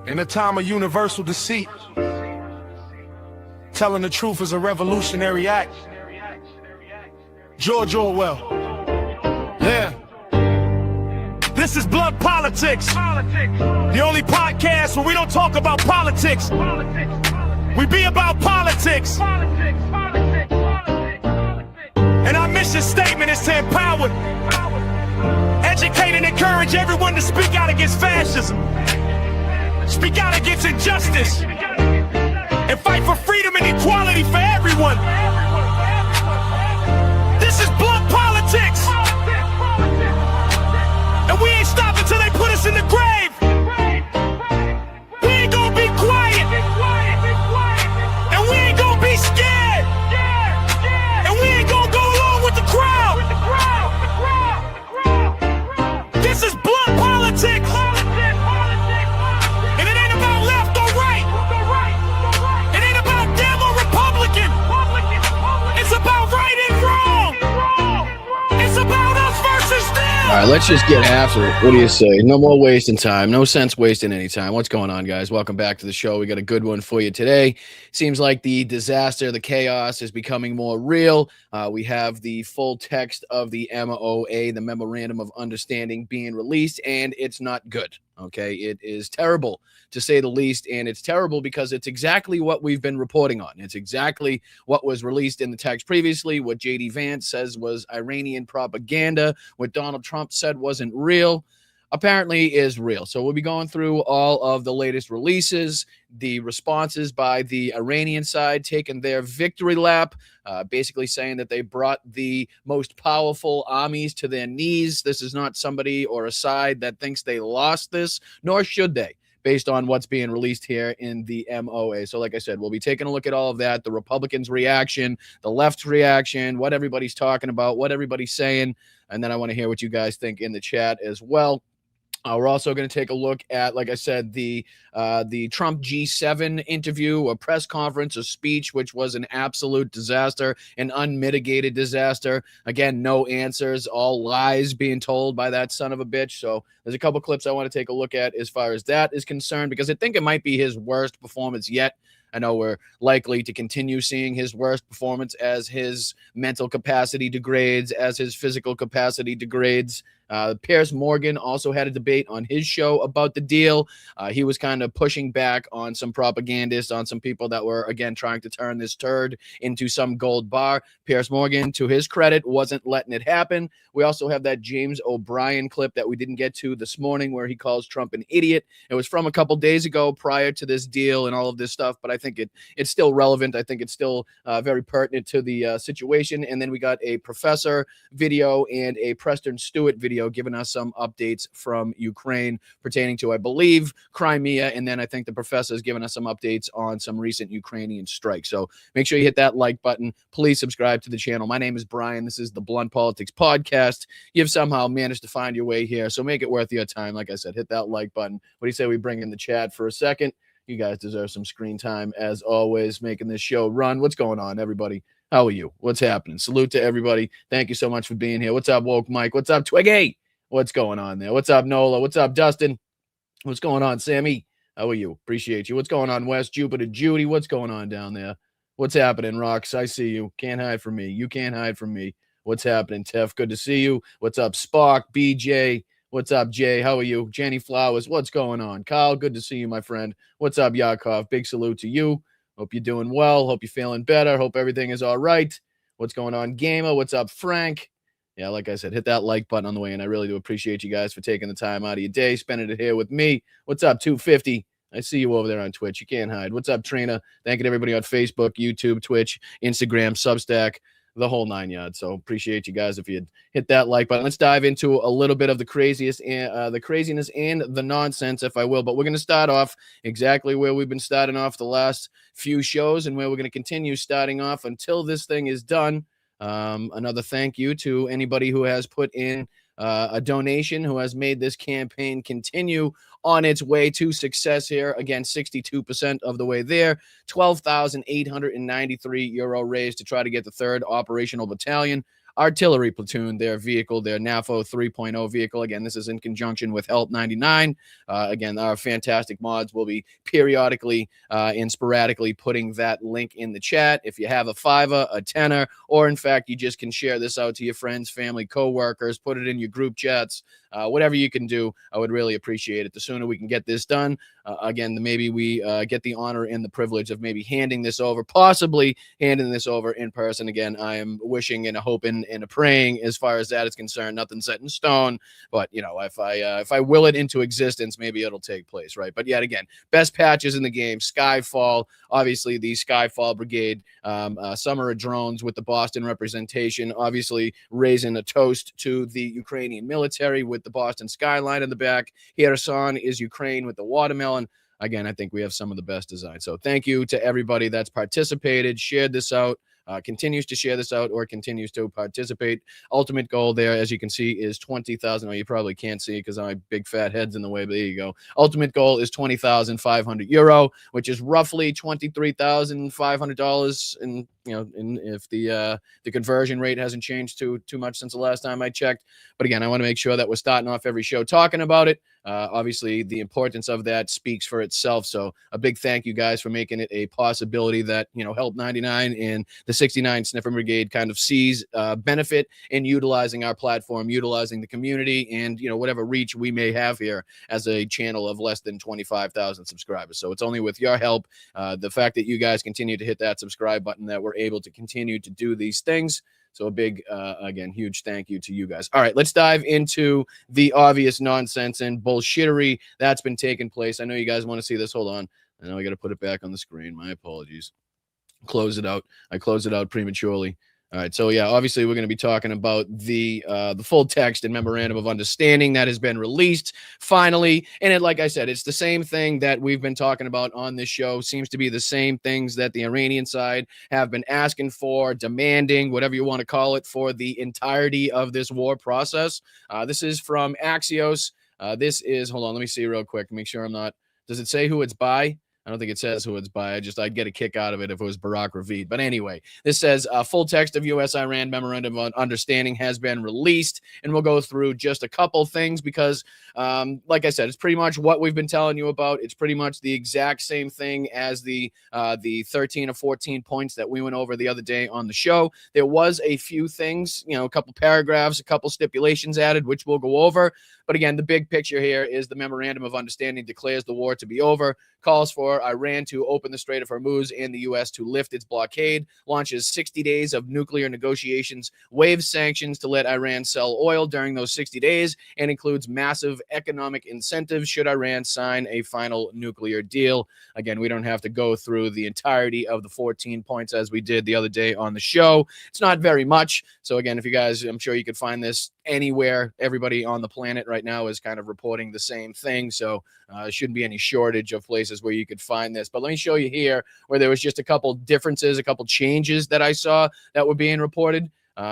In a time of universal deceit, telling the truth is a revolutionary act. George Orwell. Yeah. This is Blood Politics. The only podcast where we don't talk about politics. We be about politics. And our mission statement is to empower, educate, and encourage everyone to speak out against fascism. Speak out against injustice. And fight for freedom and equality for everyone. This is Blood Politics. And we ain't stopping till they put us in the grave. We ain't gonna be quiet. And we ain't gonna be scared. And we ain't gonna go along with the crowd. This is Blood Politics. And it ain't about left or right. It ain't about Dem or Republican. It's about right and wrong. It's about us versus them. All right, let's just get after it. What do you say? No more wasting time. No sense wasting any time. What's going on, guys? Welcome back to the show. We got a good one for you today. Seems like the disaster, the chaos is becoming more real. We have the full text of the MOA, the Memorandum of Understanding, being released, and it's not good. Okay, it is terrible to say the least, and it's terrible because it's exactly what we've been reporting on. It's exactly what was released in the text previously, what J.D. Vance says was Iranian propaganda, what Donald Trump said wasn't real, apparently is real. So we'll be going through all of the latest releases, the responses by the Iranian side, taking their victory lap, basically saying that they brought the most powerful armies to their knees. This is not somebody or a side that thinks they lost this, nor should they, based on what's being released here in the MOA. So like I said, we'll be taking a look at all of that, the Republicans' reaction, the left's reaction, what everybody's talking about, what everybody's saying, and then I want to hear what you guys think in the chat as well. We're also going to take a look at, like I said, the Trump G7 interview, a press conference, a speech, which was an absolute disaster, an unmitigated disaster. Again, no answers, all lies being told by that son of a bitch. So there's a couple clips I want to take a look at as far as that is concerned, because I think it might be his worst performance yet. I know we're likely to continue seeing his worst performance as his mental capacity degrades, as his physical capacity degrades. Piers Morgan also had a debate on his show about the deal. He was kind of pushing back on some propagandists, on some people that were, again, trying to turn this turd into some gold bar. Piers Morgan, to his credit, wasn't letting it happen. We also have that James O'Brien clip that we didn't get to this morning where he calls Trump an idiot. It was from a couple days ago prior to this deal and all of this stuff, but I think it's still relevant. I think it's still very pertinent to the situation. And then we got a professor video and a Preston Stewart video giving us some updates from Ukraine pertaining to, I believe, Crimea. And then I think the professor is giving us some updates on some recent Ukrainian strikes. So make sure you hit that like button. Please subscribe to the channel. My name is Brian. This is the Blunt Politics Podcast. You've somehow managed to find your way here, so make it worth your time. Like I said, hit that like button. What do you say we bring in the chat for a second? You guys deserve some screen time, as always, making this show run. What's going on, everybody? How are you? What's happening? Salute to everybody. Thank you so much for being here. What's up, Woke Mike? What's up, Twiggy? What's going on there? What's up, Nola? What's up, Dustin? What's going on, Sammy? How are you? Appreciate you. What's going on, West? Jupiter, Judy? What's going on down there? What's happening, Rocks? I see you. Can't hide from me. You can't hide from me. What's happening, Tef? Good to see you. What's up, Spock? BJ? What's up, Jay? How are you? Jenny Flowers? What's going on? Kyle, good to see you, my friend. What's up, Yakov? Big salute to you. Hope you're doing well. Hope you're feeling better. Hope everything is all right. What's going on, Gamer? What's up, Frank? Yeah, like I said, hit that like button on the way, and I really do appreciate you guys for taking the time out of your day, spending it here with me. What's up, 250? I see you over there on Twitch. You can't hide. What's up, Trina? Thanking everybody on Facebook, YouTube, Twitch, Instagram, Substack, the whole 9 yards. So appreciate you guys if you'd hit that like button. Let's dive into a little bit of the craziness and the nonsense, if I will. But we're going to start off exactly where we've been starting off the last few shows and where we're going to continue starting off until this thing is done. Another thank you to anybody who has put in a donation, who has made this campaign continue on its way to success here. Again, 62% of the way there. 12,893 euro raised to try to get the 3rd operational battalion artillery platoon, their vehicle, their NAFO 3.0 vehicle. Again, this is in conjunction with Help 99. Again, our fantastic mods will be periodically and sporadically putting that link in the chat. If you have a $5, a $10, or in fact, you just can share this out to your friends, family, co-workers, put it in your group chats, whatever you can do, I would really appreciate it. The sooner we can get this done, again, maybe we get the honor and the privilege of maybe handing this over, possibly handing this over in person. Again, I am wishing and hoping and praying as far as that is concerned. Nothing set in stone, but you know, if I will it into existence, maybe it'll take place, right? But yet again, best patches in the game, Skyfall, obviously the Skyfall Brigade, Summer of Drones with the Boston representation, obviously raising a toast to the Ukrainian military with the Boston skyline in the back. Kherson is Ukraine with the watermelon. Again, I think we have some of the best designs. So thank you to everybody that's participated, shared this out, continues to share this out, or continues to participate. Ultimate goal there, as you can see, is 20,000. Well, you probably can't see because my big fat head's in the way, but there you go. Ultimate goal is 20,500 euro, which is roughly $23,500. And if the conversion rate hasn't changed too much since the last time I checked. But again, I want to make sure that we're starting off every show talking about it. Obviously, the importance of that speaks for itself. So a big thank you guys for making it a possibility that, Help 99 and the 69 Sniffer Brigade kind of sees benefit in utilizing our platform, utilizing the community, and, whatever reach we may have here as a channel of less than 25,000 subscribers. So it's only with your help, the fact that you guys continue to hit that subscribe button, that we're able to continue to do these things. So a big, again, huge thank you to you guys. All right, let's dive into the obvious nonsense and bullshittery that's been taking place. I know you guys want to see this. Hold on. I know I got to put it back on the screen. My apologies. Close it out. I closed it out prematurely. All right, so yeah, obviously we're going to be talking about the full text and memorandum of understanding that has been released finally. And like I said, it's the same thing that we've been talking about on this show. Seems to be the same things that the Iranian side have been asking for, demanding, whatever you want to call it, for the entirety of this war process. This is from Axios. This is, hold on, let me see real quick, make sure I'm not, does it say who it's by? I don't think it says who it's by. I'd get a kick out of it if it was Barack Ravid. But anyway, this says full text of U.S.-Iran Memorandum of Understanding has been released. And we'll go through just a couple things because, like I said, it's pretty much what we've been telling you about. It's pretty much the exact same thing as the 13 or 14 points that we went over the other day on the show. There was a few things, a couple paragraphs, a couple stipulations added, which we'll go over. But again, the big picture here is the Memorandum of Understanding declares the war to be over, calls for Iran to open the Strait of Hormuz and the U.S. to lift its blockade, launches 60 days of nuclear negotiations, waives sanctions to let Iran sell oil during those 60 days, and includes massive economic incentives should Iran sign a final nuclear deal. Again, we don't have to go through the entirety of the 14 points as we did the other day on the show. It's not very much. So again, if you guys, I'm sure you could find this anywhere. Everybody on the planet right now is kind of reporting the same thing. So shouldn't be any shortage of places where you could find this. But let me show you here where there was just a couple differences, a couple changes that I saw that were being reported.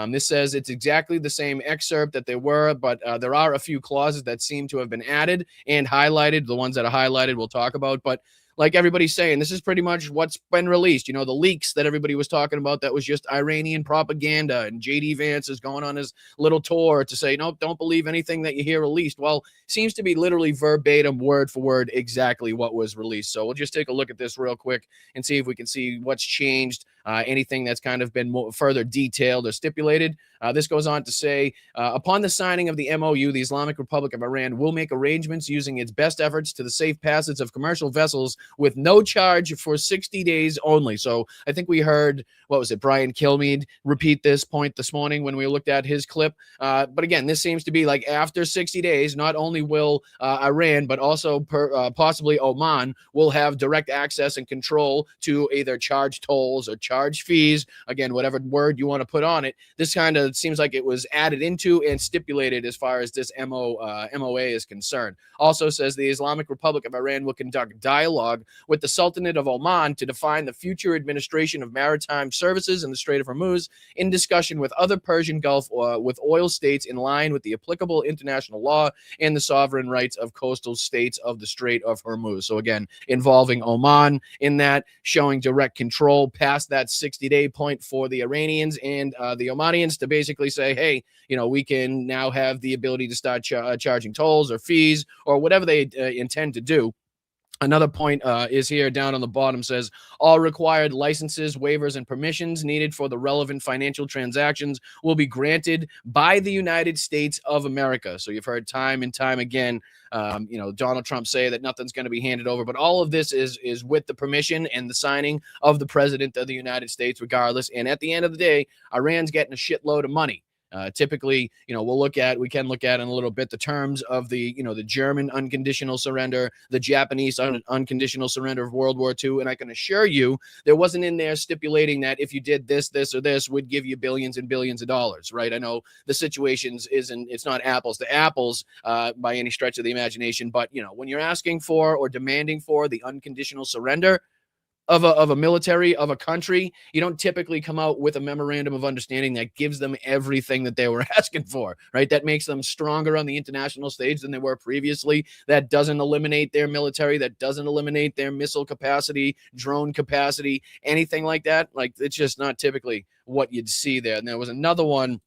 This says it's exactly the same excerpt that there were, but there are a few clauses that seem to have been added and highlighted. The ones that are highlighted we'll talk about. But like everybody's saying, this is pretty much what's been released. The leaks that everybody was talking about, that was just Iranian propaganda. And J.D. Vance is going on his little tour to say, no, don't believe anything that you hear released. Well, seems to be literally verbatim, word for word, exactly what was released. So we'll just take a look at this real quick and see if we can see what's changed, anything that's kind of been more further detailed or stipulated. This goes on to say, upon the signing of the MOU, the Islamic Republic of Iran will make arrangements using its best efforts to the safe passage of commercial vessels with no charge for 60 days only. So I think we heard, Brian Kilmeade repeat this point this morning when we looked at his clip. But again, this seems to be like after 60 days, not only will Iran, but also possibly Oman will have direct access and control to either charge tolls or charge fees. Again, whatever word you want to put on it. This kind of seems like it was added into and stipulated as far as this MOA is concerned. Also says the Islamic Republic of Iran will conduct dialogue with the Sultanate of Oman to define the future administration of maritime services in the Strait of Hormuz in discussion with other Persian Gulf with oil states in line with the applicable international law and the sovereign rights of coastal states of the Strait of Hormuz. So again, involving Oman in that, showing direct control past that that 60-day point for the Iranians and the Omanians to basically say, hey, we can now have the ability to start charging tolls or fees or whatever they intend to do. Another point is here down on the bottom, says all required licenses, waivers, and permissions needed for the relevant financial transactions will be granted by the United States of America. So you've heard time and time again, Donald Trump say that nothing's going to be handed over, but all of this is with the permission and the signing of the president of the United States regardless. And at the end of the day, Iran's getting a shitload of money. Typically, we can look at in a little bit the terms of the German unconditional surrender, the Japanese unconditional surrender of World War II. And I can assure you there wasn't in there stipulating that if you did this, or this would give you billions and billions of dollars, right? I know the situations it's not apples to apples by any stretch of the imagination. But, when you're asking for or demanding for the unconditional surrender of a military, of a country, you don't typically come out with a memorandum of understanding that gives them everything that they were asking for, right? That makes them stronger on the international stage than they were previously. That doesn't eliminate their military. That doesn't eliminate their missile capacity, drone capacity, anything like that. Like, it's just not typically what you'd see there. And there was another one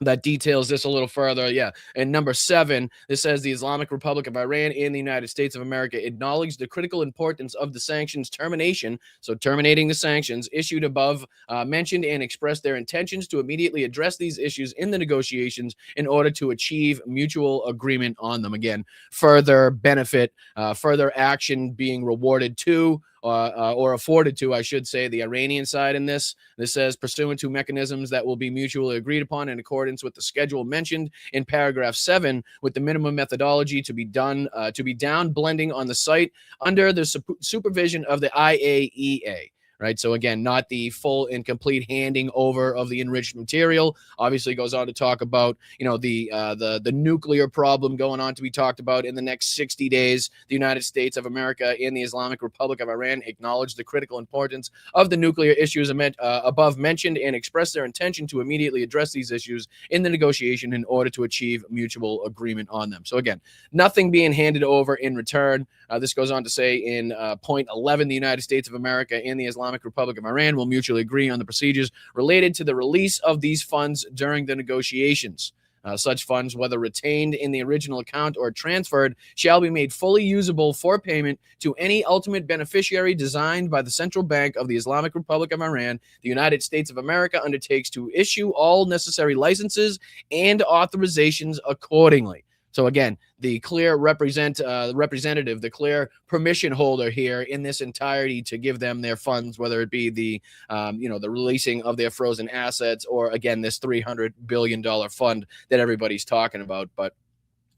that details this a little further. Yeah. And number 7, this says the Islamic Republic of Iran and the United States of America acknowledge the critical importance of the sanctions termination. So terminating the sanctions issued above mentioned and expressed their intentions to immediately address these issues in the negotiations in order to achieve mutual agreement on them. Again, further benefit, further action being rewarded to or afforded to, I should say, the Iranian side in this. This says pursuant to mechanisms that will be mutually agreed upon in accordance with the schedule mentioned in paragraph 7, with the minimum methodology to be down blending on the site under the supervision of the IAEA. Right. So again, not the full and complete handing over of the enriched material. Obviously goes on to talk about, the nuclear problem going on to be talked about in the next 60 days. The United States of America and the Islamic Republic of Iran acknowledge the critical importance of the nuclear issues above mentioned and express their intention to immediately address these issues in the negotiation in order to achieve mutual agreement on them. So again, nothing being handed over in return. This goes on to say in point 11, the United States of America and the Islamic Republic of Iran will mutually agree on the procedures related to the release of these funds during the negotiations. Such funds, whether retained in the original account or transferred, shall be made fully usable for payment to any ultimate beneficiary designed by the Central Bank of the Islamic Republic of Iran. The United States of America undertakes to issue all necessary licenses and authorizations accordingly. So again, the clear representative, the clear permission holder here in this entirety to give them their funds, whether it be the releasing of their frozen assets or, again, this $300 billion fund that everybody's talking about. But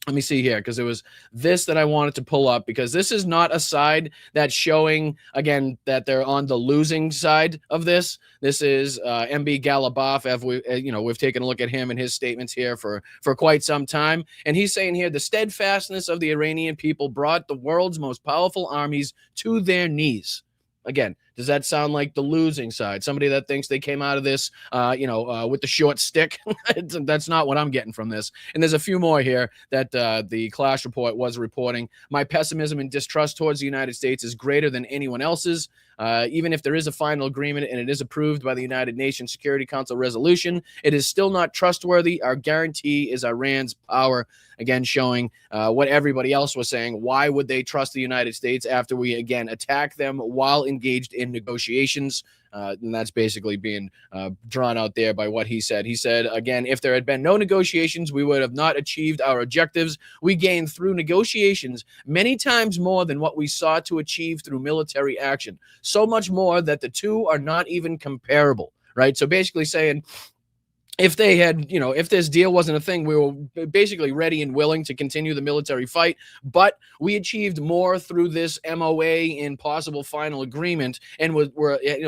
let me see here, because it was this that I wanted to pull up, because this is not a side that's showing, again, that they're on the losing side of this. This is MB Ghalibaf. We've taken a look at him and his statements here for quite some time. And he's saying here, the steadfastness of the Iranian people brought the world's most powerful armies to their knees. Again, does that sound like the losing side? Somebody that thinks they came out of this, with the short stick? That's not what I'm getting from this. And there's a few more here that the Clash report was reporting. My pessimism and distrust towards the United States is greater than anyone else's. Even if there is a final agreement and it is approved by the United Nations Security Council resolution, it is still not trustworthy. Our guarantee is Iran's power. Again, showing what everybody else was saying. Why would they trust the United States after we, again, attack them while engaged in negotiations? And that's basically being drawn out there by what he said. He said, again, if there had been no negotiations, we would have not achieved our objectives. We gained through negotiations many times more than what we sought to achieve through military action. So much more that the two are not even comparable, right? So basically saying, if they had, if this deal wasn't a thing, we were basically ready and willing to continue the military fight, but we achieved more through this MOA and possible final agreement, and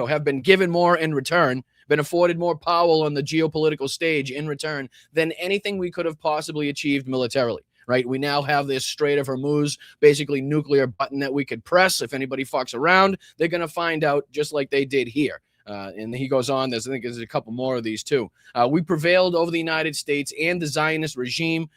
have been given more in return, been afforded more power on the geopolitical stage in return than anything we could have possibly achieved militarily. Right, we now have this Strait of Hormuz, basically nuclear button that we could press. If anybody fucks around, they're going to find out, just like they did here. And he goes on, I think there's a couple more of these too. We prevailed over the United States and the Zionist regime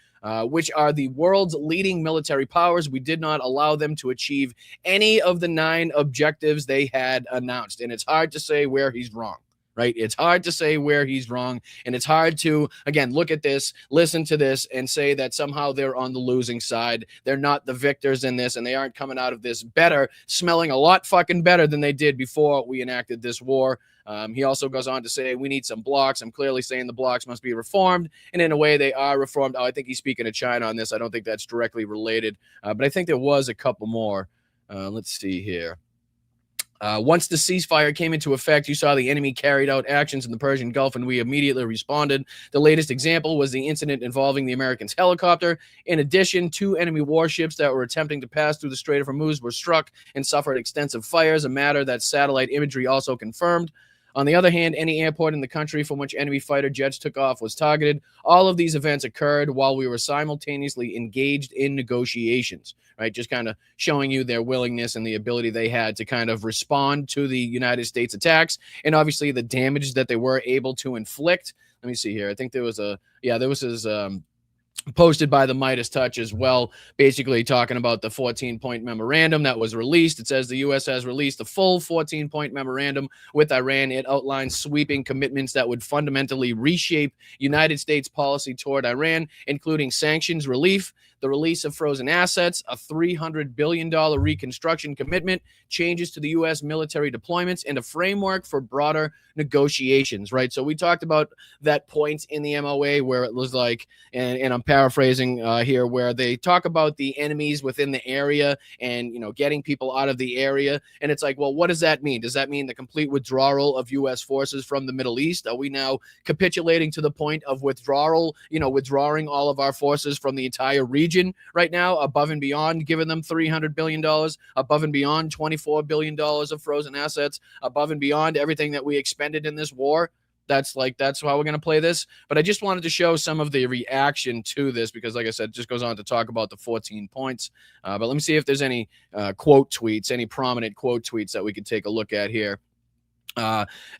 which are the world's leading military powers. We did not allow them to achieve any of the 9 objectives they had announced. And it's hard to say where he's wrong. Right? It's hard to say where he's wrong. And it's hard to, again, look at this, listen to this, and say that somehow they're on the losing side. They're not the victors in this, and they aren't coming out of this better, smelling a lot fucking better than they did before we enacted this war. He also goes on to say, we need some blocks. I'm clearly saying the blocks must be reformed. And in a way, they are reformed. Oh, I think he's speaking of China on this. I don't think that's directly related. But I think there was a couple more. Let's see here. Once the ceasefire came into effect, you saw the enemy carried out actions in the Persian Gulf, and we immediately responded. The latest example was the incident involving the Americans' helicopter. In addition, 2 enemy warships that were attempting to pass through the Strait of Hormuz were struck and suffered extensive fires, a matter that satellite imagery also confirmed. On the other hand, any airport in the country from which enemy fighter jets took off was targeted. All of these events occurred while we were simultaneously engaged in negotiations, right? Just kind of showing you their willingness and the ability they had to kind of respond to the United States attacks, and obviously the damage that they were able to inflict. Let me see here. I think there was his posted by the Midas Touch as well, basically talking about the 14-point memorandum that was released. It says the U.S. has released a full 14-point memorandum with Iran. It outlines sweeping commitments that would fundamentally reshape United States policy toward Iran, including sanctions relief, the release of frozen assets, a $300 billion reconstruction commitment, changes to the U.S. military deployments, and a framework for broader negotiations, right? So we talked about that point in the MOA where it was like, and I'm paraphrasing here, where they talk about the enemies within the area and, you know, getting people out of the area. And it's like, well, what does that mean? Does that mean the complete withdrawal of U.S. forces from the Middle East? Are we now capitulating to the point of withdrawal, withdrawing all of our forces from the entire region right now, above and beyond giving them $300 billion, above and beyond $24 billion of frozen assets, above and beyond everything that we expended in this war? That's how we're going to play this. But I just wanted to show some of the reaction to this because, like I said, it just goes on to talk about the 14 points. But let me see if there's any quote tweets, any prominent quote tweets that we could take a look at here.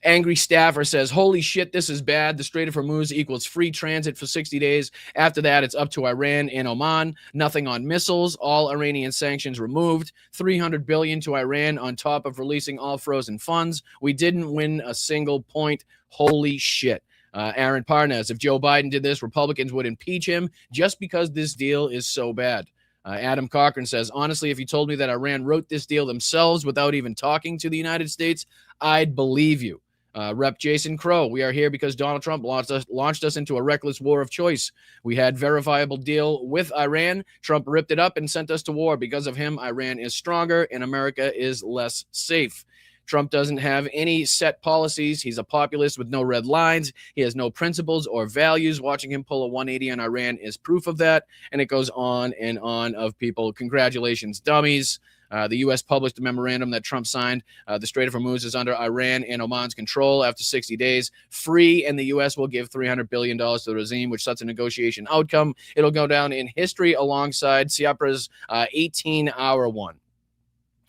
Angry staffer says, holy shit, this is bad. The Strait of Hormuz equals free transit for 60 days. After that, it's up to Iran and Oman. Nothing on missiles. All Iranian sanctions removed. $300 billion to Iran on top of releasing all frozen funds. We didn't win a single point. Holy shit. Aaron Parnas, if Joe Biden did this, Republicans would impeach him just because this deal is so bad. Adam Cochran says, honestly, if you told me that Iran wrote this deal themselves without even talking to the United States, I'd believe you. Rep. Jason Crow, we are here because Donald Trump launched us into a reckless war of choice. We had verifiable deal with Iran. Trump ripped it up and sent us to war. Because of him, Iran is stronger and America is less safe. Trump doesn't have any set policies. He's a populist with no red lines. He has no principles or values. Watching him pull a 180 on Iran is proof of that. And it goes on and on of people. Congratulations, dummies. The U.S. published a memorandum that Trump signed. The Strait of Hormuz is under Iran and Oman's control after 60 days. Free, and the U.S. will give $300 billion to the regime, which sets a negotiation outcome. It'll go down in history alongside Tsipra's 18-hour one.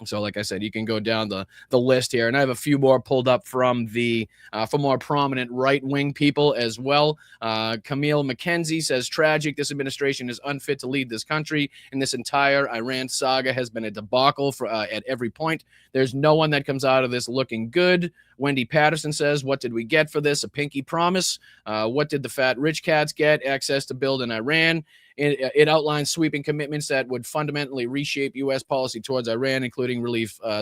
So, like I said, you can go down the list here, and I have a few more pulled up from from more prominent right-wing people as well. Camille McKenzie says, tragic. This administration is unfit to lead this country, and this entire Iran saga has been a debacle at every point. There's no one that comes out of this looking good. Wendy Patterson says, what did we get for this? A pinky promise. What did the fat rich cats get? Access to build in Iran. It outlines sweeping commitments that would fundamentally reshape U.S. policy towards Iran, including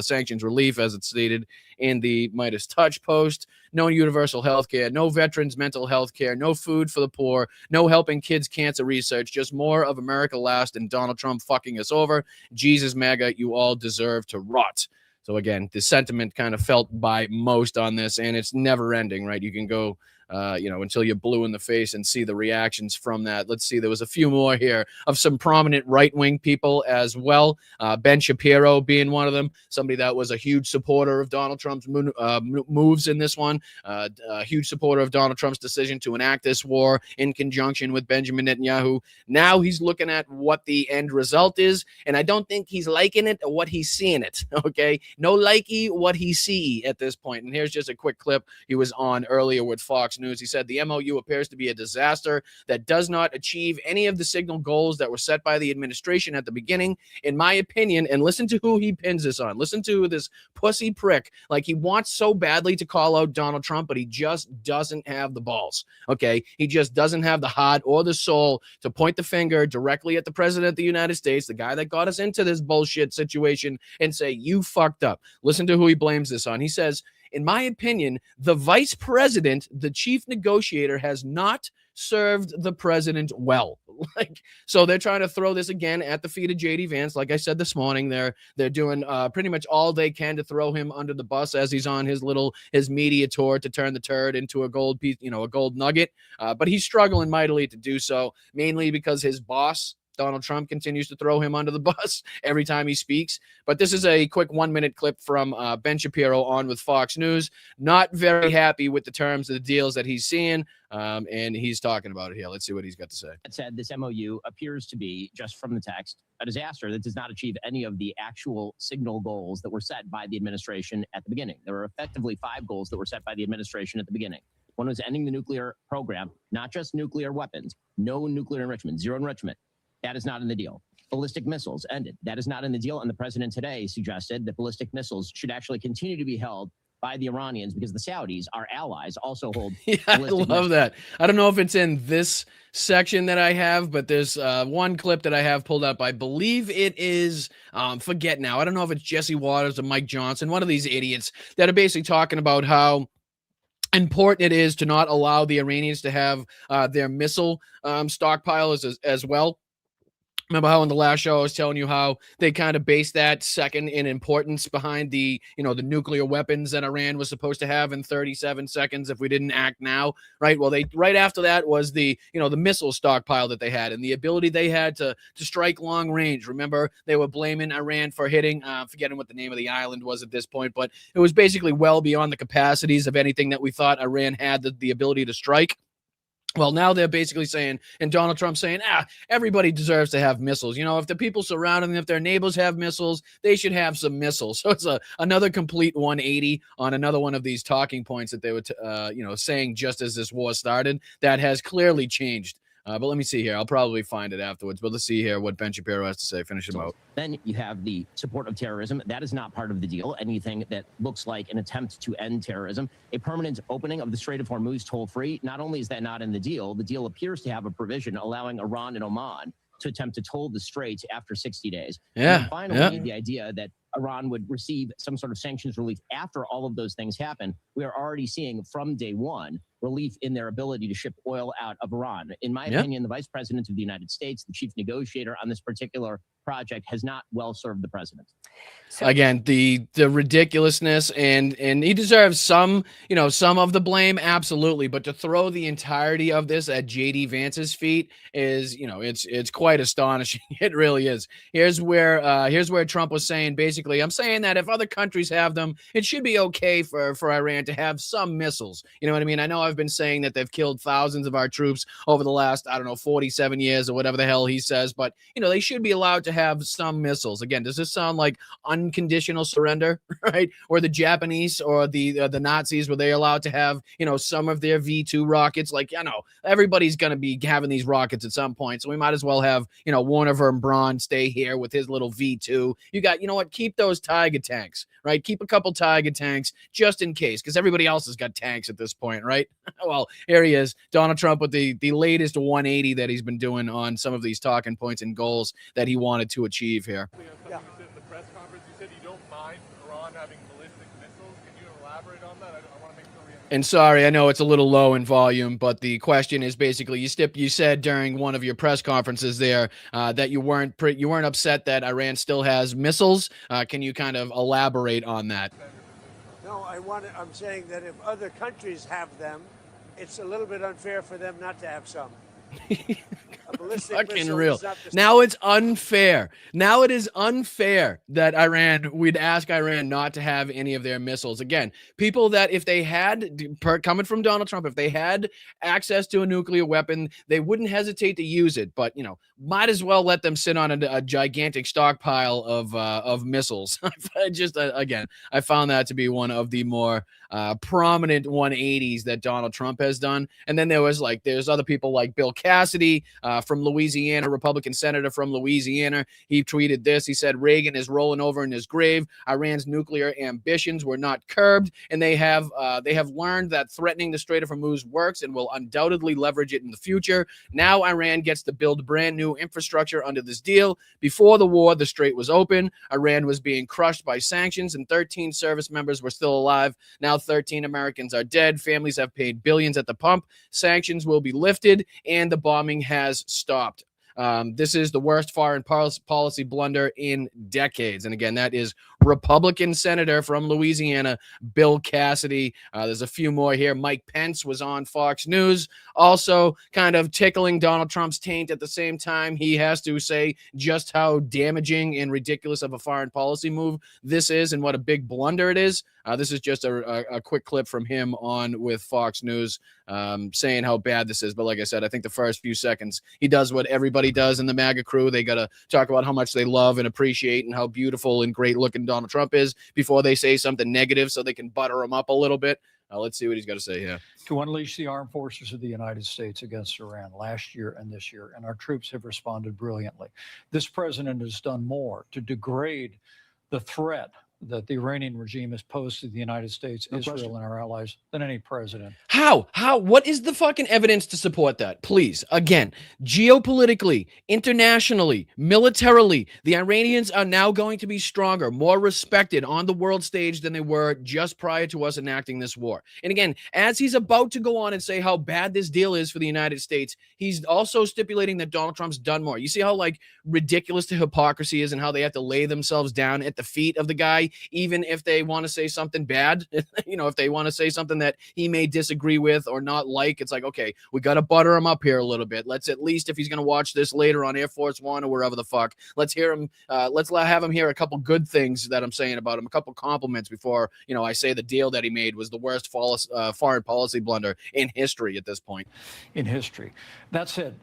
sanctions relief, as it's stated in the Midas Touch post. No universal health care, no veterans' mental health care, no food for the poor, no helping kids' cancer research, just more of America last and Donald Trump fucking us over. Jesus, MAGA, you all deserve to rot. So, again, the sentiment kind of felt by most on this, and it's never ending, right? You can go until you're blue in the face and see the reactions from that. Let's see. There was a few more here of some prominent right-wing people as well. Ben Shapiro being one of them, somebody that was a huge supporter of Donald Trump's moves in this one, a huge supporter of Donald Trump's decision to enact this war in conjunction with Benjamin Netanyahu. Now he's looking at what the end result is, and I don't think he's liking it or what he's seeing it, okay? No likey what he see at this point. And here's just a quick clip he was on earlier with Fox Fox News. He said the MOU appears to be a disaster that does not achieve any of the signal goals that were set by the administration at the beginning, in my opinion. And listen to who he pins this on. Listen to this pussy prick. Like, he wants so badly to call out Donald Trump, but he just doesn't have the balls. Okay. He just doesn't have the heart or the soul to point the finger directly at the president of the United States, the guy that got us into this bullshit situation, and say, you fucked up. Listen to who he blames this on. He says, in my opinion, the vice president, the chief negotiator, has not served the president well. Like, so they're trying to throw this again at the feet of JD Vance. Like I said this morning, they're doing pretty much all they can to throw him under the bus as he's on his media tour to turn the turd into a gold piece, a gold nugget. But he's struggling mightily to do so, mainly because his boss, Donald Trump, continues to throw him under the bus every time he speaks. But this is a quick 1-minute clip from Ben Shapiro on with Fox News. Not very happy with the terms of the deals that he's seeing, and he's talking about it here. Let's see what he's got to say. That said, this MOU appears to be, just from the text, a disaster that does not achieve any of the actual signal goals that were set by the administration at the beginning. There were effectively 5 goals that were set by the administration at the beginning. One was ending the nuclear program, not just nuclear weapons, no nuclear enrichment, zero enrichment. That is not in the deal. Ballistic missiles ended. That is not in the deal. And the president today suggested that ballistic missiles should actually continue to be held by the Iranians because the Saudis, our allies, also hold. Yeah, I love that. I don't know if it's in this section that I have, but there's one clip that I have pulled up. I believe it is, forget now. I don't know if it's Jesse Waters or Mike Johnson, one of these idiots that are basically talking about how important it is to not allow the Iranians to have their missile stockpiles as well. Remember how in the last show I was telling you how they kind of based that second in importance behind the nuclear weapons that Iran was supposed to have in 37 seconds if we didn't act now, right? Well, right after that was the missile stockpile that they had and the ability they had to strike long range. Remember, they were blaming Iran for hitting, forgetting what the name of the island was at this point, but it was basically well beyond the capacities of anything that we thought Iran had the ability to strike. Well, now they're basically saying, and Donald Trump saying, everybody deserves to have missiles. If the people surrounding them, if their neighbors have missiles, they should have some missiles. So it's another complete 180 on another one of these talking points that they were, saying just as this war started. That has clearly changed. But let me see here. I'll probably find it afterwards. But let's see here what Ben Shapiro has to say. Finish him out. Then you have the support of terrorism. That is not part of the deal. Anything that looks like an attempt to end terrorism. A permanent opening of the Strait of Hormuz toll-free. Not only is that not in the deal appears to have a provision allowing Iran and Oman to attempt to toll the straits after 60 days. Yeah. And finally, the idea that Iran would receive some sort of sanctions relief after all of those things happen. We are already seeing from day one relief in their ability to ship oil out of Iran. In my opinion, the vice president of the United States, the chief negotiator on this particular project, has not well served the president. So, again, the ridiculousness, and he deserves some of the blame, absolutely. But to throw the entirety of this at JD Vance's feet is, it's quite astonishing. It really is. Here's where Trump was saying, basically, I'm saying that if other countries have them, it should be okay for Iran to have some missiles. You know what I mean? I know I've been saying that they've killed thousands of our troops over the last, 47 years or whatever the hell he says, but they should be allowed to have some missiles. Again, does this sound like unconditional surrender, right? Or the Japanese or the Nazis, were they allowed to have, some of their V2 rockets? Like, everybody's going to be having these rockets at some point. So we might as well have, Warner von Braun stay here with his little V2. You got, keep those Tiger tanks, right? Keep a couple Tiger tanks just in case, because everybody else has got tanks at this point, right? Well, here he is, Donald Trump, with the latest 180 that he's been doing on some of these talking points and goals that he wanted to achieve here. Yeah. You said in the press conference, you said you don't mind Iran having ballistic missiles. Can you elaborate on that? I want to make sure we understand. And sorry, I know it's a little low in volume, but the question is basically, you said during one of your press conferences there that you weren't upset that Iran still has missiles. Can you kind of elaborate on that? No, I'm saying that if other countries have them, it's a little bit unfair for them not to have some. A ballistic Fucking missile real. is not the Now it's unfair. Now it is unfair that we'd ask Iran not to have any of their missiles. Again, people that if they had, coming from Donald Trump, if they had access to a nuclear weapon, they wouldn't hesitate to use it. But, might as well let them sit on a gigantic stockpile of missiles. Again, I found that to be one of the more prominent 180s that Donald Trump has done. And then there's other people like Bill Cassidy from Louisiana, Republican senator from Louisiana. He tweeted this. He said, Reagan is rolling over in his grave. Iran's nuclear ambitions were not curbed, and they have learned that threatening the Strait of Hormuz works and will undoubtedly leverage it in the future. Now Iran gets to build brand new infrastructure under this deal. Before the war, the Strait was open. Iran was being crushed by sanctions, and 13 service members were still alive. Now 13 Americans are dead. Families have paid billions at the pump. Sanctions will be lifted, and the bombing has stopped. This is the worst foreign policy blunder in decades. And again, that is Republican senator from Louisiana, Bill Cassidy. There's a few more here. Mike Pence was on Fox News, also kind of tickling Donald Trump's taint at the same time. He has to say just how damaging and ridiculous of a foreign policy move this is and what a big blunder it is. This is just a quick clip from him on with Fox News saying how bad this is. But like I said, I think the first few seconds, he does what everybody does in the MAGA crew. They got to talk about how much they love and appreciate and how beautiful and great looking Donald Trump is before they say something negative so they can butter him up a little bit. Let's see what he's got to say here. To unleash the armed forces of the United States against Iran last year and this year, and our troops have responded brilliantly. This president has done more to degrade the threat that the Iranian regime has posed to the United States, Israel, and our allies than any president. How? What is the fucking evidence to support that? Please. Again, geopolitically, internationally, militarily, the Iranians are now going to be stronger, more respected on the world stage than they were just prior to us enacting this war. And again, as he's about to go on and say how bad this deal is for the United States, he's also stipulating that Donald Trump's done more. You see how ridiculous the hypocrisy is and how they have to lay themselves down at the feet of the guy, even if they want to say something bad, if they want to say something that he may disagree with or not like, it's like, okay, we got to butter him up here a little bit. Let's at least, if he's going to watch this later on Air Force One or wherever the fuck, let's hear him. Let's have him hear a couple good things that I'm saying about him, a couple compliments before, I say the deal that he made was the worst foreign policy blunder in history at this point. In history. That said,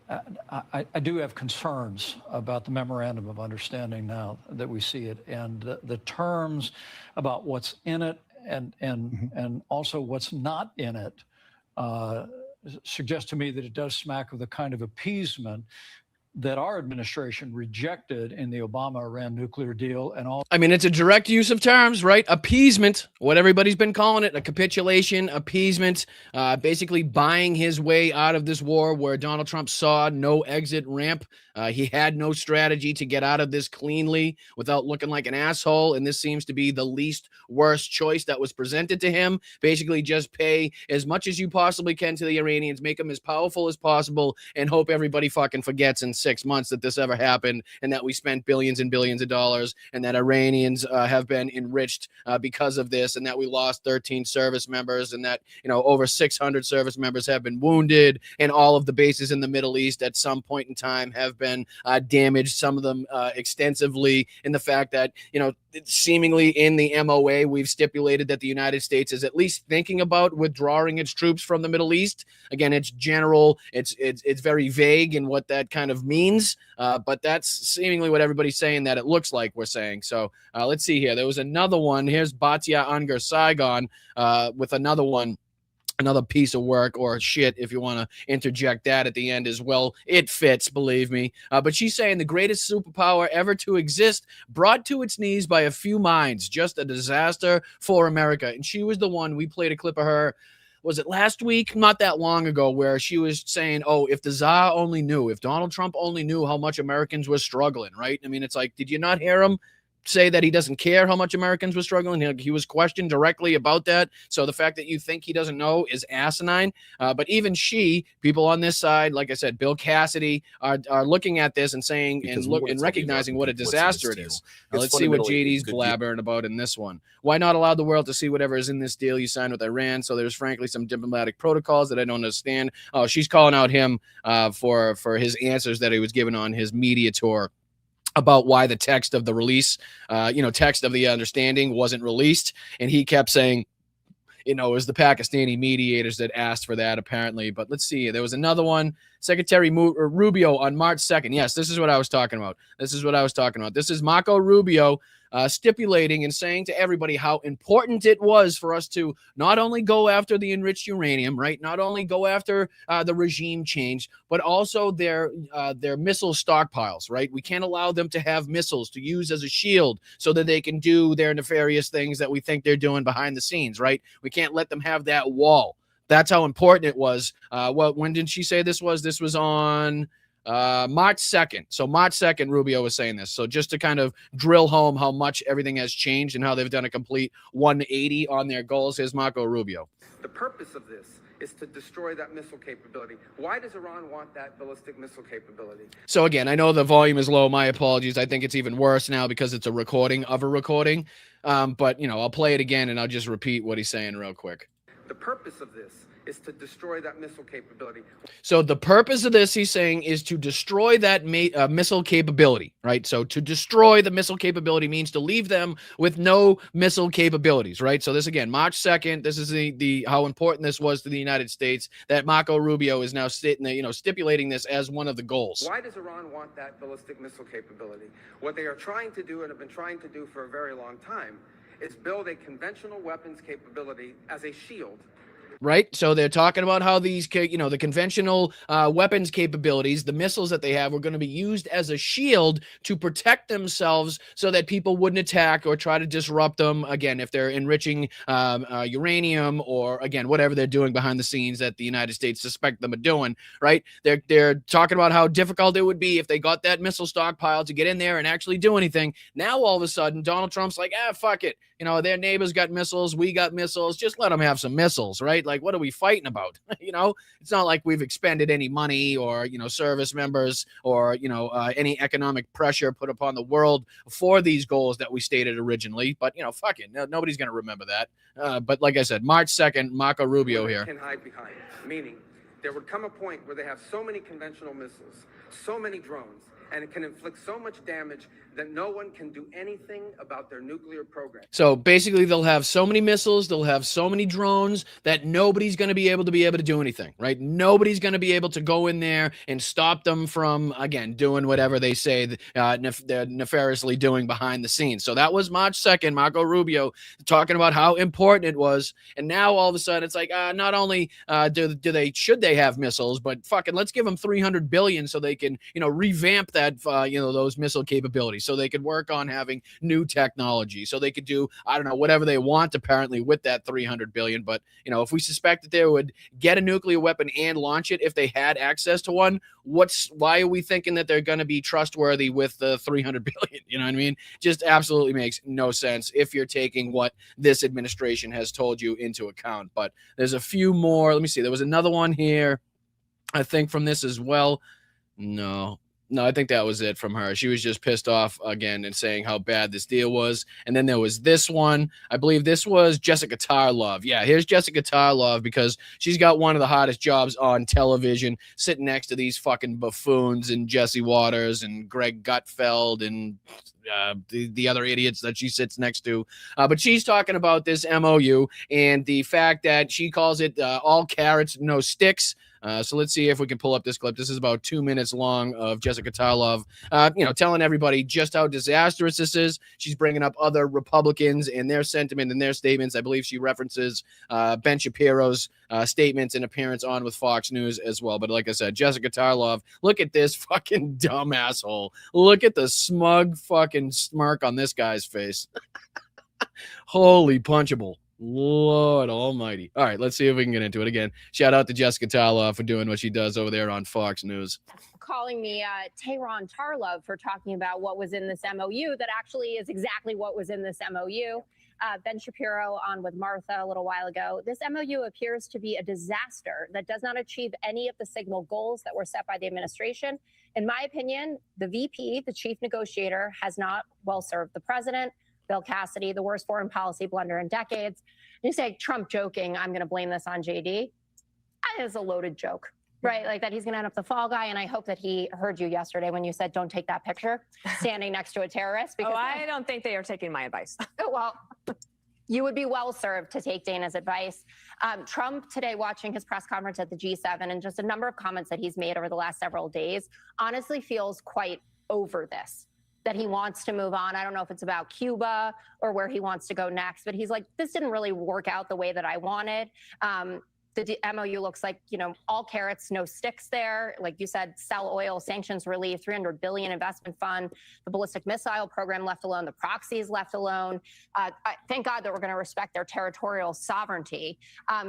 I do have concerns about the memorandum of understanding now that we see it, and the terms about what's in it and also what's not in it suggest to me that it does smack of the kind of appeasement that our administration rejected in the Obama-Iran nuclear deal. And all. I mean, it's a direct use of terms, right? Appeasement, what everybody's been calling it, a capitulation, appeasement, basically buying his way out of this war where Donald Trump saw no exit ramp. He had no strategy to get out of this cleanly without looking like an asshole. And this seems to be the least worst choice that was presented to him. Basically, just pay as much as you possibly can to the Iranians, make them as powerful as possible, and hope everybody fucking forgets in 6 months that this ever happened and that we spent billions and billions of dollars and that Iranians have been enriched because of this, and that we lost 13 service members and that, over 600 service members have been wounded, and all of the bases in the Middle East at some point in time have been damaged, some of them extensively, in the fact that, seemingly in the MOA, we've stipulated that the United States is at least thinking about withdrawing its troops from the Middle East. Again, it's general, it's very vague in what that kind of means, but that's seemingly what everybody's saying that it looks like we're saying. So let's see here. There was another one. Here's Batia Angar Saigon with another piece of work or shit, if you want to interject that at the end as well. It fits, believe me. But she's saying the greatest superpower ever to exist, brought to its knees by a few minds, just a disaster for America. And she was the one, we played a clip of her, was it last week? Not that long ago, where she was saying, oh, if the Tsar only knew, if Donald Trump only knew how much Americans were struggling, right? I mean, it's like, did you not hear him? say that he doesn't care how much Americans were struggling. He was questioned directly about that. So the fact that you think he doesn't know is asinine. But even people on this side, like I said, Bill Cassidy, are looking at this and saying and recognizing what a disaster it is. Now, let's see what JD's blabbering about in this one. Why not allow the world to see whatever is in this deal you signed with Iran? So there's frankly some diplomatic protocols that I don't understand. Oh, she's calling out him for his answers that he was given on his media tour about why the text of the release, text of the understanding wasn't released. And he kept saying, it was the Pakistani mediators that asked for that, apparently. But let's see. There was another one. Secretary Rubio on March 2nd. Yes, this is what I was talking about. This is Marco Rubio stipulating and saying to everybody how important it was for us to not only go after the enriched uranium, right? Not only go after the regime change, but also their missile stockpiles, right? We can't allow them to have missiles to use as a shield so that they can do their nefarious things that we think they're doing behind the scenes, right? We can't let them have that wall. That's how important it was. When did she say this was? This was on March 2nd. So March 2nd, Rubio was saying this. So just to kind of drill home how much everything has changed and how they've done a complete 180 on their goals, here's Marco Rubio. The purpose of this is to destroy that missile capability. Why does Iran want that ballistic missile capability? So again, I know the volume is low. My apologies. I think it's even worse now because it's a recording of a recording. But, I'll play it again and I'll just repeat what he's saying real quick. The purpose of this is to destroy that missile capability. So the purpose of this, he's saying, is to destroy that missile capability, right? So to destroy the missile capability means to leave them with no missile capabilities, right? So this, again, March 2nd, this is the how important this was to the United States, that Marco Rubio is now stipulating this as one of the goals. Why does Iran want that ballistic missile capability? What they are trying to do and have been trying to do for a very long time is build a conventional weapons capability as a shield. Right. So they're talking about how these, the conventional weapons capabilities, the missiles that they have, are going to be used as a shield to protect themselves so that people wouldn't attack or try to disrupt them. Again, if they're enriching uranium or, again, whatever they're doing behind the scenes that the United States suspect them of doing. Right. They're talking about how difficult it would be if they got that missile stockpile to get in there and actually do anything. Now, all of a sudden, Donald Trump's like, fuck it. Their neighbors got missiles. We got missiles. Just let them have some missiles. Right. Like, what are we fighting about? It's not like we've expended any money or, service members or, any economic pressure put upon the world for these goals that we stated originally. But, fuck it. Nobody's going to remember that. But like I said, March 2nd, Marco Rubio here. Can hide behind, meaning there would come a point where they have so many conventional missiles, so many drones, and it can inflict so much damage that no one can do anything about their nuclear program. So basically, they'll have so many missiles, they'll have so many drones that nobody's going to be able to do anything, right? Nobody's going to be able to go in there and stop them from, again, doing whatever they say they're nefariously doing behind the scenes. So that was March 2nd, Marco Rubio talking about how important it was. And now all of a sudden, it's like, not only should they have missiles, but fucking let's give them $300 billion so they can, revamp that, those missile capabilities. So they could work on having new technology. So they could do, I don't know, whatever they want, apparently, with that $300 billion. But, if we suspect that they would get a nuclear weapon and launch it if they had access to one, why are we thinking that they're going to be trustworthy with the $300 billion? You know what I mean? Just absolutely makes no sense if you're taking what this administration has told you into account. But there's a few more. Let me see. There was another one here, I think, from this as well. No, I think that was it from her. She was just pissed off again and saying how bad this deal was. And then there was this one. I believe this was Jessica Tarlov. Yeah, here's Jessica Tarlov because she's got one of the hottest jobs on television, sitting next to these fucking buffoons and Jesse Waters and Greg Gutfeld and the other idiots that she sits next to. But she's talking about this MOU and the fact that she calls it all carrots, no sticks. So let's see if we can pull up this clip. This is about 2 minutes long of Jessica Tarlov, telling everybody just how disastrous this is. She's bringing up other Republicans and their sentiment and their statements. I believe she references Ben Shapiro's statements and appearance on with Fox News as well. But like I said, Jessica Tarlov, look at this fucking dumb asshole. Look at the smug fucking smirk on this guy's face. Holy punchable. Lord almighty. All right, let's see if we can get into it again. Shout out to Jessica Tarlov for doing what she does over there on Fox News. calling me Tehran Tarlov for talking about what was in this MOU that actually is exactly what was in this MOU. Ben Shapiro on with Martha a little while ago. This MOU appears to be a disaster that does not achieve any of the signal goals that were set by the administration. In my opinion, the VP, the chief negotiator, has not well served the president. Bill Cassidy, the worst foreign policy blunder in decades. You say Trump joking, I'm going to blame this on JD. That is a loaded joke, right? Like that he's going to end up the fall guy. And I hope that he heard you yesterday when you said, don't take that picture standing next to a terrorist. Because I don't think they are taking my advice. Well, you would be well served to take Dana's advice. Trump today, watching his press conference at the G7 and just a number of comments that he's made over the last several days, honestly feels quite over this, that he wants to move on. I don't know if it's about Cuba or where he wants to go next, but he's like, this didn't really work out the way that I wanted. The MOU looks like, all carrots, no sticks there. Like you said, sell oil, sanctions relief, $300 billion investment fund, the ballistic missile program left alone, the proxies left alone. Thank God that we're going to respect their territorial sovereignty.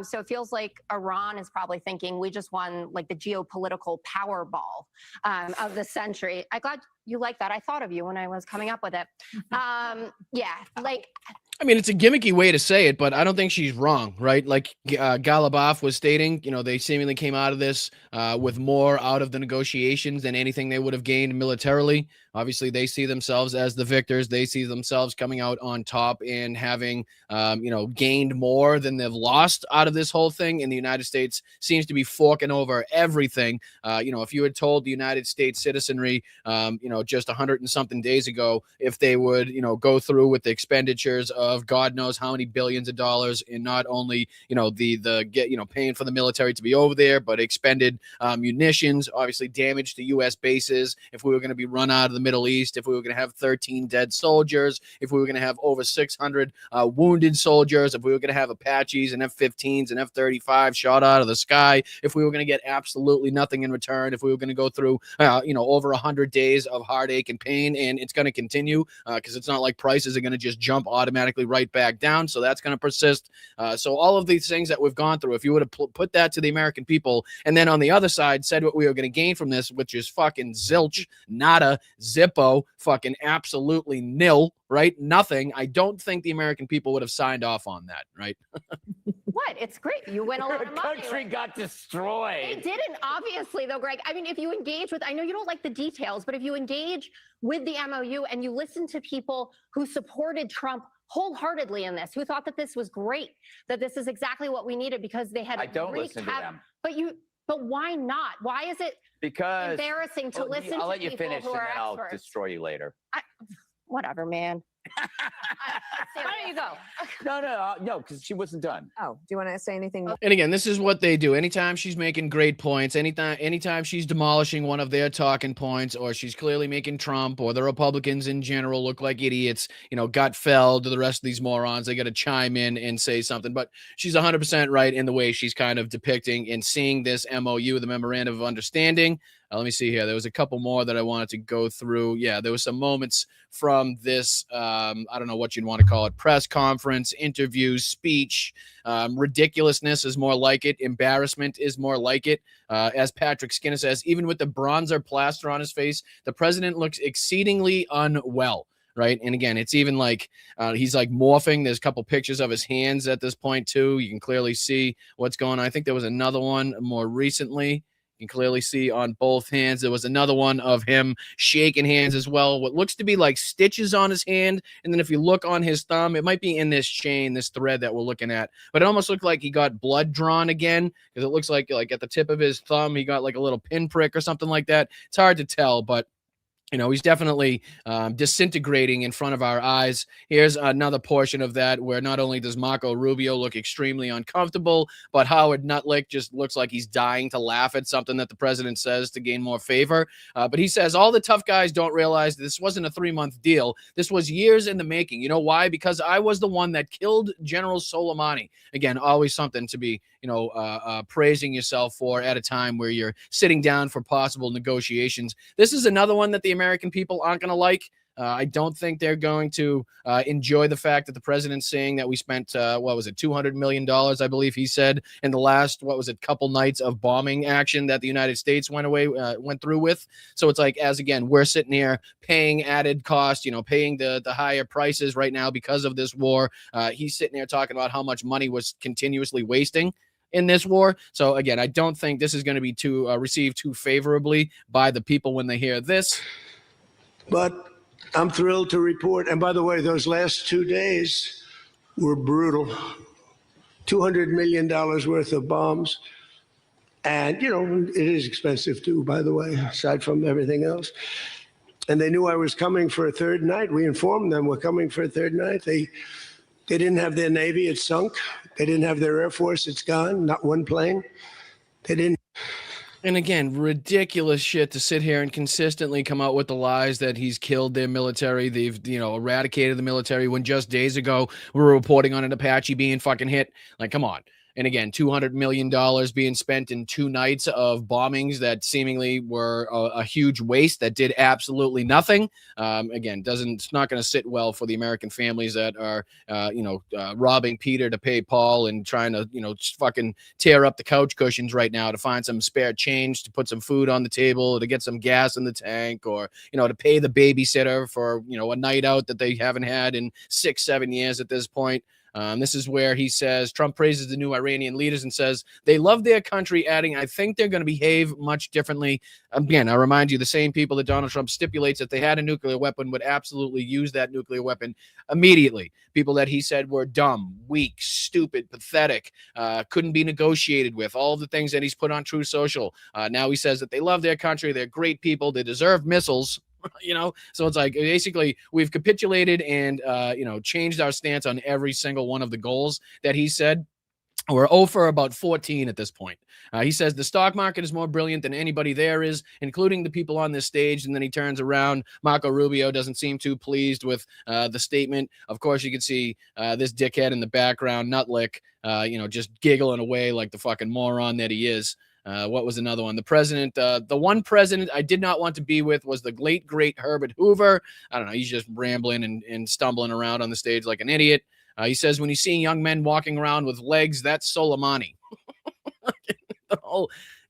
So it feels like Iran is probably thinking we just won like the geopolitical Powerball of the century. I'm glad you like that. I thought of you when I was coming up with it. I mean, it's a gimmicky way to say it, but I don't think she's wrong, right? Like Galabaf was stating, they seemingly came out of this with more out of the negotiations than anything they would have gained militarily. Obviously, they see themselves as the victors. They see themselves coming out on top and having, gained more than they've lost out of this whole thing. And the United States seems to be forking over everything. If you had told the United States citizenry, just 100 and something days ago, if they would, go through with the expenditures of God knows how many billions of dollars in not only, paying for the military to be over there, but expended munitions, obviously damage to U.S. bases. If we were going to be run out of the Middle East, if we were going to have 13 dead soldiers, if we were going to have over 600 wounded soldiers, if we were going to have Apaches and F-15s and F-35 shot out of the sky, if we were going to get absolutely nothing in return, if we were going to go through, over 100 days of heartache and pain, and it's going to continue because it's not like prices are going to just jump automatically right back down. So that's going to persist. So all of these things that we've gone through, if you would have put that to the American people, and then on the other side said what we were going to gain from this, which is fucking zilch, nada, Zippo, fucking absolutely nil, right? Nothing. I don't think the American people would have signed off on that, right? What? It's great. You win a lot of money. The country got destroyed. They didn't, obviously, though, Greg. I mean, if you engage with, I know you don't like the details, but if you engage with the MOU and you listen to people who supported Trump wholeheartedly in this, who thought that this was great, that this is exactly what we needed because they had. I don't listen to them. But why not? Why is it embarrassing to listen to people who are experts? I'll let you finish and then I'll destroy you later. Whatever, man. Why don't you go? No, because she wasn't done. Oh, do you want to say anything? And again, this is what they do. Anytime she's making great points, anytime she's demolishing one of their talking points, or she's clearly making Trump or the Republicans in general look like idiots, Gutfeld to the rest of these morons, they got to chime in and say something. But she's 100% right in the way she's kind of depicting and seeing this MOU, the Memorandum of Understanding. Let me see here. There was a couple more that I wanted to go through. Yeah, there was some moments from this, I don't know what you'd want to call it, press conference, interview, speech. Ridiculousness is more like it. Embarrassment is more like it. As Patrick Skinner says, even with the bronzer plaster on his face, the president looks exceedingly unwell. Right. And again, it's even like he's like morphing. There's a couple pictures of his hands at this point, too. You can clearly see what's going on. I think there was another one more recently. You can clearly see on both hands. There was another one of him shaking hands as well. What looks to be like stitches on his hand. And then if you look on his thumb, it might be in this chain, this thread that we're looking at. But it almost looked like he got blood drawn again because it looks like at the tip of his thumb, he got like a little pinprick or something like that. It's hard to tell, but he's definitely disintegrating in front of our eyes. Here's another portion of that where not only does Marco Rubio look extremely uncomfortable, but Howard Nutlick just looks like he's dying to laugh at something that the president says to gain more favor. But he says all the tough guys don't realize this wasn't a 3-month deal. This was years in the making. You know why? Because I was the one that killed General Soleimani. Again, always something to be, praising yourself for at a time where you're sitting down for possible negotiations. This is another one that the American people aren't going to like. I don't think they're going to enjoy the fact that the president's saying that we spent, $200 million, I believe he said, in the last, couple nights of bombing action that the United States went through with. So it's like, as again, we're sitting here paying added cost, paying the higher prices right now because of this war. He's sitting there talking about how much money was continuously wasting in this war. So again, I don't think this is going to be received too favorably by the people when they hear this. But I'm thrilled to report, and by the way, those last 2 days were brutal. $200 million worth of bombs. And, it is expensive too, by the way, aside from everything else. And they knew I was coming for a third night. We informed them we're coming for a third night. They didn't have their Navy, it's sunk. They didn't have their Air Force, it's gone, not one plane. They didn't. And again, ridiculous shit to sit here and consistently come out with the lies that he's killed their military. They've, eradicated the military when just days ago we were reporting on an Apache being fucking hit. Like, come on. And again, $200 million being spent in 2 nights of bombings that seemingly were a huge waste that did absolutely nothing. Again, it's not going to sit well for the American families that are, robbing Peter to pay Paul and trying to, fucking tear up the couch cushions right now to find some spare change to put some food on the table, to get some gas in the tank, or, to pay the babysitter for, a night out that they haven't had in 6-7 years at this point. This is where he says Trump praises the new Iranian leaders and says they love their country, adding, I think they're going to behave much differently. Again, I remind you, the same people that Donald Trump stipulates that they had a nuclear weapon would absolutely use that nuclear weapon immediately. People that he said were dumb, weak, stupid, pathetic, couldn't be negotiated with, all the things that he's put on Truth Social. Now he says that they love their country, they're great people, they deserve missiles. So it's like basically we've capitulated and changed our stance on every single one of the goals that he said. We're 0 for about 14 at this point. He says the stock market is more brilliant than anybody there is, including the people on this stage. And then he turns around. Marco Rubio doesn't seem too pleased with the statement. Of course, you can see this dickhead in the background, Nutlick, just giggling away like the fucking moron that he is. What was another one? The president, the one president I did not want to be with was the late, great Herbert Hoover. I don't know. He's just rambling and stumbling around on the stage like an idiot. He says, when you see young men walking around with legs, that's Soleimani.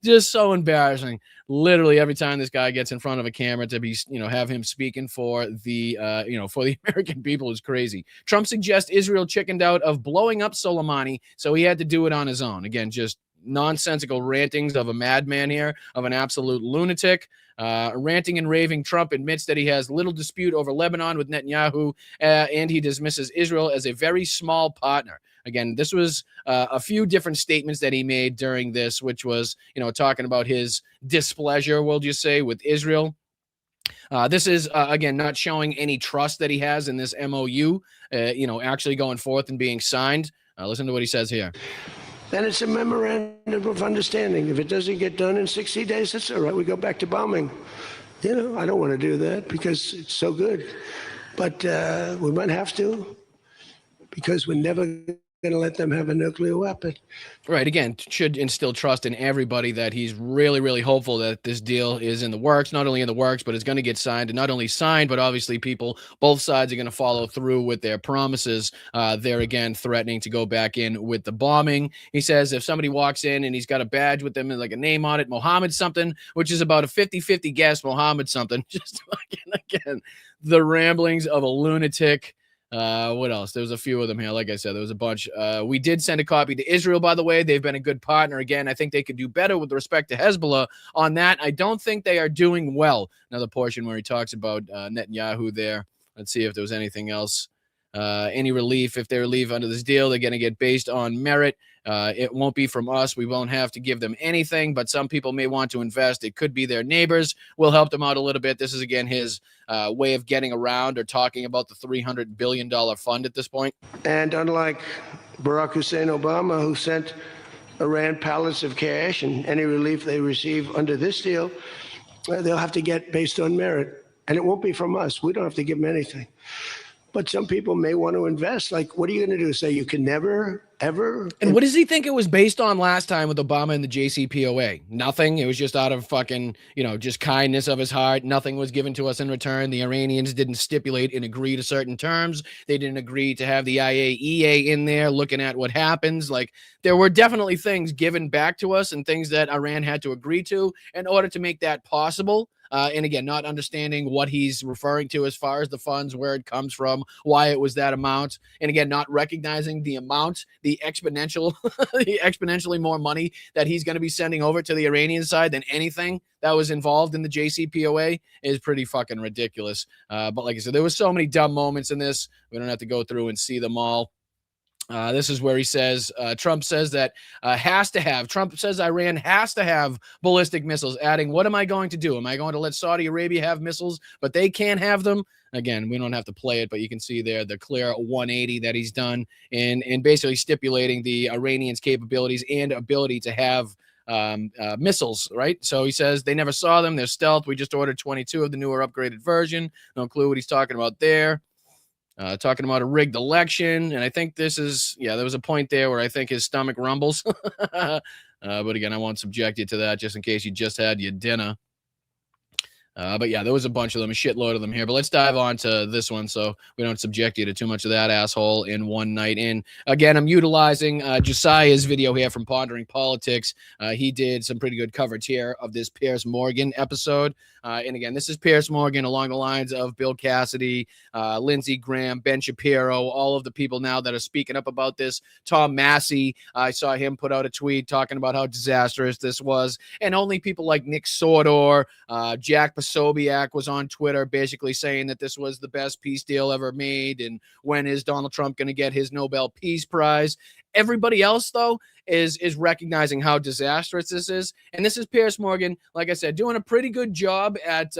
Just so embarrassing. Literally every time this guy gets in front of a camera to be, have him speaking for the, for the American people is crazy. Trump suggests Israel chickened out of blowing up Soleimani, so he had to do it on his own. Again, just nonsensical rantings of a madman here, of an absolute lunatic. Ranting and raving Trump admits that he has little dispute over Lebanon with Netanyahu, and he dismisses Israel as a very small partner. Again, this was a few different statements that he made during this, which was, talking about his displeasure, we'll just say, with Israel. This is, again, not showing any trust that he has in this MOU, actually going forth and being signed. Listen to what he says here. Then it's a memorandum of understanding. If it doesn't get done in 60 days, that's all right. We go back to bombing. I don't want to do that because it's so good. But we might have to because we're never going to let them have a nuclear weapon. Right. Again, should instill trust in everybody that he's really, really hopeful that this deal is in the works, not only in the works, but it's going to get signed, and not only signed, but obviously both sides are going to follow through with their promises. They're again threatening to go back in with the bombing. He says if somebody walks in and he's got a badge with them and like a name on it, Mohammed something, which is about a 50-50 guess, Mohammed something, just again, the ramblings of a lunatic. What else? There was a few of them here. Like I said, there was a bunch. We did send a copy to Israel, by the way. They've been a good partner. Again, I think they could do better with respect to Hezbollah on that. I don't think they are doing well. Another portion where he talks about Netanyahu there. Let's see if there was anything else. Any relief if they leave under this deal, they're going to get based on merit. It won't be from us. We won't have to give them anything, but some people may want to invest. It could be their neighbors. We'll help them out a little bit. This is, again, his way of getting around or talking about the $300 billion fund at this point. And unlike Barack Hussein Obama, who sent Iran pallets of cash, and any relief they receive under this deal, they'll have to get based on merit. And it won't be from us. We don't have to give them anything. but some people may want to invest. Like, what are you going to do? Say you can never, ever? And what does he think it was based on last time with Obama and the JCPOA? Nothing. It was just out of fucking, just kindness of his heart. Nothing was given to us in return. The Iranians didn't stipulate and agree to certain terms. They didn't agree to have the IAEA in there looking at what happens. Like, there were definitely things given back to us and things that Iran had to agree to in order to make that possible. And again, not understanding what he's referring to as far as the funds, where it comes from, why it was that amount. And again, not recognizing the amount, the exponentially more money that he's going to be sending over to the Iranian side than anything that was involved in the JCPOA is pretty fucking ridiculous. But like I said, there was so many dumb moments in this. We don't have to go through and see them all. This is where he says, Trump says that Trump says Iran has to have ballistic missiles, adding, what am I going to do? Am I going to let Saudi Arabia have missiles, but they can't have them? Again, we don't have to play it, but you can see there the clear 180 that he's done in basically stipulating the Iranians' capabilities and ability to have missiles, right? So he says they never saw them. They're stealth. We just ordered 22 of the newer upgraded version. No clue what he's talking about there. Talking about a rigged election. And I think this is, there was a point there where I think his stomach rumbles. But again, I won't subject you to that just in case you just had your dinner. But yeah, there was a bunch of them, a shitload of them here. But let's dive on to this one so we don't subject you to too much of that asshole in one night. And again, I'm utilizing Josiah's video here from Pondering Politics. He did some pretty good coverage here of this Piers Morgan episode. And again, this is Piers Morgan along the lines of Bill Cassidy, Lindsey Graham, Ben Shapiro, all of the people now that are speaking up about this. Tom Massey, I saw him put out a tweet talking about how disastrous this was. And only people like Nick Sordor, Jack Posobiec was on Twitter basically saying that this was the best peace deal ever made. And when is Donald Trump going to get his Nobel Peace Prize? Everybody else, though, is recognizing how disastrous this is. And this is Piers Morgan, like I said, doing a pretty good job at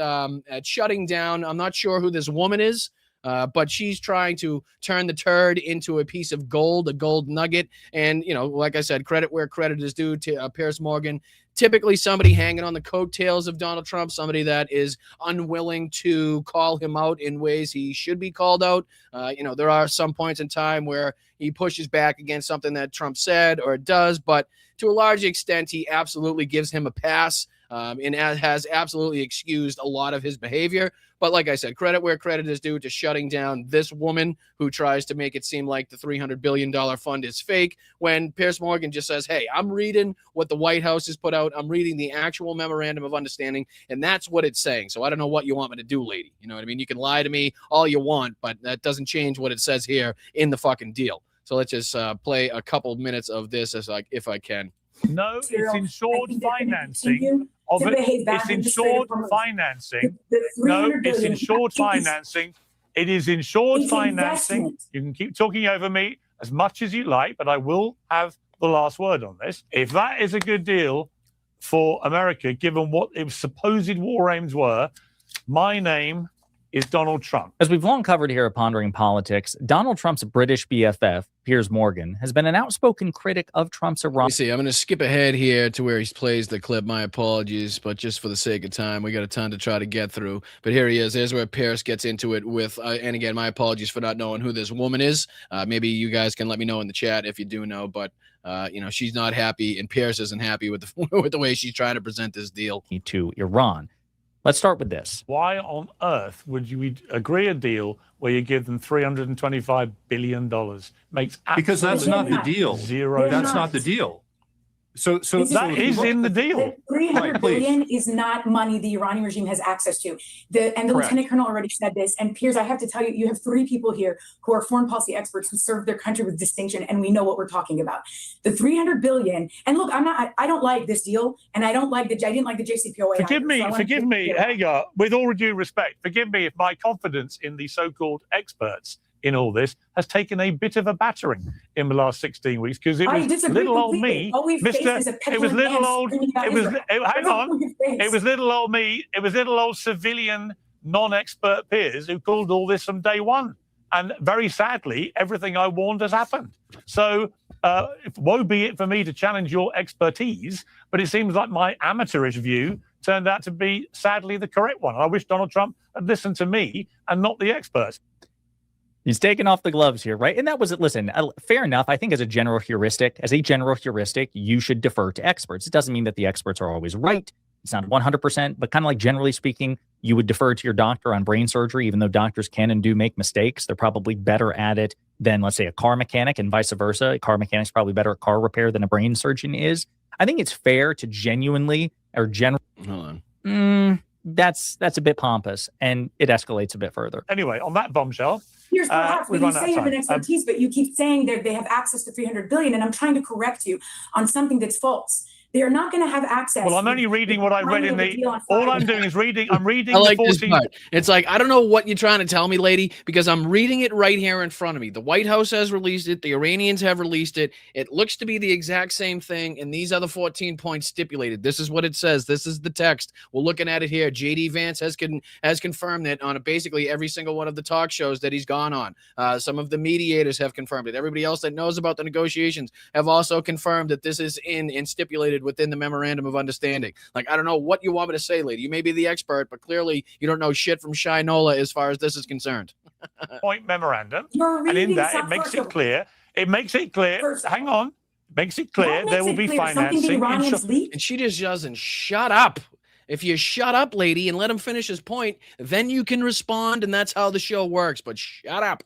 shutting down. I'm not sure who this woman is, but she's trying to turn the turd into a piece of gold, a gold nugget. And, like I said, credit where credit is due to Piers Morgan. Typically somebody hanging on the coattails of Donald Trump, somebody that is unwilling to call him out in ways he should be called out. There are some points in time where he pushes back against something that Trump said or does, but to a large extent, he absolutely gives him a pass and has absolutely excused a lot of his behavior. But like I said, credit where credit is due to shutting down this woman who tries to make it seem like the $300 billion fund is fake when Piers Morgan just says, hey, I'm reading what the White House has put out. I'm reading the actual memorandum of understanding, and that's what it's saying. So I don't know what you want me to do, lady. You know what I mean? You can lie to me all you want, but that doesn't change what it says here in the fucking deal. So let's just play a couple minutes of this if I can. No, it's insured financing of it. It's insured financing. No, it's insured financing. It is insured financing. You can keep talking over me as much as you like, but I will have the last word on this. If that is a good deal for America, given what its supposed war aims were, my name is Donald Trump. As we've long covered here at Pondering Politics, Donald Trump's British BFF, Piers Morgan, has been an outspoken critic of Trump's Iran. See, I'm going to skip ahead here to where he plays the clip. My apologies, but just for the sake of time, we got a ton to try to get through. But here he is. There's where Piers gets into it with, and again, my apologies for not knowing who this woman is. Maybe you guys can let me know in the chat if you do know, but she's not happy, and Piers isn't happy with the way she's trying to present this deal. To Iran. Let's start with this. Why on earth would you agree a deal where you give them $325 billion? Makes because that's not the deal. Zero. That's not the deal. So that is in the deal. $300 billion is not money the Iranian regime has access to. The Lieutenant Colonel already said this. And Piers, I have to tell you, you have three people here who are foreign policy experts who serve their country with distinction, and we know what we're talking about. The $300 billion. And look, I don't like this deal, and I didn't like the JCPOA. Forgive me, Hagar. With all due respect, forgive me if my confidence in the so-called experts in all this has taken a bit of a battering in the last 16 weeks because it was little old me, it was little old civilian non-expert Piers who called all this from day one. And very sadly, everything I warned has happened. So woe be it for me to challenge your expertise, but it seems like my amateurish view turned out to be sadly the correct one. I wish Donald Trump had listened to me and not the experts. He's taking off the gloves here, right? And that was it. Listen, fair enough. I think as a general heuristic, you should defer to experts. It doesn't mean that the experts are always right. It's not 100%, but kind of like generally speaking, you would defer to your doctor on brain surgery, even though doctors can and do make mistakes. They're probably better at it than, let's say, a car mechanic, and vice versa. A car mechanic's probably better at car repair than a brain surgeon is. I think it's fair to genuinely or generally. Hold on. That's a bit pompous, and it escalates a bit further. Anyway, on that bombshell, Here's perhaps we've when you run out say you of have an time. expertise, but you keep saying that they have access to 300 billion, and I'm trying to correct you on something that's false. They are not going to have access. Well, I'm only reading what I read in the. All I'm doing is reading. I'm reading. I like the this 14. part. It's like, I don't know what you're trying to tell me, lady, because I'm reading it right here in front of me. The White House has released it. The Iranians have released it. It looks to be the exact same thing, and these are the 14 points stipulated. This is what it says. This is the text. We're looking at it here. J.D. Vance has confirmed it on basically every single one of the talk shows that he's gone on. Some of the mediators have confirmed it. Everybody else that knows about the negotiations have also confirmed that this is in and stipulated within the memorandum of understanding. Like, I don't know what you want me to say, lady. You may be the expert, but clearly you don't know shit from Shinola as far as this is concerned. Point memorandum, You're and in reading that it some makes sort it of- clear. It makes it clear. First- Hang on. Makes it clear What there makes will it be clear? Something the financing. Iranians leaked? And she just doesn't shut up. If you shut up, lady, and let him finish his point, then you can respond, and that's how the show works. But shut up.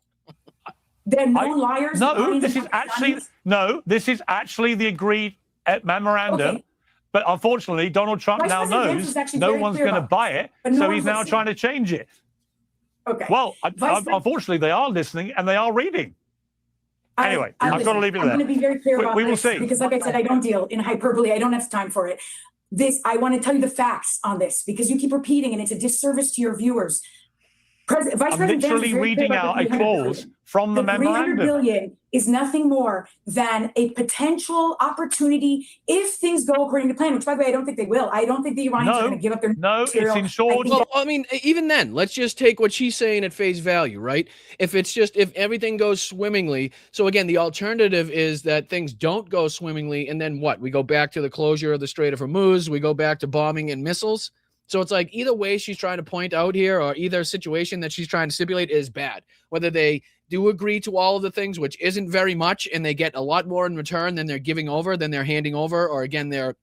They're known liars. No, lying this to is actually Pakistanis. this is actually the agreed memorandum. Okay. But unfortunately, Donald Trump Vice now President Vance knows was actually no very one's clear going to about buy this, it, but no so one's he's now listening. trying to change it. Okay. Well, Vice Pres- unfortunately, they are listening and they are reading. Anyway, I've got to leave it I'm there. going to be very clear about We will this see. because, like I said, I don't deal in hyperbole. I don't have time for it. I want to tell you the facts on this because you keep repeating and it's a disservice to your viewers. Vice I'm President Vance literally is very clear reading about out the a 300 clause billion. from the The 300 memorandum. billion is nothing more than a potential opportunity if things go according to plan, which, by the way, I don't think they will. I don't think the Iranians are No, going to give up their no, it's material. insured. I think Well, I mean, even then, let's just take what she's saying at face value, right? If everything goes swimmingly. So again, the alternative is that things don't go swimmingly, and then what? We go back to the closure of the Strait of Hormuz. We go back to bombing and missiles. So it's like either way she's trying to point out here, or either situation that she's trying to stipulate is bad. Whether they do agree to all of the things, which isn't very much, and they get a lot more in return than they're giving over, than they're handing over, or again, they're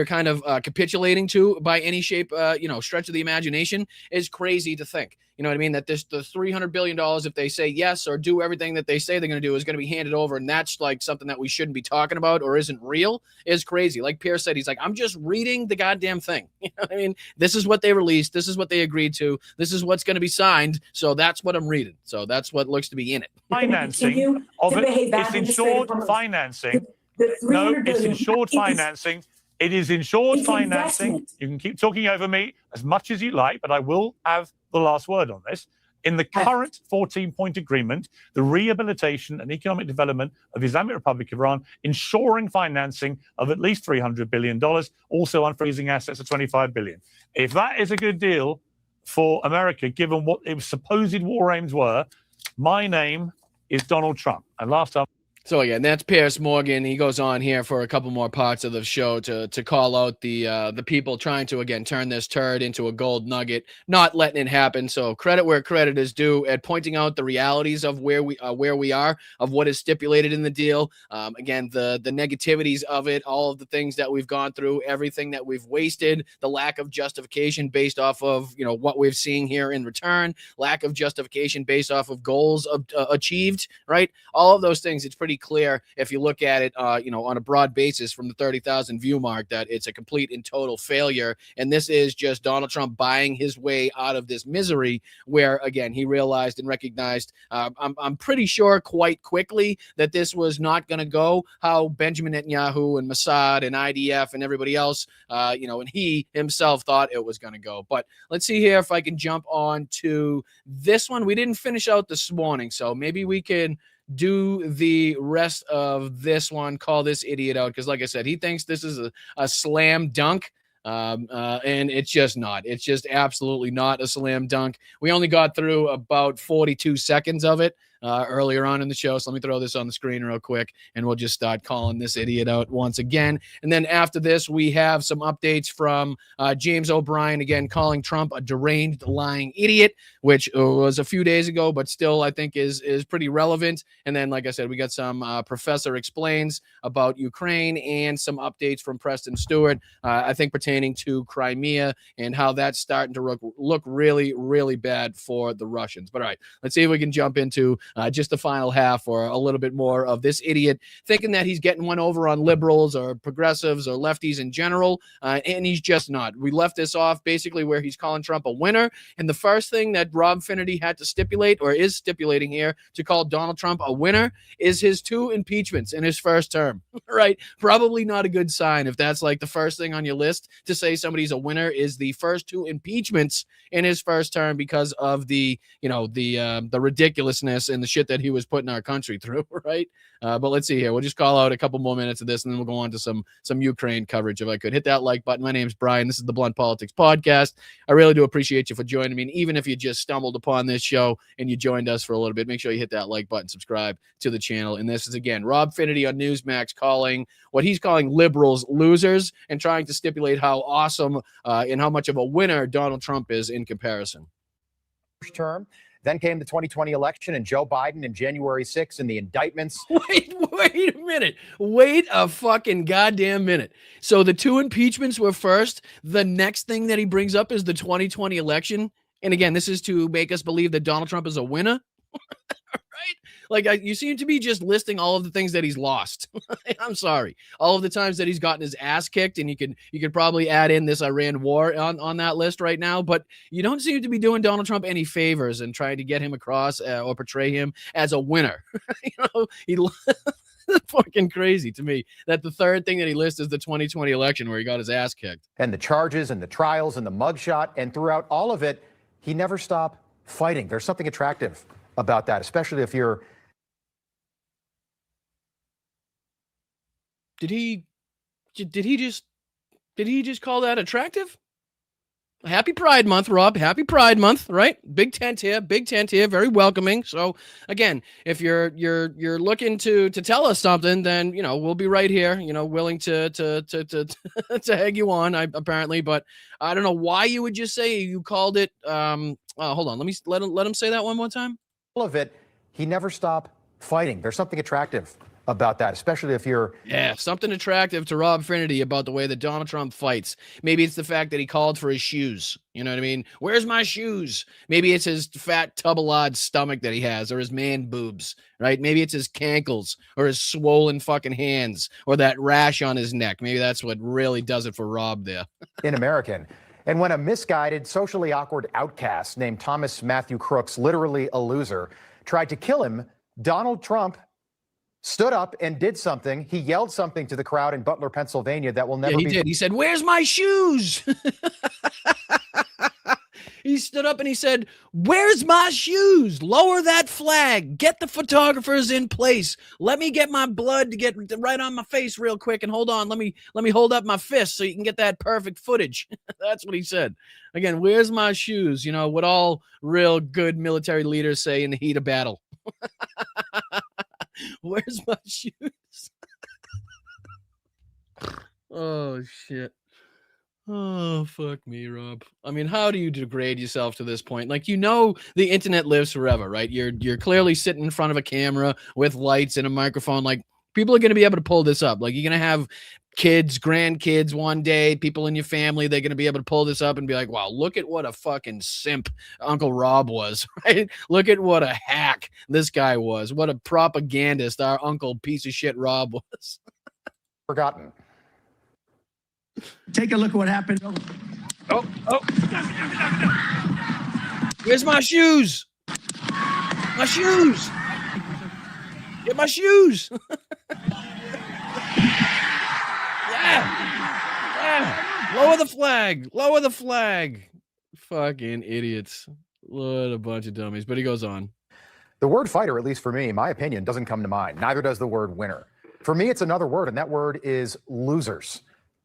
kind of capitulating to by any shape, stretch of the imagination, is crazy to think. You know what I mean? That the $300 billion, if they say yes or do everything that they say they're going to do, is going to be handed over. And that's like something that we shouldn't be talking about or isn't real, is crazy. Like Pierce said, he's like, I'm just reading the goddamn thing. You know what I mean? This is what they released. This is what they agreed to. This is what's going to be signed. So that's what I'm reading. So that's what looks to be in it. Financing of to it. behave It's badly in the Strait of insured Hormuz. financing. The No, 300 it's billion insured is- financing. It is insured It's financing. investment. You can keep talking over me as much as you like, but I will have the last word on this. In the current 14-point agreement, the rehabilitation and economic development of the Islamic Republic of Iran, ensuring financing of at least $300 billion, also unfreezing assets of $25 billion. If that is a good deal for America, given what its supposed war aims were, my name is Donald Trump. And last time. So again, that's Pierce Morgan. He goes on here for a couple more parts of the show to call out the people trying to, again, turn this turd into a gold nugget, not letting it happen. So credit where credit is due at pointing out the realities of where we are, of what is stipulated in the deal. Again, the negativities of it, all of the things that we've gone through, everything that we've wasted, the lack of justification based off of what we're seeing here in return, lack of justification based off of goals achieved, right? All of those things. It's pretty clear if you look at it, on a broad basis from the 30,000 view mark, that it's a complete and total failure. And this is just Donald Trump buying his way out of this misery, where again he realized and recognized, I'm pretty sure quite quickly, that this was not going to go how Benjamin Netanyahu and Mossad and IDF and everybody else, and he himself thought it was going to go. But let's see here if I can jump on to this one. We didn't finish out this morning, so maybe we can do the rest of this one, call this idiot out, because like I said, he thinks this is a slam dunk, and it's just not. It's just absolutely not a slam dunk. We only got through about 42 seconds of it, earlier on in the show. So let me throw this on the screen real quick, and we'll just start calling this idiot out once again. And then after this, we have some updates from James O'Brien, again, calling Trump a deranged, lying idiot, which was a few days ago, but still I think is pretty relevant. And then, like I said, we got some Professor Explains about Ukraine and some updates from Preston Stewart, I think pertaining to Crimea and how that's starting to look really, really bad for the Russians. But all right, let's see if we can jump into just the final half or a little bit more of this idiot thinking that he's getting one over on liberals or progressives or lefties in general, and he's just not. We left this off basically where he's calling Trump a winner, and the first thing that Rob Finnerty had to stipulate, or is stipulating here, to call Donald Trump a winner is his 2 impeachments in his first term, right? Probably not a good sign if that's like the first thing on your list to say somebody's a winner is the first 2 impeachments in his first term because of the ridiculousness and the shit that he was putting our country through, right? But let's see here. We'll just call out a couple more minutes of this, and then we'll go on to some Ukraine coverage. If I could hit that like button. My name's Brian. This is the Blunt Politics Podcast. I really do appreciate you for joining me. And even if you just stumbled upon this show and you joined us for a little bit, make sure you hit that like button, subscribe to the channel. And this is, again, Rob Finnerty on Newsmax calling what he's calling liberals losers and trying to stipulate how awesome and how much of a winner Donald Trump is in comparison. First term. Then came the 2020 election and Joe Biden in January 6th and the indictments. Wait a minute. Wait a fucking goddamn minute. So the 2 impeachments were first. The next thing that he brings up is the 2020 election. And again, this is to make us believe that Donald Trump is a winner. Right? Like, you seem to be just listing all of the things that he's lost. I'm sorry. All of the times that he's gotten his ass kicked, and you could probably add in this Iran war on that list right now, but you don't seem to be doing Donald Trump any favors and trying to get him across or portray him as a winner. He fucking crazy to me that the third thing that he lists is the 2020 election where he got his ass kicked. And the charges and the trials and the mugshot, and throughout all of it, he never stopped fighting. There's something attractive about that, especially if you're. Did he just call that attractive? Happy Pride Month, Rob. Happy Pride Month, right? Big tent here, very welcoming. So again, if you're looking to tell us something, then we'll be right here, willing to to egg you on, apparently. But I don't know why you would just say you called it. Hold on, let him say that one more time. All of it, he never stopped fighting. There's something attractive about that, especially if you're. Yeah, something attractive to Rob Finnerty about the way that Donald Trump fights. Maybe it's the fact that he called for his shoes. You know what I mean? Where's my shoes? Maybe it's his fat tubble-odd stomach that he has, or his man boobs, right? Maybe it's his cankles or his swollen fucking hands or that rash on his neck. Maybe that's what really does it for Rob there. In American. And when a misguided, socially awkward outcast named Thomas Matthew Crooks, literally a loser, tried to kill him, Donald Trump stood up and did something. He yelled something to the crowd in Butler, Pennsylvania that will never be. He did. He said, "Where's my shoes?" He stood up and he said, "Where's my shoes? Lower that flag. Get the photographers in place. Let me get my blood to get right on my face real quick. And hold on. Let me hold up my fist so you can get that perfect footage." That's what he said. Again, where's my shoes? What all real good military leaders say in the heat of battle. Where's my shoes? Oh, shit. Oh, fuck me, Rob. I mean, how do you degrade yourself to this point? Like, the internet lives forever, right? You're clearly sitting in front of a camera with lights and a microphone. Like, people are going to be able to pull this up. Like, you're going to have kids, grandkids one day, people in your family, they're going to be able to pull this up and be like, wow, look at what a fucking simp Uncle Rob was, right? Look at what a hack this guy was. What a propagandist our uncle piece of shit Rob was. Forgotten. Take a look at what happened. Oh. Where's my shoes? My shoes. Get my shoes. Yeah. Lower the flag. Fucking idiots. What a bunch of dummies. But he goes on. The word fighter, at least for me, my opinion, doesn't come to mind. Neither does the word winner. For me, it's another word, and that word is losers.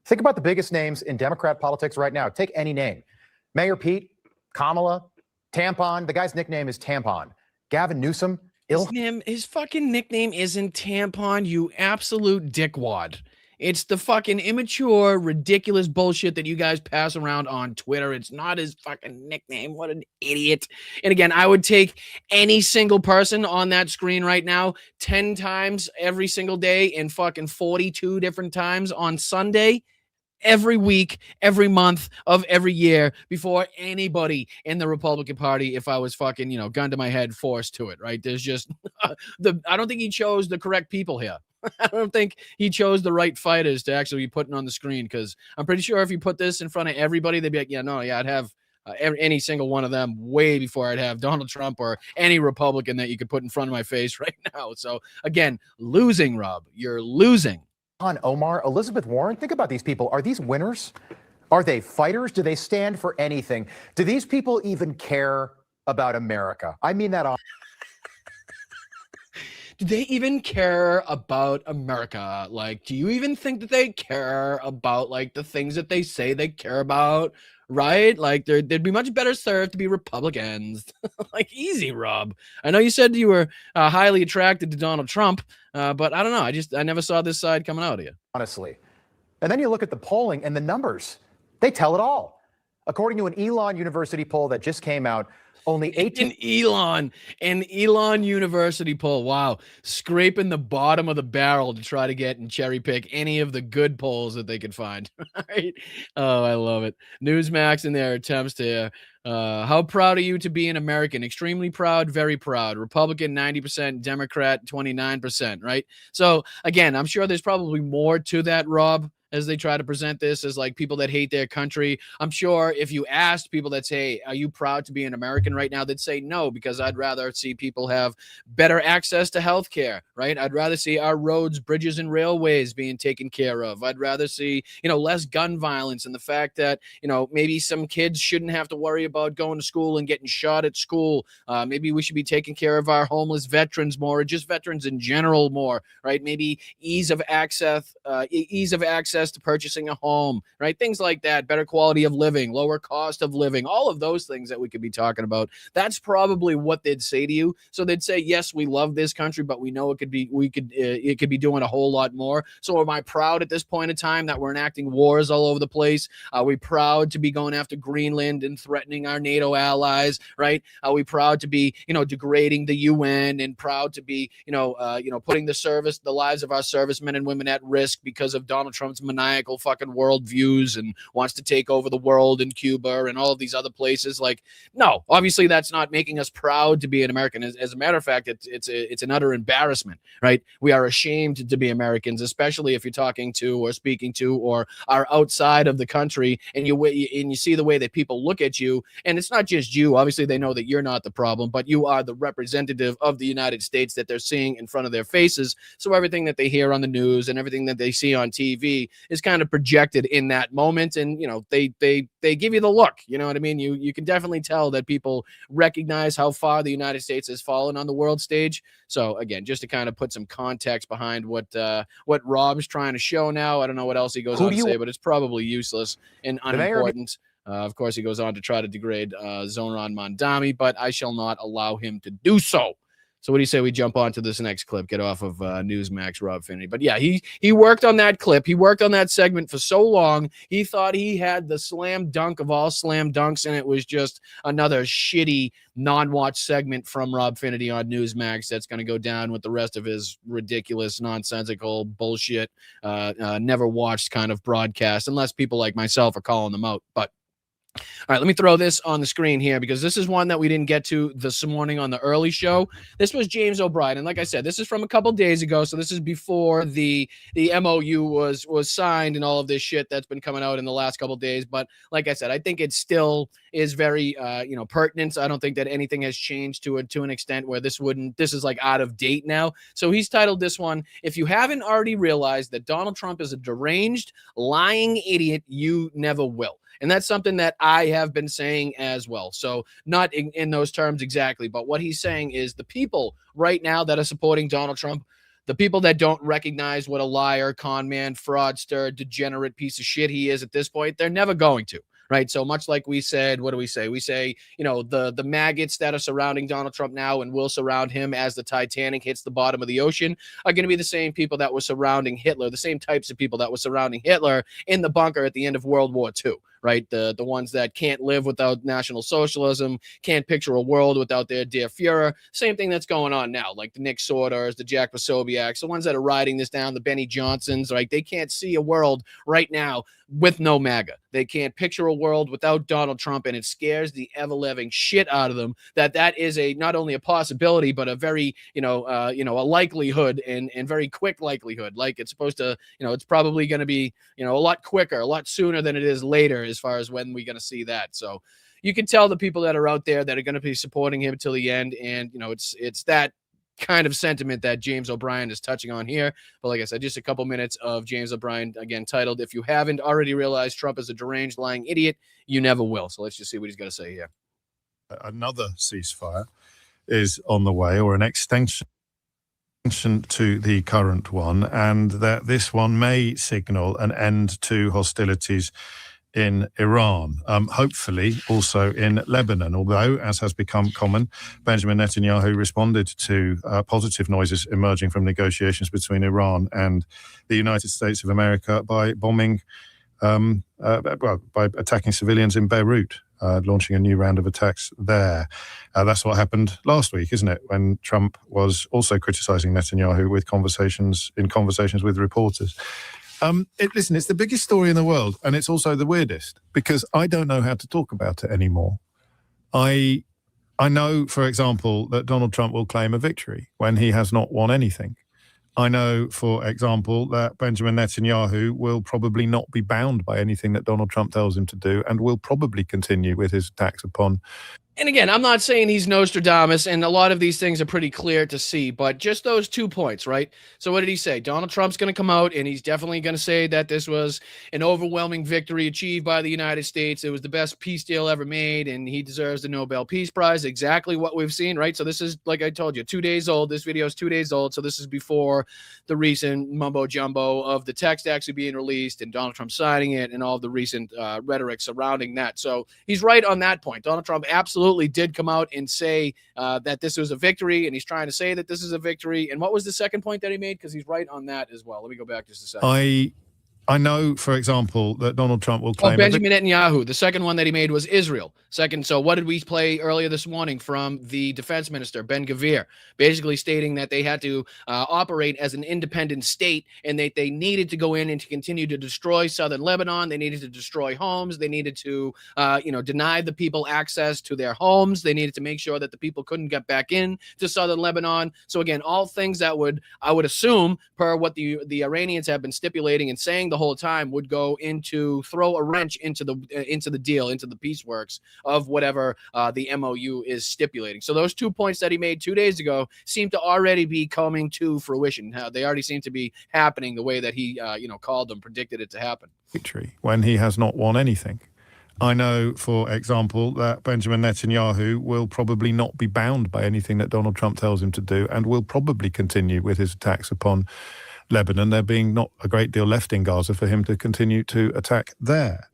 Think about the biggest names in Democrat politics right now. Take any name. Mayor Pete, Kamala, Tampon. The guy's nickname is Tampon. Gavin Newsom His fucking nickname isn't Tampon, you absolute dickwad. It's the fucking immature, ridiculous bullshit that you guys pass around on Twitter. It's not his fucking nickname. What an idiot. And again, I would take any single person on that screen right now 10 times every single day and fucking 42 different times on Sunday, every week, every month of every year before anybody in the Republican Party, if I was fucking, gun to my head, forced to it, right? There's just I don't think he chose the correct people here. I don't think he chose the right fighters to actually be putting on the screen, because I'm pretty sure if you put this in front of everybody, they'd be like, I'd have any single one of them way before I'd have Donald Trump or any Republican that you could put in front of my face right now. So again, losing, Rob. You're losing. Omar, Elizabeth Warren, think about these people. Are these winners? Are they fighters? Do they stand for anything? Do these people even care about America? I mean that. Do they even care about America? Like, do you even think that they care about, like, the things that they say they care about, right? Like, they'd be much better served to be Republicans. Like, easy, Rob. I know you said you were highly attracted to Donald Trump, but I don't know. I never saw this side coming out of you. Honestly. And then you look at the polling and the numbers. They tell it all. According to an Elon University poll that just came out, only 18. An Elon University poll. Wow. Scraping the bottom of the barrel to try to get and cherry pick any of the good polls that they could find. Right? Oh, I love it. Newsmax in their attempts to, how proud are you to be an American? Extremely proud, very proud. Republican, 90%, Democrat, 29%, right? So again, I'm sure there's probably more to that, Rob, as they try to present this as like people that hate their country. I'm sure if you asked people that say, are you proud to be an American right now? They'd say no, because I'd rather see people have better access to healthcare, right? I'd rather see our roads, bridges, and railways being taken care of. I'd rather see, less gun violence, and the fact that, maybe some kids shouldn't have to worry about going to school and getting shot at school. Maybe we should be taking care of our homeless veterans more, or just veterans in general more, right? Maybe ease of access to purchasing a home, right? Things like that, better quality of living, lower cost of living, all of those things that we could be talking about. That's probably what they'd say to you. So they'd say, yes, we love this country, but we know it could be doing a whole lot more. So am I proud at this point in time that we're enacting wars all over the place? Are we proud to be going after Greenland and threatening our NATO allies, right? Are we proud to be, degrading the UN, and proud to be, putting the lives of our servicemen and women at risk because of Donald Trump's maniacal fucking world views and wants to take over the world in Cuba and all of these other places? Like, no, obviously that's not making us proud to be an American. As a matter of fact, it's an utter embarrassment, right? We are ashamed to be Americans, especially if you're talking to or speaking to or are outside of the country, and you see the way that people look at you. And it's not just you. Obviously, they know that you're not the problem, but you are the representative of the United States that they're seeing in front of their faces. So everything that they hear on the news and everything that they see on TV is kind of projected in that moment. And, they give you the look, you know what I mean? You can definitely tell that people recognize how far the United States has fallen on the world stage. So again, just to kind of put some context behind what Rob's trying to show now. I don't know what else he goes on to say, but it's probably useless and unimportant. Of course, he goes on to try to degrade Zohran Mamdani, but I shall not allow him to do so. So what do you say we jump on to this next clip, get off of Newsmax, Rob Finnerty? But yeah, he worked on that clip. He worked on that segment for so long. He thought he had the slam dunk of all slam dunks, and it was just another shitty non-watch segment from Rob Finnerty on Newsmax that's going to go down with the rest of his ridiculous, nonsensical bullshit, never watched kind of broadcast, unless people like myself are calling them out. But all right, let me throw this on the screen here, because this is one that we didn't get to this morning on the early show. This was James O'Brien. And like I said, this is from a couple days ago. So this is before the MOU was signed and all of this shit that's been coming out in the last couple days. But like I said, I think it still is very, pertinent. I don't think that anything has changed to an extent where this is like out of date now. So he's titled this one, "If you haven't already realized that Donald Trump is a deranged, lying idiot, you never will." And that's something that I have been saying as well. So not in those terms exactly, but what he's saying is the people right now that are supporting Donald Trump, the people that don't recognize what a liar, con man, fraudster, degenerate piece of shit he is at this point, they're never going to. right? So much like we said, what do we say? We say, you know, the maggots that are surrounding Donald Trump now and will surround him as the Titanic hits the bottom of the ocean are going to be the same people that were surrounding Hitler, the same types of people that were surrounding Hitler in the bunker at the end of World War II. Right, the ones that can't live without National Socialism, can't picture a world without their dear Fuhrer. Same thing that's going on now, like the Nick Sorders, the Jack Posobieks, the ones that are riding this down, the Benny Johnsons. Right, they can't see a world right now with no MAGA. They can't picture a world without Donald Trump, and it scares the ever-living shit out of them that is a not only a possibility but a very a likelihood and very quick likelihood. Like it's supposed to, it's probably going to be a lot quicker, a lot sooner than it is later as far as when we're going to see that. So you can tell the people that are out there that are going to be supporting him till the end, and it's that kind of sentiment that James O'Brien is touching on here. But like I said, just a couple minutes of James O'Brien, again, titled, "If You Haven't Already Realized Trump is a Deranged, Lying Idiot, You Never Will." So let's just see what he's got to say here. Another ceasefire is on the way, or an extension to the current one, and that this one may signal an end to hostilities in Iran, hopefully also in Lebanon, although, as has become common, Benjamin Netanyahu responded to positive noises emerging from negotiations between Iran and the United States of America by bombing, by attacking civilians in Beirut, launching a new round of attacks there. That's what happened last week, isn't it, when Trump was also criticizing Netanyahu with conversations with reporters. Listen, it's the biggest story in the world, and it's also the weirdest, because I don't know how to talk about it anymore. I know, for example, that Donald Trump will claim a victory when he has not won anything. I know, for example, that Benjamin Netanyahu will probably not be bound by anything that Donald Trump tells him to do, and will probably continue with his attacks upon. And again, I'm not saying he's Nostradamus, and a lot of these things are pretty clear to see, but just those 2 points, right? So what did he say? Donald Trump's going to come out, and he's definitely going to say that this was an overwhelming victory achieved by the United States. It was the best peace deal ever made, and he deserves the Nobel Peace Prize. Exactly what we've seen, right? So this is, like I told you, 2 days old. This video is 2 days old, so this is before the recent mumbo-jumbo of the text actually being released and Donald Trump signing it and all the recent rhetoric surrounding that. So he's right on that point. Donald Trump absolutely did come out and say that this was a victory, and he's trying to say that this is a victory. And what was the second point that he made? Because he's right on that as well. Let me go back just a second. I know, for example, that Donald Trump will claim... Benjamin Netanyahu. The second one that he made was Israel. Second, so what did we play earlier this morning from the defense minister, Ben-Gvir, basically stating that they had to operate as an independent state, and that they needed to go in and to continue to destroy southern Lebanon. They needed to destroy homes. They needed to, deny the people access to their homes. They needed to make sure that the people couldn't get back in to southern Lebanon. So again, all things that I would assume, per what the Iranians have been stipulating and saying the whole time, would go into throw a wrench into the deal, into the peace works of whatever the MOU is stipulating. So those 2 points that he made 2 days ago seem to already be coming to fruition. They already seem to be happening the way that he called them, predicted it to happen. Victory when he has not won anything. I know, for example, that Benjamin Netanyahu will probably not be bound by anything that Donald Trump tells him to do, and will probably continue with his attacks upon Lebanon, there being not a great deal left in Gaza for him to continue to attack there.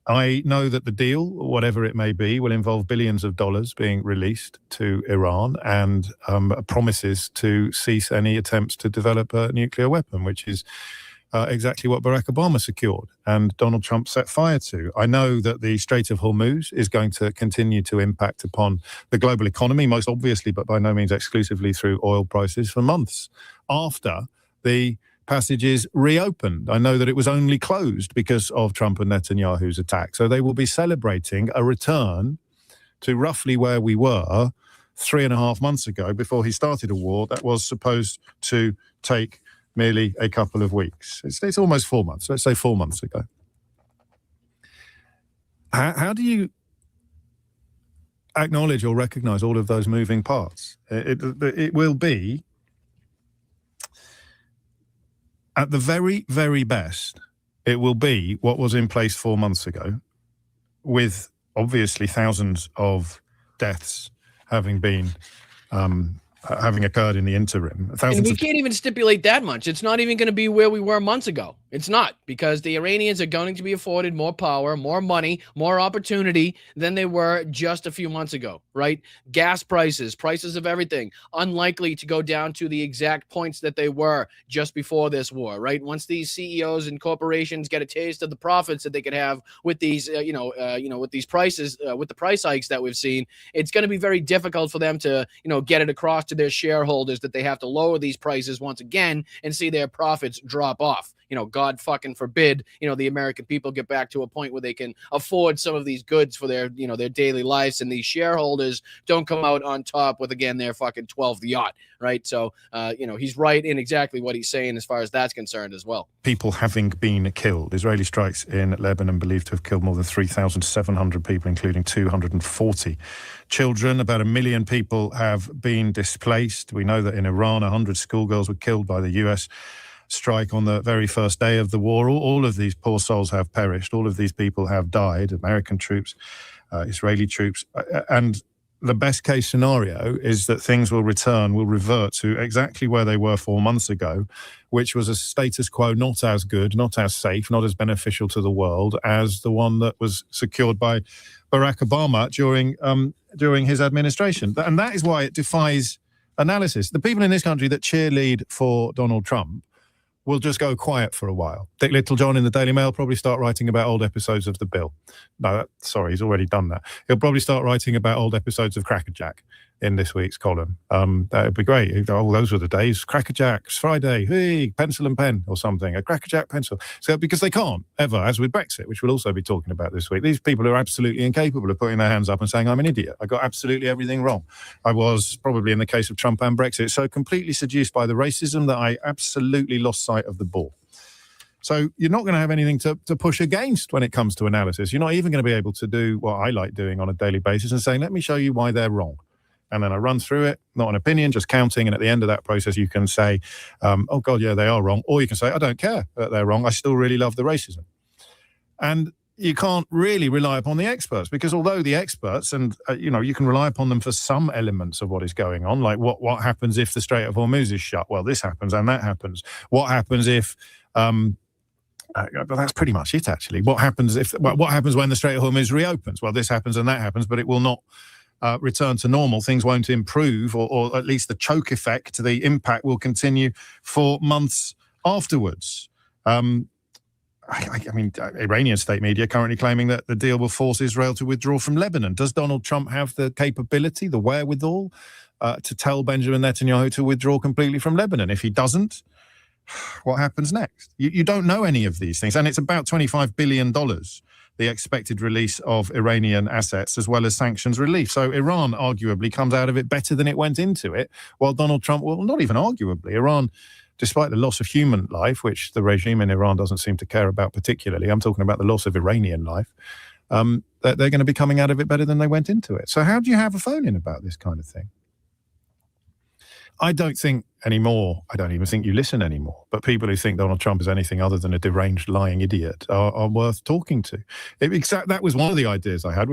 I know that the deal, whatever it may be, will involve billions of dollars being released to Iran, and promises to cease any attempts to develop a nuclear weapon, which is exactly what Barack Obama secured and Donald Trump set fire to. I know that the Strait of Hormuz is going to continue to impact upon the global economy, most obviously, but by no means exclusively, through oil prices for months after the passages reopened. I know that it was only closed because of Trump and Netanyahu's attack. So they will be celebrating a return to roughly where we were 3.5 months ago, before he started a war that was supposed to take merely a couple of weeks. It's almost 4 months. Let's say 4 months ago. How do you acknowledge or recognize all of those moving parts? It will be, at the very, very best, it will be what was in place 4 months ago, with obviously thousands of deaths having been having occurred in the interim. And we can't even stipulate that much. It's not even going to be where we were months ago. It's not, because the Iranians are going to be afforded more power, more money, more opportunity than they were just a few months ago, right? Gas prices, prices of everything, unlikely to go down to the exact points that they were just before this war, right? Once these CEOs and corporations get a taste of the profits that they could have with these, with these prices, with the price hikes that we've seen, it's going to be very difficult for them to, get it across to their shareholders that they have to lower these prices once again and see their profits drop off. God fucking forbid, the American people get back to a point where they can afford some of these goods for their, their daily lives, and these shareholders don't come out on top with, again, their fucking 12th yacht, right? So, he's right in exactly what he's saying as far as that's concerned as well. People having been killed. Israeli strikes in Lebanon believed to have killed more than 3,700 people, including 240 children. About 1 million people have been displaced. We know that in Iran, 100 schoolgirls were killed by the U.S. strike on the very first day of the war. All of these poor souls have perished. All of these people have died, American troops, Israeli troops. And the best case scenario is that things will revert to exactly where they were 4 months ago, which was a status quo not as good, not as safe, not as beneficial to the world as the one that was secured by Barack Obama during his administration. And that is why it defies analysis. The people in this country that cheerlead for Donald Trump will just go quiet for a while. Dick Littlejohn in the Daily Mail probably start writing about old episodes of The Bill. No, sorry, he's already done that. He'll probably start writing about old episodes of Crackerjack in this week's column. That would be great. Oh, those were the days. Crackerjacks, Friday, hey, pencil and pen or something, a Crackerjack pencil. So because they can't ever, as with Brexit, which we'll also be talking about this week, these people are absolutely incapable of putting their hands up and saying, I'm an idiot. I got absolutely everything wrong. I was, probably in the case of Trump and Brexit, so completely seduced by the racism that I absolutely lost sight of the ball. So you're not going to have anything to push against when it comes to analysis. You're not even going to be able to do what I like doing on a daily basis and saying, let me show you why they're wrong. And then I run through it, not an opinion, just counting. And at the end of that process, you can say, oh, God, yeah, they are wrong. Or you can say, I don't care that they're wrong. I still really love the racism. And you can't really rely upon the experts, because although the experts, and, you can rely upon them for some elements of what is going on, like what happens if the Strait of Hormuz is shut? Well, this happens and that happens. What happens if... but that's pretty much it, actually. What happens when the Strait of Hormuz reopens? Well, this happens and that happens, but it will not return to normal. Things won't improve, or at least the choke effect, the impact will continue for months afterwards. Iranian state media currently claiming that the deal will force Israel to withdraw from Lebanon. Does Donald Trump have the capability, the wherewithal, to tell Benjamin Netanyahu to withdraw completely from Lebanon? If he doesn't, what happens next? You don't know any of these things. And it's about $25 billion, the expected release of Iranian assets, as well as sanctions relief. So Iran arguably comes out of it better than it went into it, while Donald Trump, well, not even arguably, Iran, despite the loss of human life, which the regime in Iran doesn't seem to care about particularly, I'm talking about the loss of Iranian life, they're going to be coming out of it better than they went into it. So how do you have a phone-in about this kind of thing? I don't think anymore, I don't even think you listen anymore, but people who think Donald Trump is anything other than a deranged, lying idiot are worth talking to. That was one of the ideas I had.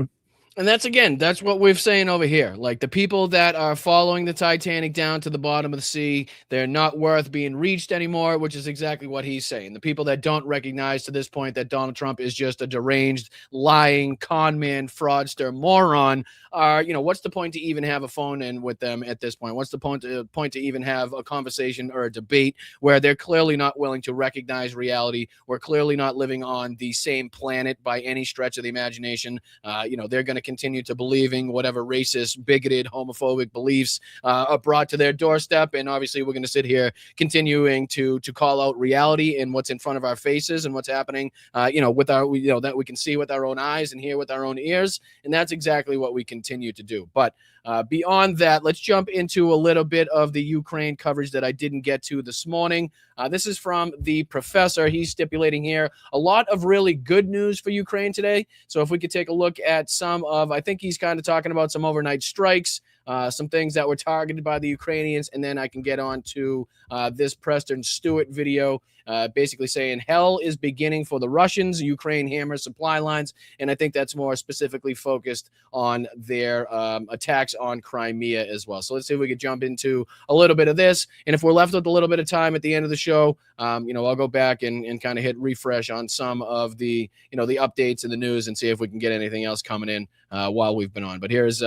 And that's what we're saying over here. Like, the people that are following the Titanic down to the bottom of the sea, they're not worth being reached anymore, which is exactly what he's saying. The people that don't recognize to this point that Donald Trump is just a deranged, lying, con man, fraudster, moron are, what's the point to even have a phone in with them at this point? What's the point to even have a conversation or a debate where they're clearly not willing to recognize reality? We're clearly not living on the same planet by any stretch of the imagination. They're going to continue to believing whatever racist, bigoted, homophobic beliefs are brought to their doorstep. And obviously we're going to sit here continuing to call out reality and what's in front of our faces and what's happening, with our, that we can see with our own eyes and hear with our own ears. And that's exactly what we continue to do. But beyond that, let's jump into a little bit of the Ukraine coverage that I didn't get to this morning. This is from the professor. He's stipulating here a lot of really good news for Ukraine today. So if we could take a look at some of, I think he's kind of talking about some overnight strikes. some things that were targeted by the Ukrainians, and then I can get on to this Preston Stewart video, basically saying hell is beginning for the Russians. Ukraine hammers supply lines, and I think that's more specifically focused on their attacks on Crimea as well. So let's see if we could jump into a little bit of this, and if we're left with a little bit of time at the end of the show, I'll go back and kind of hit refresh on some of the the updates in the news and see if we can get anything else coming in while we've been on. But here's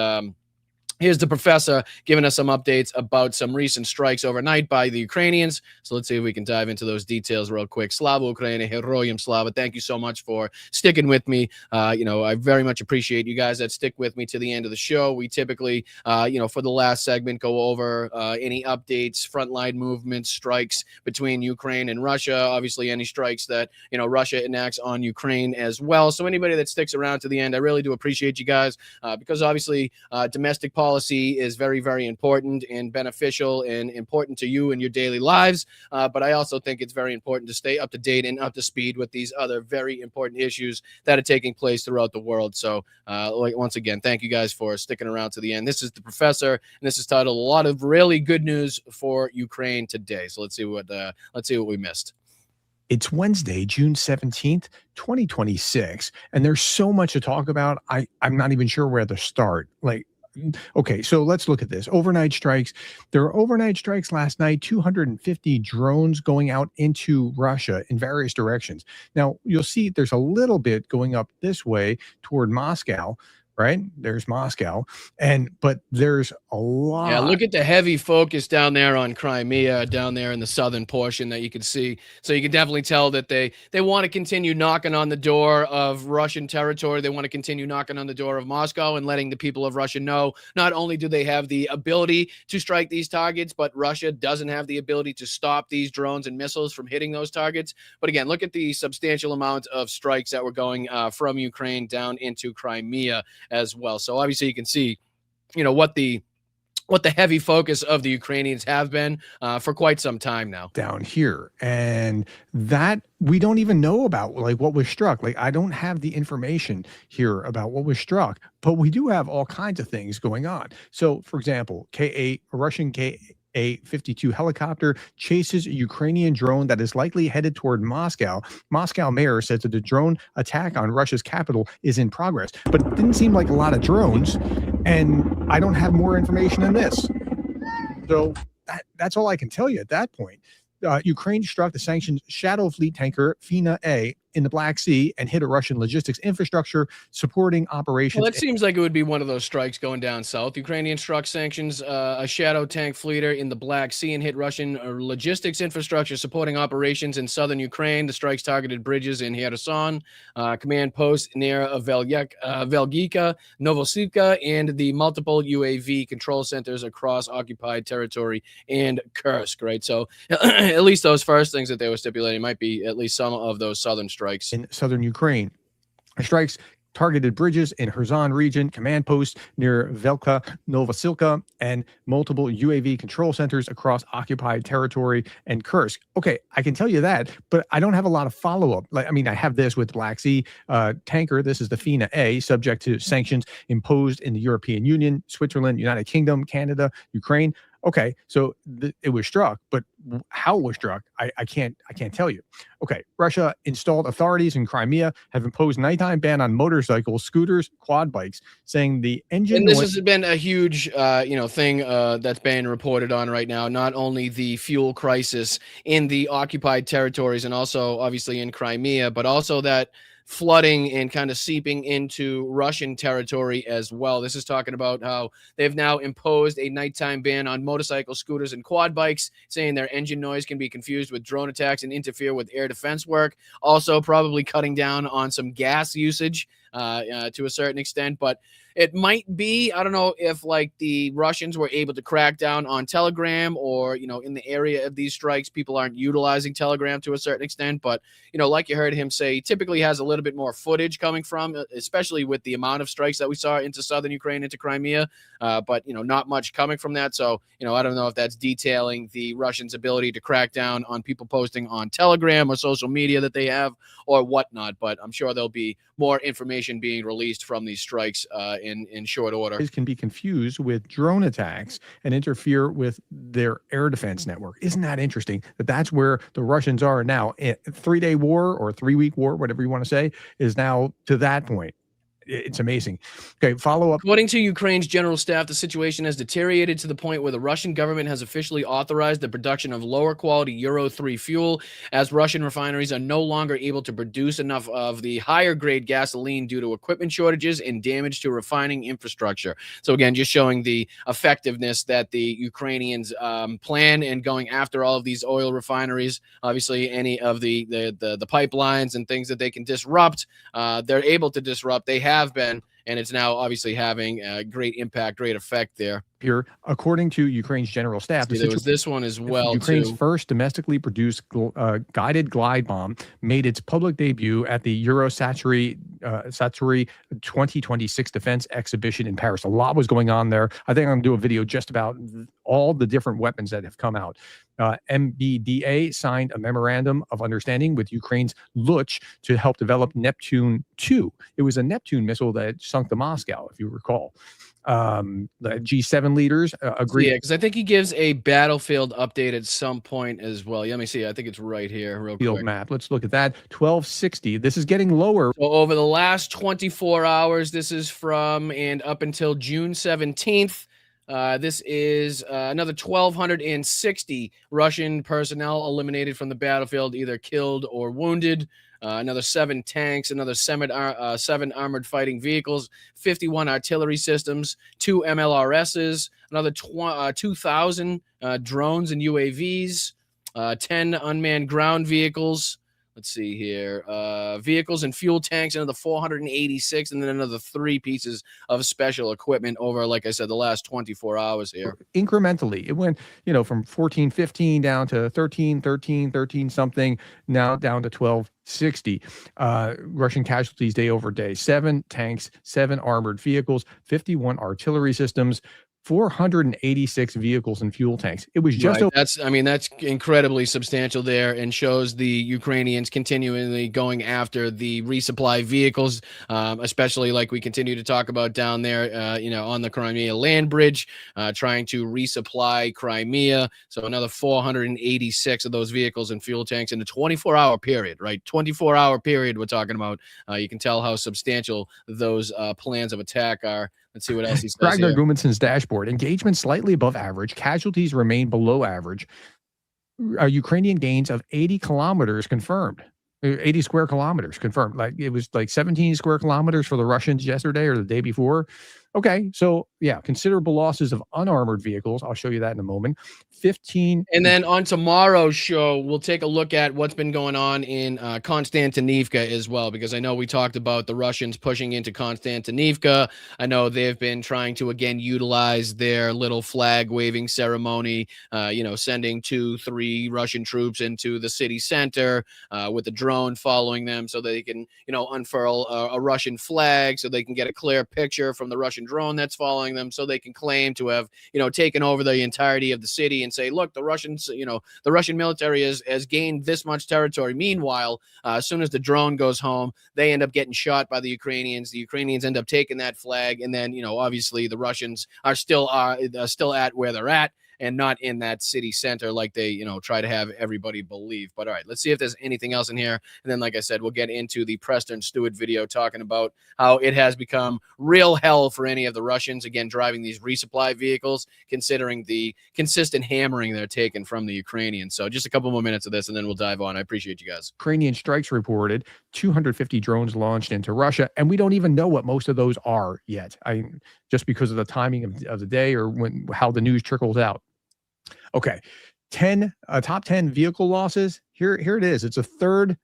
the professor giving us some updates about some recent strikes overnight by the Ukrainians. So let's see if we can dive into those details real quick. Slava Ukraini, Heroyam Slava. Thank you so much for sticking with me. I very much appreciate you guys that stick with me to the end of the show. We typically, for the last segment, go over any updates, frontline movements, strikes between Ukraine and Russia. Obviously, any strikes that, Russia enacts on Ukraine as well. So anybody that sticks around to the end, I really do appreciate you guys because obviously domestic policy is very, very important and beneficial and important to you in your daily lives. But I also think it's very important to stay up to date and up to speed with these other very important issues that are taking place throughout the world. So once again, thank you guys for sticking around to the end. This is the professor, and this is titled "A Lot of Really Good News for Ukraine Today." So let's see what we missed. It's Wednesday, June 17th, 2026, and there's so much to talk about. I'm not even sure where to start. Okay, so let's look at this. Overnight strikes. There were overnight strikes last night, 250 drones going out into Russia in various directions. Now, you'll see there's a little bit going up this way toward Moscow, right? There's Moscow, but there's a lot. Yeah, look at the heavy focus down there on Crimea, down there in the southern portion that you can see. So you can definitely tell that they want to continue knocking on the door of Russian territory. They want to continue knocking on the door of Moscow and letting the people of Russia know not only do they have the ability to strike these targets, but Russia doesn't have the ability to stop these drones and missiles from hitting those targets. But again, look at the substantial amount of strikes that were going from Ukraine down into Crimea as well. So obviously you can see, what the heavy focus of the Ukrainians have been for quite some time now. Down here, and that we don't even know about what was struck. I don't have the information here about what was struck, but we do have all kinds of things going on. So, for example, a Russian Ka-52 helicopter chases a Ukrainian drone that is likely headed toward Moscow. Moscow mayor says that the drone attack on Russia's capital is in progress, but it didn't seem like a lot of drones, and I don't have more information than this. So that's all I can tell you at that point. Ukraine struck the sanctioned Shadow Fleet tanker Fina A in the Black Sea and hit a Russian logistics infrastructure supporting operations. Well, it seems like it would be one of those strikes going down south. Ukrainian struck sanctions a Shadow tank fleeter in the Black Sea and hit Russian logistics infrastructure supporting operations in southern Ukraine. The strikes targeted bridges in Kherson, command posts near Velgika, Novosilka, and the multiple UAV control centers across occupied territory and Kursk, right? So at least those first things that they were stipulating might be at least some of those southern strikes. In southern Ukraine. Strikes targeted bridges in Kherson region, command posts near Velka, Novosilka, and multiple UAV control centers across occupied territory and Kursk. Okay, I can tell you that, but I don't have a lot of follow-up. I have this with Black Sea tanker. This is the Fina A, subject to sanctions imposed in the European Union, Switzerland, United Kingdom, Canada, Ukraine. Okay, so it was struck, but how it was struck, I can't tell you. Okay, Russia installed authorities in Crimea have imposed nighttime ban on motorcycles, scooters, quad bikes, saying the engine. And this has been a huge, thing that's being reported on right now. Not only the fuel crisis in the occupied territories and also obviously in Crimea, but also that flooding and kind of seeping into Russian territory as well. This is talking about how they've now imposed a nighttime ban on motorcycles, scooters, and quad bikes, saying their engine noise can be confused with drone attacks and interfere with air defense work. Also, probably cutting down on some gas usage to a certain extent, but it might be, I don't know if the Russians were able to crack down on Telegram or, in the area of these strikes, people aren't utilizing Telegram to a certain extent. But, like you heard him say, typically has a little bit more footage coming from, especially with the amount of strikes that we saw into southern Ukraine, into Crimea. But, not much coming from that. So, I don't know if that's detailing the Russians' ability to crack down on people posting on Telegram or social media that they have or whatnot. But I'm sure there'll be more information information being released from these strikes in short order. This can be confused with drone attacks and interfere with their air defense network. Isn't that interesting? That's where the Russians are now. A 3-day war or 3-week war, whatever you want to say, is now to that point. It's amazing. Okay, follow up. According to Ukraine's general staff, the situation has deteriorated to the point where the Russian government has officially authorized the production of lower quality Euro 3 fuel, as Russian refineries are no longer able to produce enough of the higher grade gasoline due to equipment shortages and damage to refining infrastructure. So again, just showing the effectiveness that the Ukrainians plan in going after all of these oil refineries. Obviously, any of the pipelines and things that they can disrupt, they're able to disrupt. They have been, and it's now obviously having a great impact, great effect there. Here, according to Ukraine's general staff, There was this one as well. Ukraine's too. first domestically produced guided glide bomb made its public debut at the Eurosatory 2026 Defense Exhibition in Paris. A lot was going on there. I think I'm going to do a video just about all the different weapons that have come out. MBDA signed a memorandum of understanding with Ukraine's Luch to help develop Neptune 2. It was a Neptune missile that sunk the Moscow, if you recall. The G7 leaders agreed. Yeah, because I think he gives a battlefield update at some point as well. Yeah, let me see. I think it's right here, real Field quick. map. Let's look at that. 1260. This is getting lower. So over the last 24 hours, this is from and up until June 17th. This is another 1,260 Russian personnel eliminated from the battlefield, either killed or wounded. Another 7 tanks, another 7 armored fighting vehicles, 51 artillery systems, 2 MLRSs, another 2,000 drones and UAVs, 10 unmanned ground vehicles. Let's see here. Vehicles and fuel tanks, another 486, and then another 3 pieces of special equipment over, like I said, the last 24 hours here. Incrementally, it went, from 14, 15 down to 13, 13, 13 something, now down to 1260. Russian casualties day over day: 7 tanks, 7 armored vehicles, 51 artillery systems, 486 vehicles and fuel tanks. It was just right. That's incredibly substantial there, and shows the Ukrainians continually going after the resupply vehicles, especially like we continue to talk about down there, on the Crimea land bridge, trying to resupply Crimea. So another 486 of those vehicles and fuel tanks in a 24-hour period, right? 24-hour period we're talking about. You can tell how substantial those plans of attack are. Let's see what else he says. Ragnar here. Gudmundsson's dashboard: engagement slightly above average, casualties remain below average. Ukrainian gains of 80 kilometers confirmed. 80 square kilometers confirmed. Like it was like 17 square kilometers for the Russians yesterday or the day before. Okay, so yeah, considerable losses of unarmored vehicles. I'll show you that in a moment. 15. And then on tomorrow's show, we'll take a look at what's been going on in Konstantinivka as well, because I know we talked about the Russians pushing into Konstantinivka. I know they've been trying to, again, utilize their little flag waving ceremony, sending 2-3 Russian troops into the city center with a drone following them so they can, unfurl a Russian flag so they can get a clear picture from the Russian drone that's following them, so they can claim to have, taken over the entirety of the city and say, look, the Russians, the Russian military has gained this much territory. Meanwhile, as soon as the drone goes home, they end up getting shot by the Ukrainians. The Ukrainians end up taking that flag, and then, obviously the Russians are still at where they're at, and not in that city center like they, try to have everybody believe. But all right, let's see if there's anything else in here. And then, like I said, we'll get into the Preston Stewart video talking about how it has become real hell for any of the Russians, again, driving these resupply vehicles, considering the consistent hammering they're taking from the Ukrainians. So just a couple more minutes of this, and then we'll dive on. I appreciate you guys. Ukrainian strikes reported, 250 drones launched into Russia, and we don't even know what most of those are yet. Just because of the timing of the day or how the news trickles out. Okay, top 10 vehicle losses. Here it is. It's a third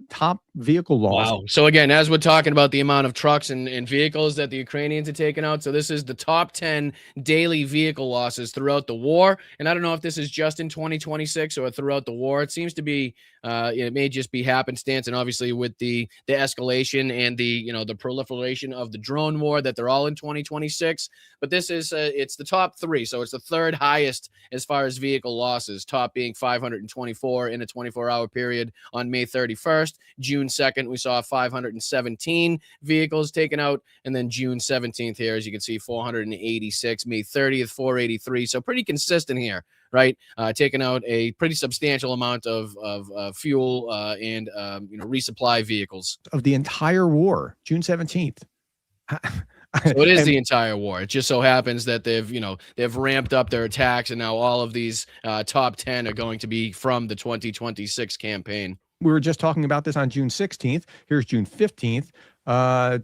top vehicle loss. Wow. So again, as we're talking about the amount of trucks and vehicles that the Ukrainians are taking out, so this is the top 10 daily vehicle losses throughout the war. And I don't know if this is just in 2026 or throughout the war. It seems to be, it may just be happenstance. And obviously with the escalation and the proliferation of the drone war, that they're all in 2026. But this is, it's the top 3. So it's the third highest as far as vehicle losses, top being 524 in a 24-hour period on May 31st. 1st. June 2nd, we saw 517 vehicles taken out. And then June 17th here, as you can see, 486. May 30th, 483. So pretty consistent here, right? Taking out a pretty substantial amount of fuel and resupply vehicles. Of the entire war, June 17th. So it is the entire war. It just so happens that they've ramped up their attacks, and now all of these top 10 are going to be from the 2026 campaign. We were just talking about this on June 16th. Here's June 15th,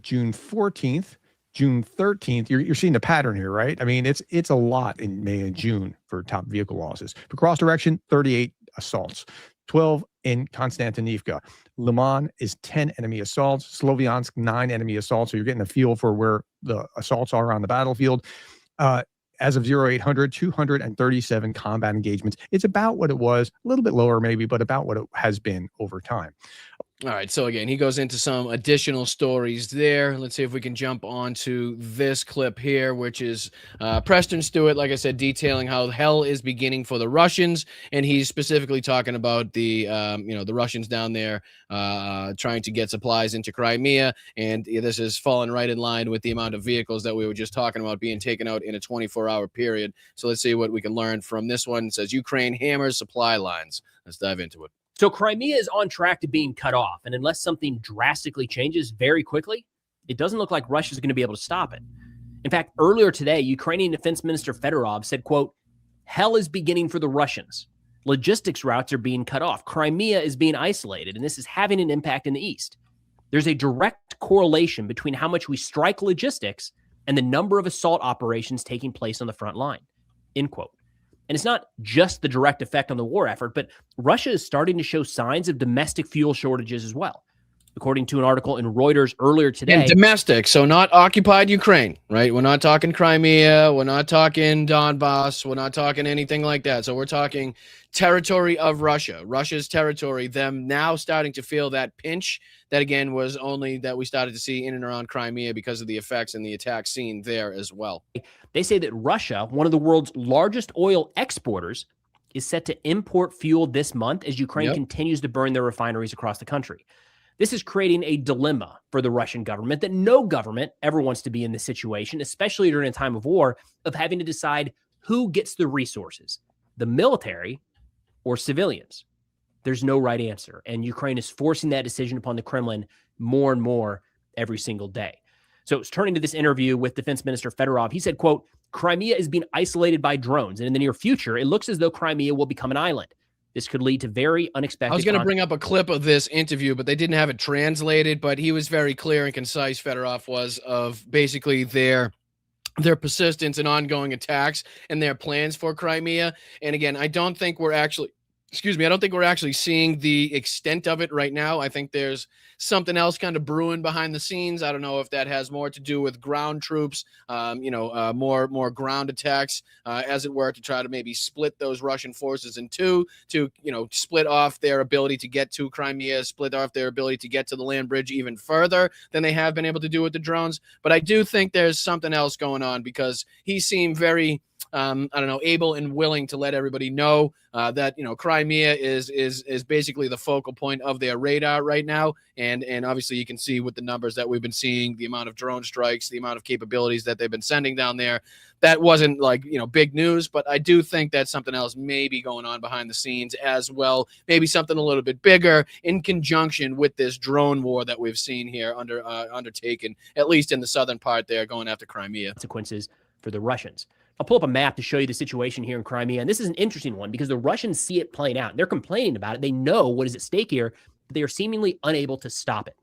June 14th, June 13th. You're seeing the pattern here, right? I mean, it's a lot in May and June for top vehicle losses. For cross direction, 38 assaults, 12 in Konstantinivka. Le Mans is 10 enemy assaults. Sloviansk, 9 enemy assaults. So you're getting a feel for where the assaults are on the battlefield. As of 0800, 237 combat engagements. It's about what it was, a little bit lower maybe, but about what it has been over time. All right, so again, he goes into some additional stories there. Let's see if we can jump onto this clip here, which is Preston Stewart, like I said, detailing how hell is beginning for the Russians, and he's specifically talking about the the Russians down there trying to get supplies into Crimea, and this is falling right in line with the amount of vehicles that we were just talking about being taken out in a 24-hour period. So let's see what we can learn from this one. It says Ukraine hammers supply lines. Let's dive into it. So Crimea is on track to being cut off, and unless something drastically changes very quickly, it doesn't look like Russia is going to be able to stop it. In fact, earlier today, Ukrainian Defense Minister Fedorov said, quote, "Hell is beginning for the Russians. Logistics routes are being cut off. Crimea is being isolated, and this is having an impact in the east. There's a direct correlation between how much we strike logistics and the number of assault operations taking place on the front line," end quote. And it's not just the direct effect on the war effort, but Russia is starting to show signs of domestic fuel shortages as well. According to an article in Reuters earlier today. And domestic, so not occupied Ukraine, right? We're not talking Crimea. We're not talking Donbass. We're not talking anything like that. So we're talking territory of Russia, Russia's territory, them now starting to feel that pinch that, again, was only that we started to see in and around Crimea because of the effects and the attack scene there as well. They say that Russia, one of the world's largest oil exporters, is set to import fuel this month as Ukraine continues to burn their refineries across the country. This is creating a dilemma for the Russian government that no government ever wants to be in this situation, especially during a time of war, of having to decide who gets the resources, the military or civilians. There's no right answer, and Ukraine is forcing that decision upon the Kremlin more and more every single day. So it's turning to this interview with Defense Minister Fedorov. He said, quote, "Crimea is being isolated by drones, and in the near future, it looks as though Crimea will become an island. This could lead to very unexpected." I was going to bring up a clip of this interview, but they didn't have it translated. But he was very clear and concise, Fedorov was, of basically their persistence and ongoing attacks and their plans for Crimea. And again, I don't think we're actually seeing the extent of it right now. I think there's something else kind of brewing behind the scenes. I don't know if that has more to do with ground troops, more ground attacks, as it were, to try to maybe split those Russian forces in two, to, split off their ability to get to Crimea, split off their ability to get to the land bridge even further than they have been able to do with the drones. But I do think there's something else going on, because he seemed very able and willing to let everybody know that, Crimea is basically the focal point of their radar right now. And obviously you can see with the numbers that we've been seeing, the amount of drone strikes, the amount of capabilities that they've been sending down there. That wasn't big news, but I do think that something else may be going on behind the scenes as well. Maybe something a little bit bigger in conjunction with this drone war that we've seen here undertaken, at least in the southern part there, going after Crimea. Consequences for the Russians. I'll pull up a map to show you the situation here in Crimea. And this is an interesting one because the Russians see it playing out. They're complaining about it. They know what is at stake here, but they are seemingly unable to stop it.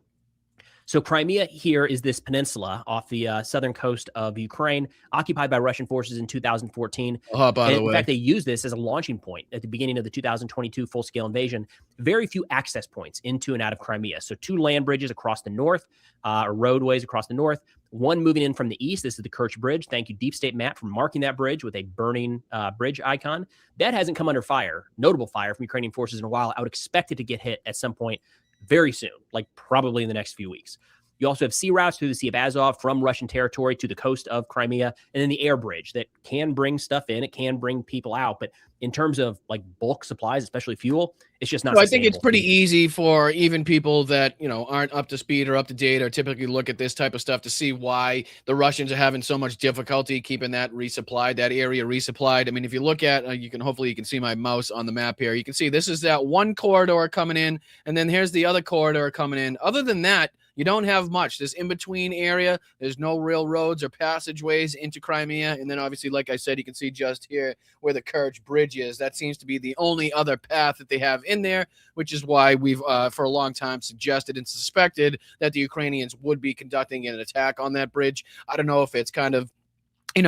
So Crimea here is this peninsula off the southern coast of Ukraine, occupied by Russian forces in 2014. In fact, they used this as a launching point at the beginning of the 2022 full-scale invasion. Very few access points into and out of Crimea. So 2 land bridges across the north, or roadways across the north, one moving in from the east. This is the Kerch Bridge. Thank you, Deep State Matt, for marking that bridge with a burning bridge icon. That hasn't come under fire, notable fire from Ukrainian forces in a while. I would expect it to get hit at some point very soon, like probably in the next few weeks. You also have sea routes through the Sea of Azov from Russian territory to the coast of Crimea, and then the air bridge that can bring stuff in. It can bring people out. But in terms of like bulk supplies, especially fuel, it's just not. So I think it's pretty easy for even people that, aren't up to speed or up to date or typically look at this type of stuff to see why the Russians are having so much difficulty keeping that resupplied, that area resupplied. I mean, if you look at, hopefully you can see my mouse on the map here. You can see this is that one corridor coming in, and then here's the other corridor coming in. Other than that, you don't have much. This in-between area, there's no real roads or passageways into Crimea. And then obviously, like I said, you can see just here where the Kerch Bridge is. That seems to be the only other path that they have in there, which is why we've, for a long time, suggested and suspected that the Ukrainians would be conducting an attack on that bridge. I don't know if it's kind of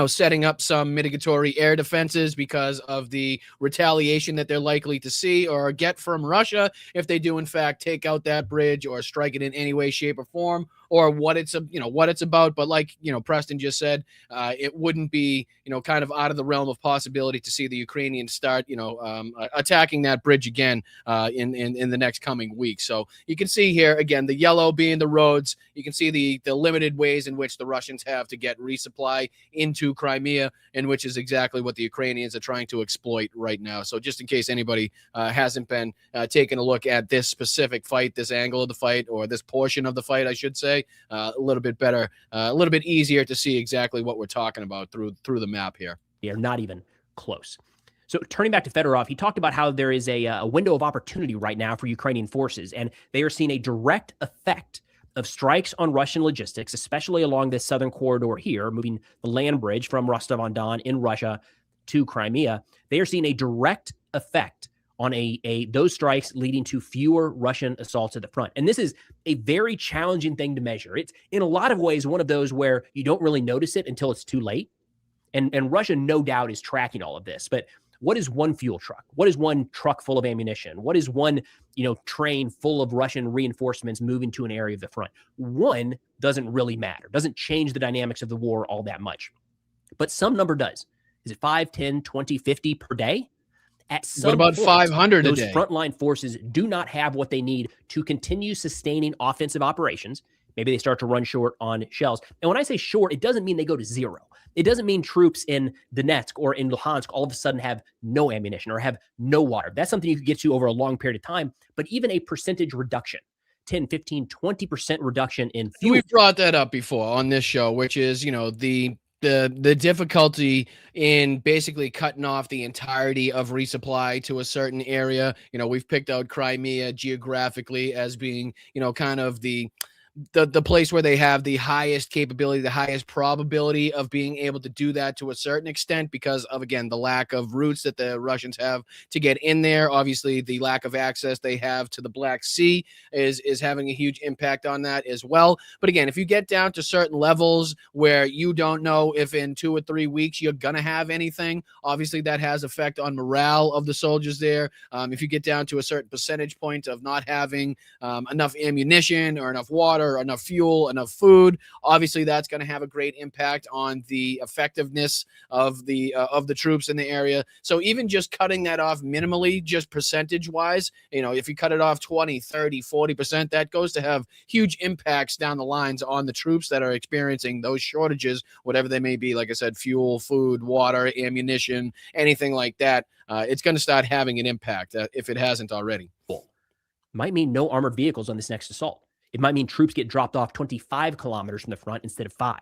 setting up some mitigatory air defenses because of the retaliation that they're likely to see or get from Russia if they do in fact take out that bridge or strike it in any way, shape, or form, or what it's about. But like Preston just said, it wouldn't be kind of out of the realm of possibility to see the Ukrainians start attacking that bridge again in the next coming week. So you can see here again the yellow being the roads. You can see the limited ways in which the Russians have to get resupply into Crimea, and which is exactly what the Ukrainians are trying to exploit right now. So just in case anybody hasn't been taking a look at this specific fight, this angle of the fight, or this portion of the fight, I should say, a little bit better, a little bit easier to see exactly what we're talking about through the map here. They're not even close. So turning back to Fedorov, he talked about how there is a window of opportunity right now for Ukrainian forces, and they are seeing a direct effect of strikes on Russian logistics, especially along this southern corridor here, moving the land bridge from Rostov-on-Don in Russia to Crimea. They are seeing a direct effect on those strikes leading to fewer Russian assaults at the front. And this is a very challenging thing to measure. It's in a lot of ways one of those where you don't really notice it until it's too late. And Russia no doubt is tracking all of this. But what is one fuel truck? What is one truck full of ammunition? What is one, train full of Russian reinforcements moving to an area of the front? One doesn't really matter. Doesn't change the dynamics of the war all that much. But some number does. Is it 5, 10, 20, 50 per day? At some what about point, 500 a those day? frontline forces do not have what they need to continue sustaining offensive operations. Maybe they start to run short on shells. And when I say short, it doesn't mean they go to zero. It doesn't mean troops in Donetsk or in Luhansk all of a sudden have no ammunition or have no water. That's something you could get to over a long period of time. But even a percentage reduction, 10, 15, 20% reduction in fuel. We've brought that up before on this show, which is, the difficulty in basically cutting off the entirety of resupply to a certain area. We've picked out Crimea geographically as being, kind of the place where they have the highest capability, the highest probability of being able to do that to a certain extent because of, again, the lack of routes that the Russians have to get in there. Obviously, the lack of access they have to the Black Sea is having a huge impact on that as well. But again, if you get down to certain levels where you don't know if in 2 or 3 weeks you're going to have anything, obviously that has effect on morale of the soldiers there. If you get down to a certain percentage point of not having enough ammunition or enough water, or enough fuel, enough food, obviously that's going to have a great impact on the effectiveness of the troops in the area. So even just cutting that off minimally, just percentage wise, if you cut it off 20, 30, 40%, that goes to have huge impacts down the lines on the troops that are experiencing those shortages, whatever they may be. Like I said, fuel, food, water, ammunition, anything like that. It's going to start having an impact if it hasn't already. Might mean no armored vehicles on this next assault. It might mean troops get dropped off 25 kilometers from the front instead of 5.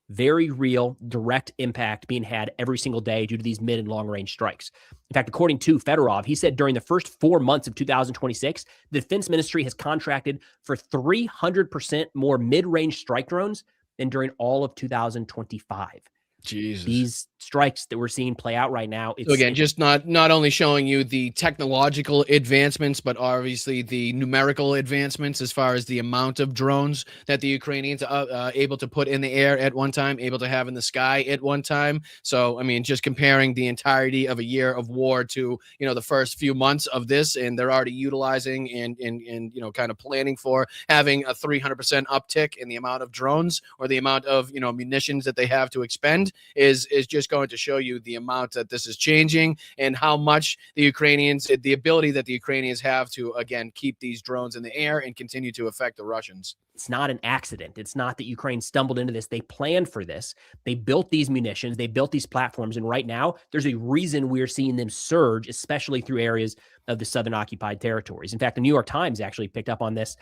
Very real, direct impact being had every single day due to these mid and long range strikes. In fact, according to Fedorov, he said during the first 4 months of 2026, the Defense Ministry has contracted for 300% more mid-range strike drones than during all of 2025. Jesus. These strikes that we're seeing play out right now. So again, just not only showing you the technological advancements, but obviously the numerical advancements as far as the amount of drones that the Ukrainians are able to put in the air at one time, able to have in the sky at one time. So, I mean, just comparing the entirety of a year of war to, the first few months of this, and they're already utilizing and kind of planning for having a 300% uptick in the amount of drones or the amount of, munitions that they have to expend. is just going to show you the amount that this is changing and how much the ability that the Ukrainians have to, again, keep these drones in the air and continue to affect the Russians. It's not an accident. It's not that Ukraine stumbled into this. They planned for this. They built these munitions. They built these platforms. And right now, there's a reason we're seeing them surge, especially through areas of the southern occupied territories. In fact, the New York Times actually picked up on this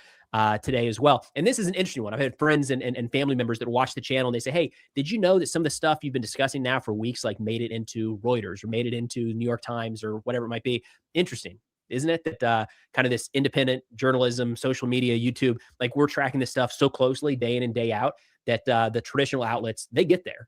today as well. And this is an interesting one. I've had friends and family members that watch the channel, and they say, hey, did you know that some of the stuff you've been discussing now for weeks, like made it into Reuters or made it into the New York Times or whatever it might be? Interesting. Isn't it that kind of this independent journalism, social media, YouTube, like we're tracking this stuff so closely day in and day out that the traditional outlets, they get there.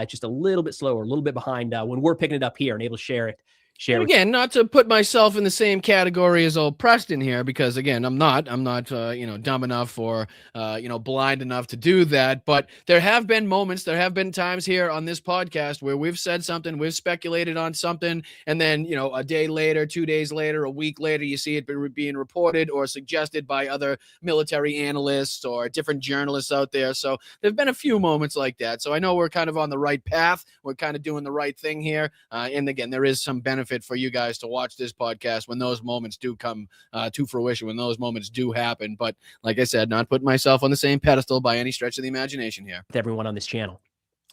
Just a little bit slower, a little bit behind when we're picking it up here and able to share it. And again, not to put myself in the same category as old Preston here, because again, I'm not, dumb enough or, blind enough to do that. But there have been moments, there have been times here on this podcast where we've said something, we've speculated on something, and then, a day later, 2 days later, a week later, you see it being reported or suggested by other military analysts or different journalists out there. So there've been a few moments like that. So I know we're kind of on the right path. We're kind of doing the right thing here. And again, there is some benefit for you guys to watch this podcast when those moments do come to fruition, when those moments do happen. But like I said, not putting myself on the same pedestal by any stretch of the imagination here. With everyone on this channel.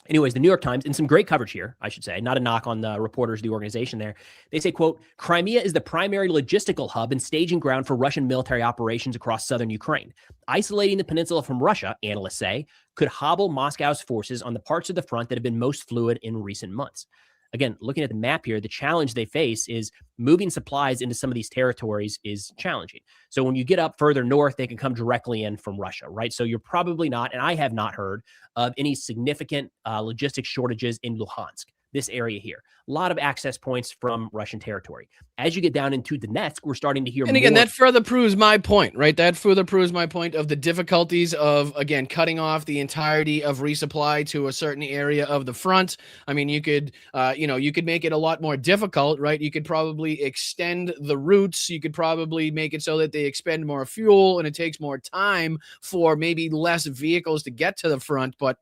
Anyways, the New York Times, and some great coverage here, I should say, not a knock on the reporters, the organization there. They say, quote, Crimea is the primary logistical hub and staging ground for Russian military operations across southern Ukraine. Isolating the peninsula from Russia, analysts say, could hobble Moscow's forces on the parts of the front that have been most fluid in recent months. Again, looking at the map here, the challenge they face is moving supplies into some of these territories is challenging. So when you get up further north, they can come directly in from Russia, right? So you're probably not, and I have not heard of any significant logistics shortages in Luhansk, this area here. A lot of access points from Russian territory. As you get down into Donetsk, we're starting to hear And again, more. that further proves my point, right? That further proves my point of the difficulties of, again, cutting off the entirety of resupply to a certain area of the front. I mean, you could, you could make it a lot more difficult, right? You could probably extend the routes. You could probably make it so that they expend more fuel and it takes more time for maybe less vehicles to get to the front. But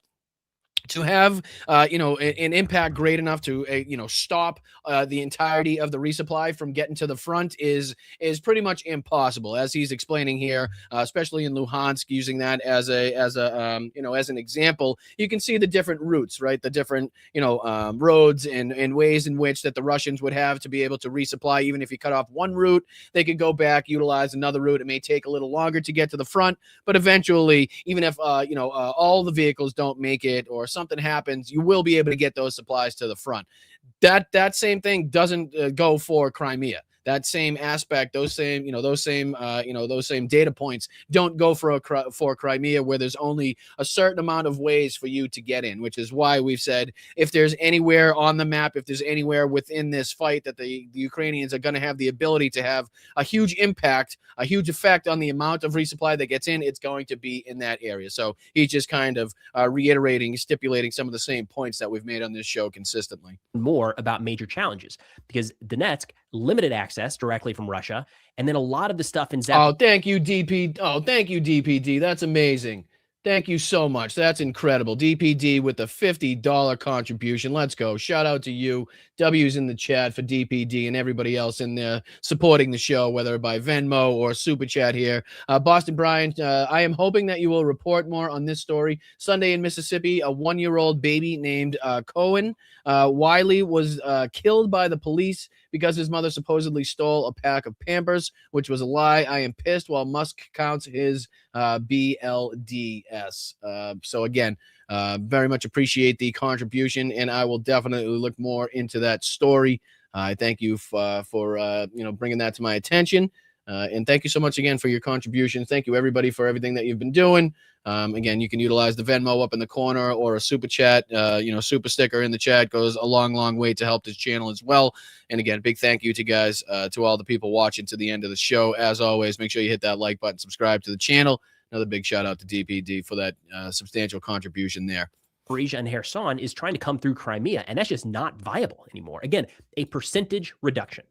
to have, an impact great enough to, stop the entirety of the resupply from getting to the front is pretty much impossible, as he's explaining here, especially in Luhansk, using that as an example. You can see the different routes, right? The different, roads and ways in which that the Russians would have to be able to resupply. Even if you cut off one route, they could go back, utilize another route. It may take a little longer to get to the front, but eventually, even if, all the vehicles don't make it or something happens, you will be able to get those supplies to the front. That same thing doesn't go for Crimea. That same aspect, those same data points don't go for Crimea, where there's only a certain amount of ways for you to get in, which is why we've said if there's anywhere on the map, if there's anywhere within this fight that the Ukrainians are going to have the ability to have a huge impact, a huge effect on the amount of resupply that gets in, it's going to be in that area. So he's just kind of stipulating some of the same points that we've made on this show consistently. More about major challenges because Donetsk, limited access directly from Russia, and then a lot of the stuff in Oh, thank you, DP. Oh, thank you, DPD. That's amazing. Thank you so much. That's incredible. DPD with the $50 contribution. Let's go. Shout out to you. W's in the chat for DPD and everybody else in there supporting the show, whether by Venmo or Super Chat here. Boston Brian, I am hoping that you will report more on this story. Sunday in Mississippi, a 1-year-old baby named Cohen Wiley was killed by the police because his mother supposedly stole a pack of Pampers, which was a lie. I am pissed while Musk counts his BLDS. So again, very much appreciate the contribution, and I will definitely look more into that story. I thank you for bringing that to my attention. And thank you so much again for your contribution. Thank you, everybody, for everything that you've been doing. Again, you can utilize the Venmo up in the corner or a super chat, super sticker in the chat goes a long, long way to help this channel as well. And again, big thank you to guys, to all the people watching to the end of the show. As always, make sure you hit that like button, subscribe to the channel. Another big shout out to DPD for that substantial contribution there. Zaporizhzhia and Kherson is trying to come through Crimea, and that's just not viable anymore. Again, a percentage reduction,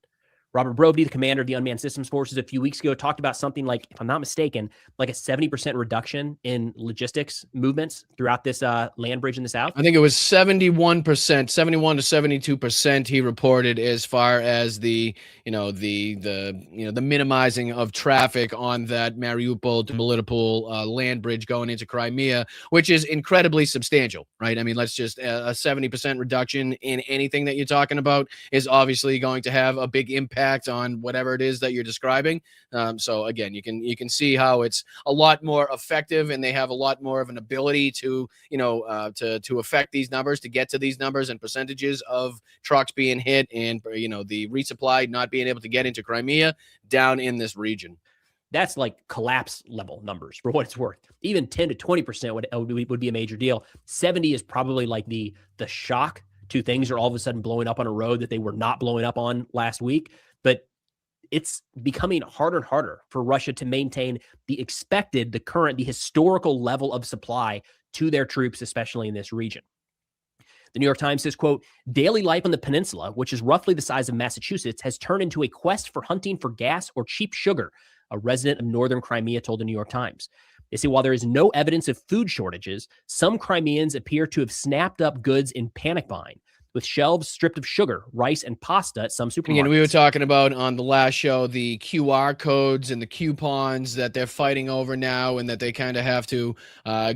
Robert Brovdy, the commander of the Unmanned Systems Forces, a few weeks ago talked about something like, if I'm not mistaken, like a 70% reduction in logistics movements throughout this land bridge in the south. I think it was 71%, 71 to 72%. He reported as far as the minimizing of traffic on that Mariupol to Melitopol land bridge going into Crimea, which is incredibly substantial, right? I mean, let's just a 70% reduction in anything that you're talking about is obviously going to have a big impact on whatever it is that you're describing. So again, you can see how it's a lot more effective, and they have a lot more of an ability to to affect these numbers, to get to these numbers and percentages of trucks being hit, and the resupply not being able to get into Crimea down in this region. That's like collapse level numbers for what it's worth. Even 10 to 20% would be a major deal. 70 is probably like the shock to things are all of a sudden blowing up on a road that they were not blowing up on last week. But it's becoming harder and harder for Russia to maintain the historical level of supply to their troops, especially in this region. The New York Times says, quote, daily life on the peninsula, which is roughly the size of Massachusetts, has turned into a quest for hunting for gas or cheap sugar, a resident of northern Crimea told the New York Times. They say while there is no evidence of food shortages, some Crimeans appear to have snapped up goods in panic buying, with shelves stripped of sugar, rice, and pasta at some supermarkets. Again, we were talking about on the last show the QR codes and the coupons that they're fighting over now, and that they kind of have to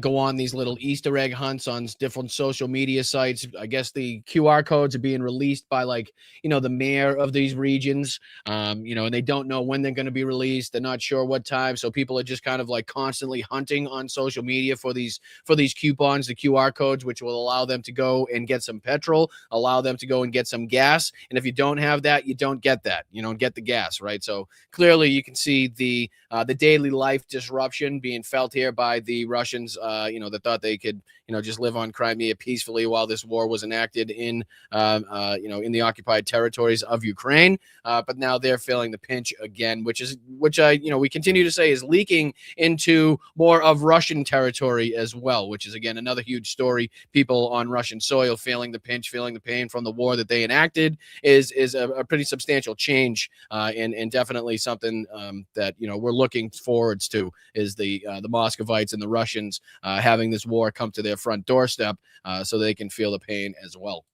go on these little Easter egg hunts on different social media sites. I guess the QR codes are being released by the mayor of these regions, and they don't know when they're going to be released. They're not sure what time. So people are just kind of like constantly hunting on social media for these coupons, the QR codes, which will allow them to go and get some petrol, allow them to go and get some gas. And if you don't have that, you don't get that. You don't get the gas, right? So clearly you can see the daily life disruption being felt here by the Russians, that thought they could, just live on Crimea peacefully while this war was enacted in the occupied territories of Ukraine. But now they're feeling the pinch again, which we continue to say is leaking into more of Russian territory as well, which is, again, another huge story. People on Russian soil feeling the pinch, feeling the pain from the war that they enacted is a pretty substantial change, and definitely something that we're looking forwards to, is the Moscovites and the Russians having this war come to their front doorstep, so they can feel the pain as well.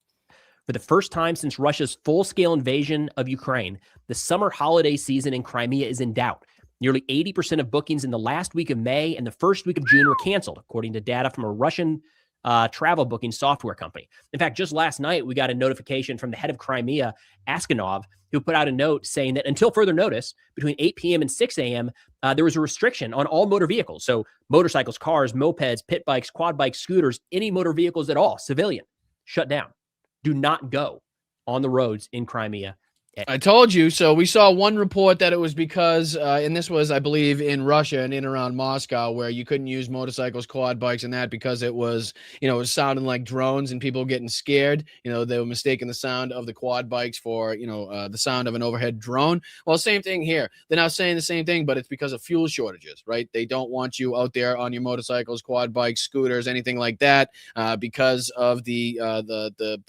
For the first time since Russia's full-scale invasion of Ukraine, the summer holiday season in Crimea is in doubt. Nearly 80% of bookings in the last week of May and the first week of June were canceled, according to data from a Russian travel booking software company. In fact, just last night, we got a notification from the head of Crimea, Askanov, who put out a note saying that until further notice, between 8 p.m. and 6 a.m., there was a restriction on all motor vehicles. So motorcycles, cars, mopeds, pit bikes, quad bikes, scooters, any motor vehicles at all, civilian, shut down. Do not go on the roads in Crimea. I told you. So we saw one report that it was because, and this was, I believe, in Russia and in around Moscow, where you couldn't use motorcycles, quad bikes, and that because it was, it was sounding like drones and people getting scared. They were mistaking the sound of the quad bikes for, the sound of an overhead drone. Well, same thing here. They're now saying the same thing, but it's because of fuel shortages, right? They don't want you out there on your motorcycles, quad bikes, scooters, anything like that, because of the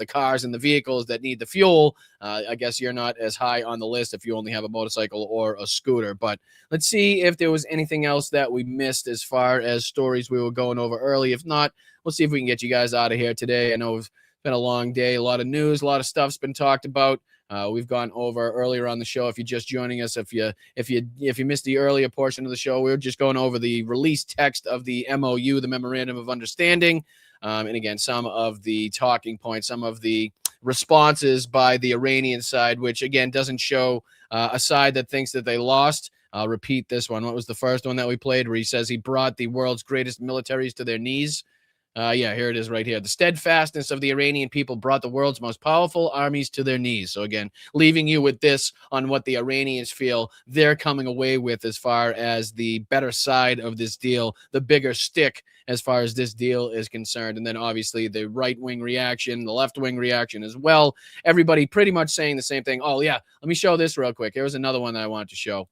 cars and the vehicles that need the fuel. I guess you're not as high on the list if you only have a motorcycle or a scooter. But let's see if there was anything else that we missed as far as stories we were going over early. If not, we'll see if we can get you guys out of here today. I know it's been a long day, a lot of news, a lot of stuff's been talked about. We've gone over earlier on the show. If you're just joining us, if you missed the earlier portion of the show, we were just going over the release text of the MOU, the Memorandum of Understanding. And again, some of the talking points, some of the responses by the Iranian side, which again doesn't show a side that thinks that they lost. I'll repeat this one. What was the first one that we played, where he says he brought the world's greatest militaries to their knees? Here it is right here. The steadfastness of the Iranian people brought the world's most powerful armies to their knees. So again, leaving you with this on what the Iranians feel they're coming away with as far as the better side of this deal, the bigger stick as far as this deal is concerned. And then obviously the right-wing reaction, the left-wing reaction as well. Everybody pretty much saying the same thing. Oh, yeah, let me show this real quick. Here was another one that I wanted to show.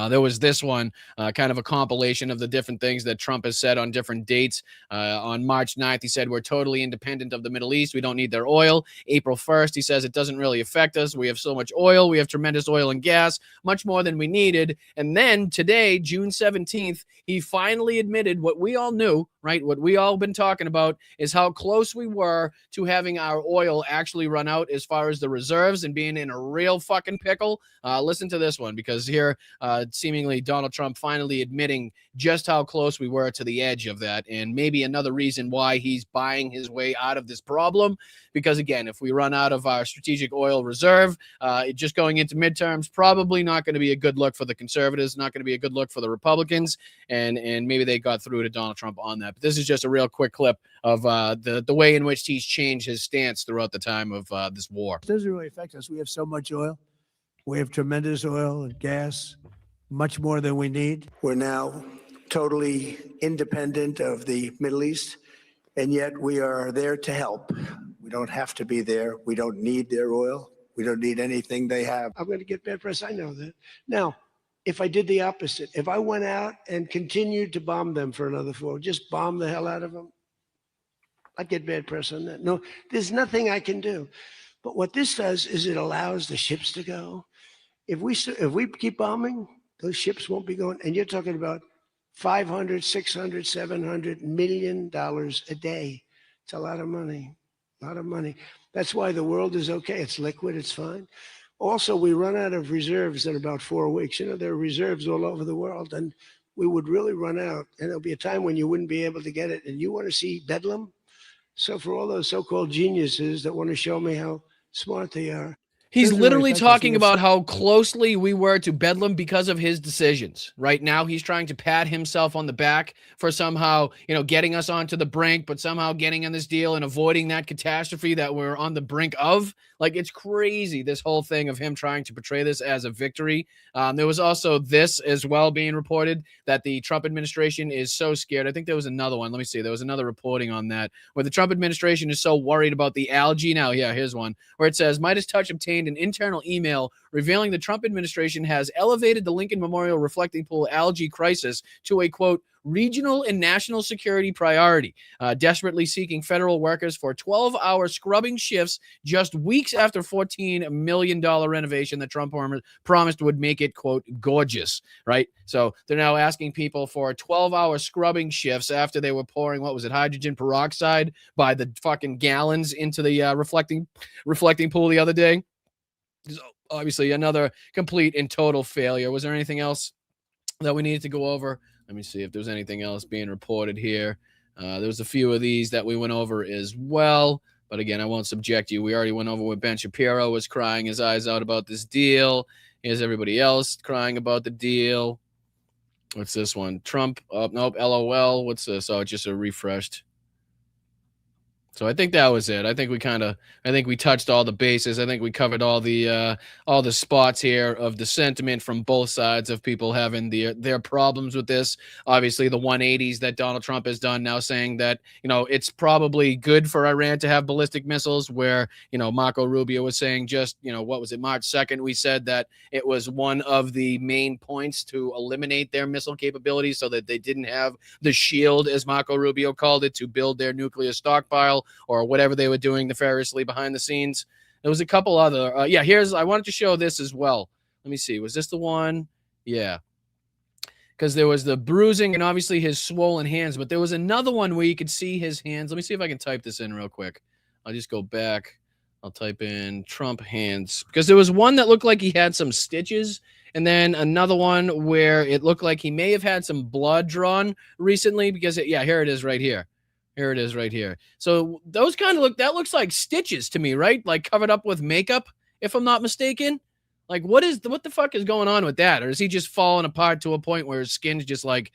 There was this one, kind of a compilation of the different things that Trump has said on different dates. On March 9th, he said, we're totally independent of the Middle East. We don't need their oil. April 1st, he says, it doesn't really affect us. We have so much oil. We have tremendous oil and gas, much more than we needed. And then today, June 17th, he finally admitted what we all knew, right? What we all been talking about is how close we were to having our oil actually run out as far as the reserves and being in a real fucking pickle. Listen to this one, because here, seemingly Donald Trump finally admitting just how close we were to the edge of that, and maybe another reason why he's buying his way out of this problem. Because again, if we run out of our strategic oil reserve, just going into midterms, probably not going to be a good look for the conservatives, not going to be a good look for the Republicans, and maybe they got through to Donald Trump on that. But this is just a real quick clip of the way in which he's changed his stance throughout the time of this war. It doesn't really affect us. We have so much oil. We have tremendous oil and gas, much more than we need. We're now totally independent of the Middle East, and yet we are there to help. We don't have to be there. We don't need their oil. We don't need anything they have. I'm going to get bad press. I know that. Now, if I did the opposite, if I went out and continued to bomb them for another 4, just bomb the hell out of them, I'd get bad press on that. No, there's nothing I can do. But what this does is it allows the ships to go. If we keep bombing, those ships won't be going. And you're talking about $500, $600, $700 million a day. It's a lot of money, a lot of money. That's why the world is okay. It's liquid, it's fine. Also, we run out of reserves in about 4 weeks. You know, there are reserves all over the world, and we would really run out. And there'll be a time when you wouldn't be able to get it. And you want to see bedlam? So for all those so-called geniuses that want to show me how smart they are, he's literally talking about how closely we were to bedlam because of his decisions. Right now, he's trying to pat himself on the back for somehow, getting us onto the brink, but somehow getting on this deal and avoiding that catastrophe that we're on the brink of. Like, it's crazy, this whole thing of him trying to portray this as a victory. There was also this as well being reported, that the Trump administration is so scared. I think there was another one. Let me see. There was another reporting on that, where the Trump administration is so worried about the algae. Now, yeah, here's one where it says, Midas Touch obtained an internal email revealing the Trump administration has elevated the Lincoln Memorial reflecting pool algae crisis to a, quote, regional and national security priority, desperately seeking federal workers for 12-hour scrubbing shifts just weeks after $14 million renovation that Trump promised would make it, quote, gorgeous, right? So they're now asking people for 12-hour scrubbing shifts after they were pouring, what was it, hydrogen peroxide by the fucking gallons into the reflecting pool the other day. So obviously another complete and total failure. Was there anything else that we needed to go over? Let me see if there's anything else being reported here. There was a few of these that we went over as well. But again, I won't subject you. We already went over what Ben Shapiro was crying his eyes out about this deal. Here's everybody else crying about the deal. What's this one? Trump. Nope. LOL. What's this? Oh, it's just a refreshed. So I think that was it. I think we touched all the bases. I think we covered all the spots here of the sentiment from both sides of people having their problems with this. Obviously, the 180s that Donald Trump has done now, saying that, it's probably good for Iran to have ballistic missiles, where, Marco Rubio was saying just, what was it, March 2nd, we said that it was one of the main points to eliminate their missile capabilities so that they didn't have the shield, as Marco Rubio called it, to build their nuclear stockpile, or whatever they were doing nefariously behind the scenes. There was a couple other. I wanted to show this as well. Let me see. Was this the one? Yeah. Because there was the bruising and obviously his swollen hands, but there was another one where you could see his hands. Let me see if I can type this in real quick. I'll just go back. I'll type in Trump hands, because there was one that looked like he had some stitches, and then another one where it looked like he may have had some blood drawn recently, because here it is right here. Here it is right here. So those kind of that looks like stitches to me, right? Like covered up with makeup, if I'm not mistaken. Like what the fuck is going on with that? Or is he just falling apart to a point where his skin's just like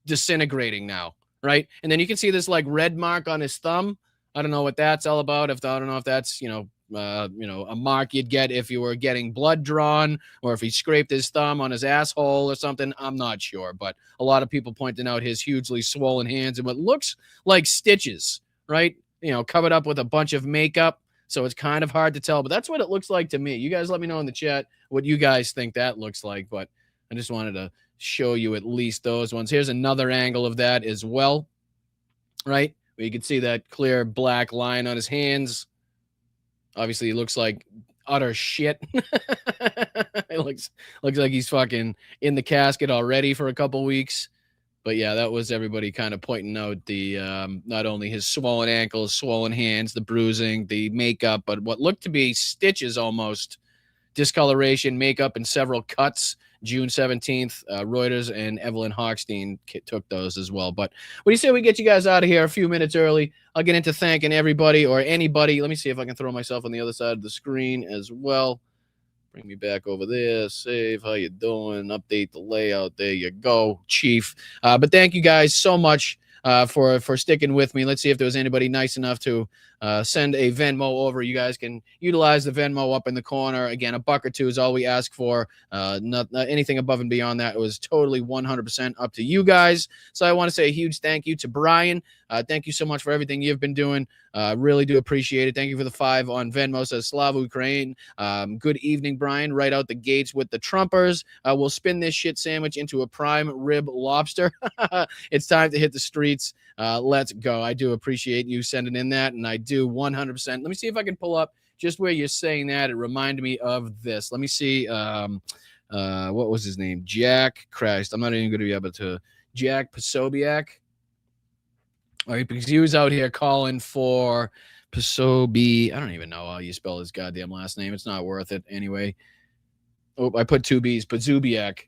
disintegrating now, right? And then you can see this like red mark on his thumb. I don't know what that's all about. I don't know if that's, a mark you'd get if you were getting blood drawn, or if he scraped his thumb on his asshole or something. I'm not sure, but a lot of people pointing out his hugely swollen hands and what looks like stitches, right? Covered up with a bunch of makeup. So it's kind of hard to tell, but that's what it looks like to me. You guys let me know in the chat what you guys think that looks like. But I just wanted to show you at least those ones. Here's another angle of that as well, right? Where you can see that clear black line on his hands. Obviously, he looks like utter shit. It looks like he's fucking in the casket already for a couple weeks. But yeah, that was everybody kind of pointing out the not only his swollen ankles, swollen hands, the bruising, the makeup, but what looked to be stitches almost, discoloration, makeup, and several cuts. June 17th, Reuters and Evelyn Hochstein took those as well. But what do you say we get you guys out of here a few minutes early? I'll get into thanking everybody or anybody. Let me see if I can throw myself on the other side of the screen as well. Bring me back over there. Save. How you doing? Update the layout. There you go, Chief. But thank you guys so much for sticking with me. Let's see if there was anybody nice enough to send a Venmo over. You guys can utilize the Venmo up in the corner. Again, $1 or $2 is all we ask for. Not anything above and beyond that. It was totally 100% up to you guys. So I want to say a huge thank you to Brian. Thank you so much for everything you've been doing. Really do appreciate it. Thank you for the 5 on Venmo, says Slava Ukraine. Good evening, Brian. Right out the gates with the Trumpers. We'll spin this shit sandwich into a prime rib lobster. It's time to hit the streets. Let's go. I do appreciate you sending in that, and I do 100%. Let me see if I can pull up just where you're saying that. It reminded me of this. Let me see. What was his name? Jack Christ. I'm not even going to be able to. Jack Posobiec. All right, because he was out here calling for Posobi. I don't even know how you spell his goddamn last name. It's not worth it anyway. Oh, I put 2 B's. Posobiec.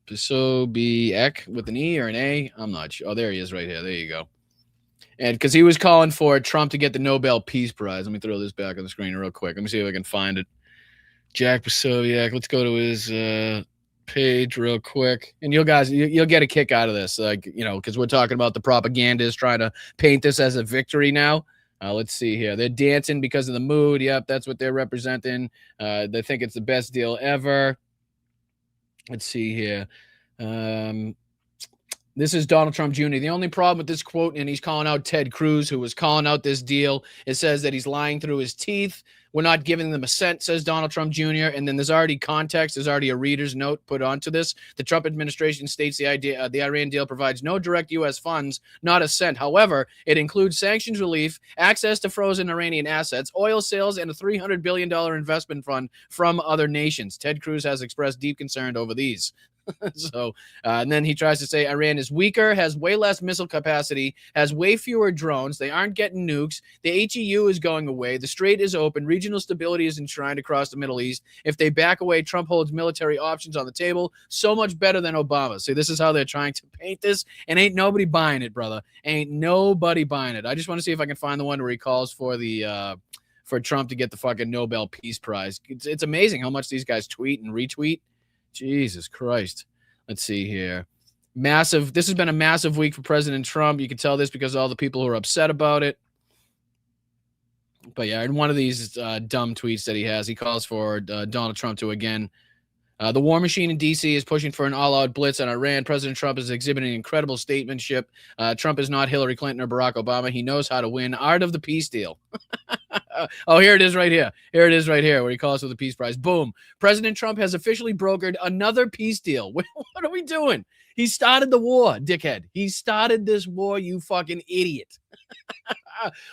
Posobiec with an E or an A. I'm not sure. Oh, there he is right here. There you go. And because he was calling for Trump to get the Nobel Peace Prize. Let me throw this back on the screen real quick. Let me see if I can find it. Jack Posobiec. Let's go to his page real quick. And you'll get a kick out of this. Like, you know, because we're talking about the propagandists trying to paint this as a victory now. Let's see here. They're dancing because of the mood. Yep, that's what they're representing. They think it's the best deal ever. Let's see here. This is Donald Trump Jr. The only problem with this quote, and he's calling out Ted Cruz, who was calling out this deal, it says that he's lying through his teeth. We're not giving them a cent, says Donald Trump Jr. And then there's already context. There's already a reader's note put onto this. The Trump administration states the Iran deal provides no direct U.S. funds, not a cent. However, it includes sanctions relief, access to frozen Iranian assets, oil sales, and a $300 billion investment fund from other nations. Ted Cruz has expressed deep concern over these. So, and then he tries to say Iran is weaker, has way less missile capacity, has way fewer drones. They aren't getting nukes. The HEU is going away. The strait is open. Regional stability is enshrined across the Middle East. If they back away, Trump holds military options on the table. So much better than Obama. See, this is how they're trying to paint this, and ain't nobody buying it, brother. Ain't nobody buying it. I just want to see if I can find the one where he calls for the for Trump to get the fucking Nobel Peace Prize. It's amazing how much these guys tweet and retweet. Jesus Christ. Let's see here. Massive. This has been a massive week for President Trump. You can tell this because of all the people who are upset about it. But yeah, in one of these dumb tweets that he has, he calls for Donald Trump to again. The war machine in D.C. is pushing for an all-out blitz on Iran. President Trump is exhibiting incredible statesmanship. Trump is not Hillary Clinton or Barack Obama. He knows how to win. Art of the peace deal. Oh, here it is right here. Here it is right here where he calls for the peace prize. Boom. President Trump has officially brokered another peace deal. What are we doing? He started the war, dickhead. He started this war, you fucking idiot.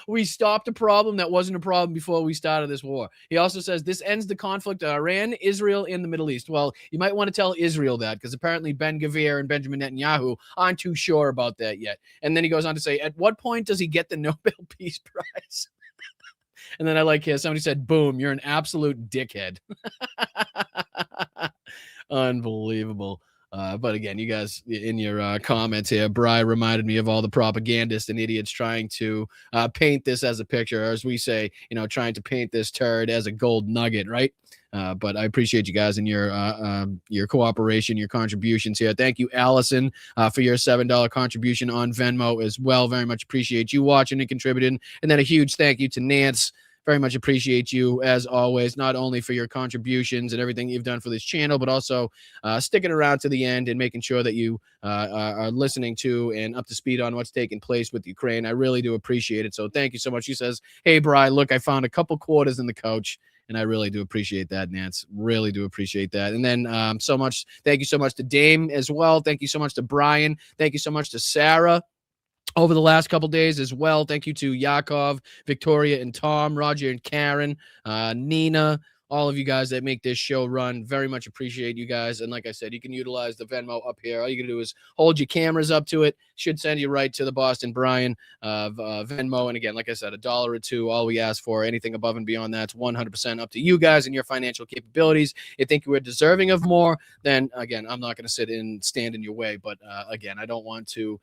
We stopped a problem that wasn't a problem before we started this war. He also says this ends the conflict of Iran, Israel, and the Middle East. Well, you might want to tell Israel that because apparently Ben Gvir and Benjamin Netanyahu aren't too sure about that yet. And then he goes on to say, at what point does he get the Nobel Peace Prize? And then I like here, somebody said, boom, you're an absolute dickhead. Unbelievable. But again, you guys in your comments here, Bri reminded me of all the propagandists and idiots trying to paint this as a picture, or as we say, you know, trying to paint this turd as a gold nugget, right? But I appreciate you guys and your cooperation, your contributions here. Thank you, Allison, for your $7 contribution on Venmo as well. Very much appreciate you watching and contributing. And then a huge thank you to Nance. Very much appreciate you, as always, not only for your contributions and everything you've done for this channel, but also sticking around to the end and making sure that you are listening to and up to speed on what's taking place with Ukraine. I really do appreciate it. So thank you so much. He says, hey, Bri, look, I found a couple quarters in the couch. And I really do appreciate that, Nance. Really do appreciate that. And then thank you so much to Dame as well. Thank you so much to Brian. Thank you so much to Sarah over the last couple days as well. Thank you to Yakov, Victoria, and Tom, Roger and Karen, Nina, all of you guys that make this show run. Very much appreciate you guys. And like I said, you can utilize the Venmo up here. All you can do is hold your cameras up to it. Should send you right to the Boston Brian Venmo. And again, like I said, $1 or $2, all we ask for. Anything above and beyond that's 100% up to you guys and your financial capabilities. If you think you are deserving of more, then again, I'm not going to sit and stand in your way. But again, I don't want to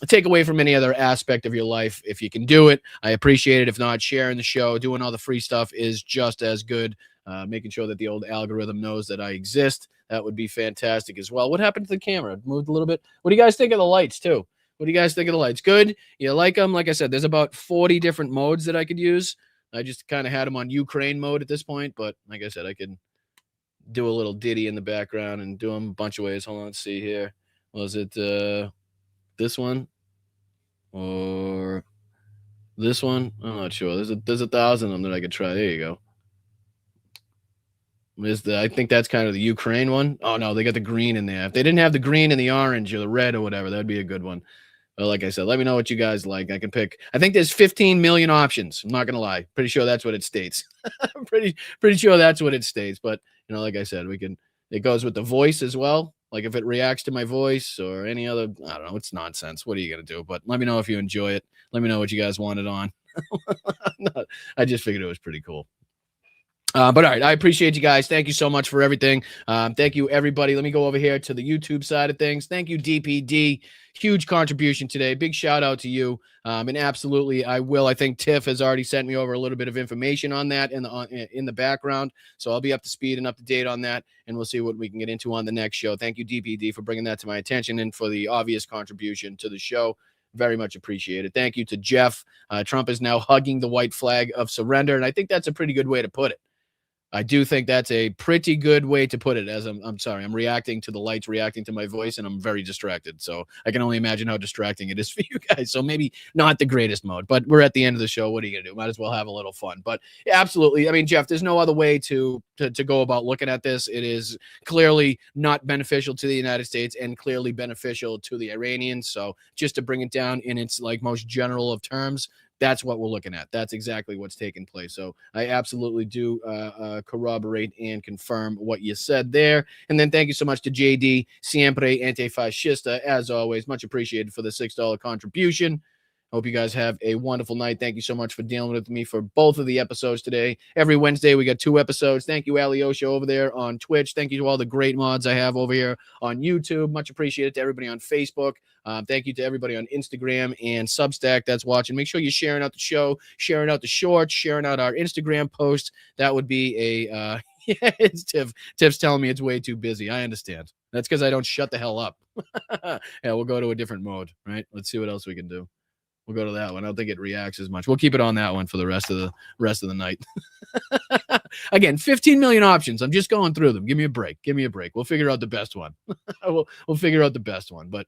take away from any other aspect of your life. If you can do it, I appreciate it. If not, sharing the show, doing all the free stuff is just as good. Making sure that the old algorithm knows that I exist. That would be fantastic as well. What happened to the camera? It moved a little bit. What do you guys think of the lights too? What do you guys think of the lights? Good? You like them? Like I said, there's about 40 different modes that I could use. I just kind of had them on Ukraine mode at this point, but like I said, I could do a little ditty in the background and do them a bunch of ways. Hold on, let's see here. Was it this one or this one? I'm not sure. There's 1,000 of them that I could try. There you go. I think that's kind of the Ukraine one. Oh no, they got the green in there. If they didn't have the green and the orange or the red or whatever, that'd be a good one. But like I said, let me know what you guys like. I can pick. I think there's 15 million options. I'm not gonna lie. Pretty sure that's what it states. pretty sure that's what it states. But you know, like I said, it goes with the voice as well. Like if it reacts to my voice or any other, I don't know. It's nonsense. What are you gonna do? But let me know if you enjoy it. Let me know what you guys wanted on. I just figured it was pretty cool. But all right, I appreciate you guys. Thank you so much for everything. Thank you, everybody. Let me go over here to the YouTube side of things. Thank you, DPD. Huge contribution today. Big shout out to you. And absolutely, I will. I think Tiff has already sent me over a little bit of information on that in the background. So I'll be up to speed and up to date on that, and we'll see what we can get into on the next show. Thank you, DPD, for bringing that to my attention and for the obvious contribution to the show. Very much appreciated. Thank you to Jeff. Trump is now hugging the white flag of surrender, and I think that's a pretty good way to put it. I do think that's a pretty good way to put it. As I'm sorry, I'm reacting to the lights, reacting to my voice, and I'm very distracted. So I can only imagine how distracting it is for you guys. So maybe not the greatest mode, but we're at the end of the show. What are you gonna do? Might as well have a little fun. But yeah, absolutely. I mean, Jeff, there's no other way to go about looking at this. It is clearly not beneficial to the United States and clearly beneficial to the Iranians. So just to bring it down in its like most general of terms, that's what we're looking at. That's exactly what's taking place. So I absolutely do corroborate and confirm what you said there. And then thank you so much to JD Siempre Antifascista, as always. Much appreciated for the $6 contribution. Hope you guys have a wonderful night. Thank you so much for dealing with me for both of the episodes today. Every Wednesday, we got 2 episodes. Thank you, Alyosha, over there on Twitch. Thank you to all the great mods I have over here on YouTube. Much appreciated to everybody on Facebook. Thank you to everybody on Instagram and Substack that's watching. Make sure you're sharing out the show, sharing out the shorts, sharing out our Instagram posts. That would be a yeah, it's Tiff's telling me it's way too busy. I understand. That's because I don't shut the hell up. Yeah, we'll go to a different mode, right? Let's see what else we can do. We'll go to that one. I don't think it reacts as much. We'll keep it on that one for the rest of the night. Again, 15 million options. I'm just going through them. Give me a break. Give me a break. We'll figure out the best one. we'll figure out the best one. But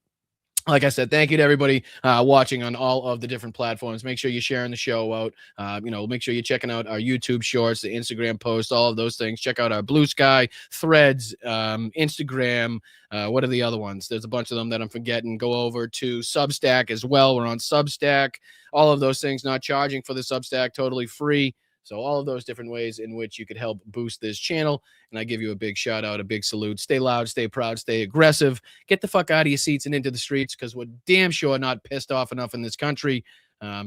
like I said, thank you to everybody watching on all of the different platforms. Make sure you're sharing the show out. Make sure you're checking out our YouTube shorts, the Instagram posts, all of those things. Check out our Blue Sky, Threads, Instagram. What are the other ones? There's a bunch of them that I'm forgetting. Go over to Substack as well. We're on Substack. All of those things, not charging for the Substack, totally free. So all of those different ways in which you could help boost this channel. And I give you a big shout out, a big salute. Stay loud, stay proud, stay aggressive. Get the fuck out of your seats and into the streets, because we're damn sure not pissed off enough in this country.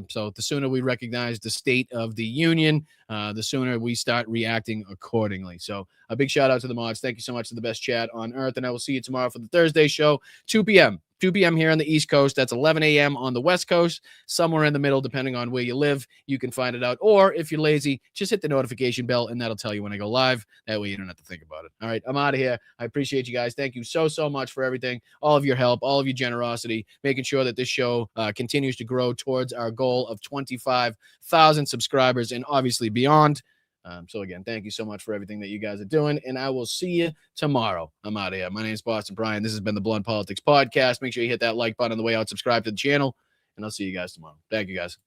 So the sooner we recognize the state of the union, the sooner we start reacting accordingly. So a big shout out to the mods. Thank you so much to the best chat on earth. And I will see you tomorrow for the Thursday show, 2 p.m. 2 p.m. here on the East Coast. That's 11 a.m. on the West Coast, somewhere in the middle, depending on where you live. You can find it out. Or if you're lazy, just hit the notification bell, and that'll tell you when I go live. That way you don't have to think about it. All right, I'm out of here. I appreciate you guys. Thank you so much for everything, all of your help, all of your generosity, making sure that this show continues to grow towards our goal of 25,000 subscribers and obviously beyond. So again, thank you so much for everything that you guys are doing, and I will see you tomorrow. I'm out of here. My name is Boston Brian. This has been the Blunt Politics Podcast. Make sure you hit that like button on the way out, subscribe to the channel, and I'll see you guys tomorrow. Thank you, guys.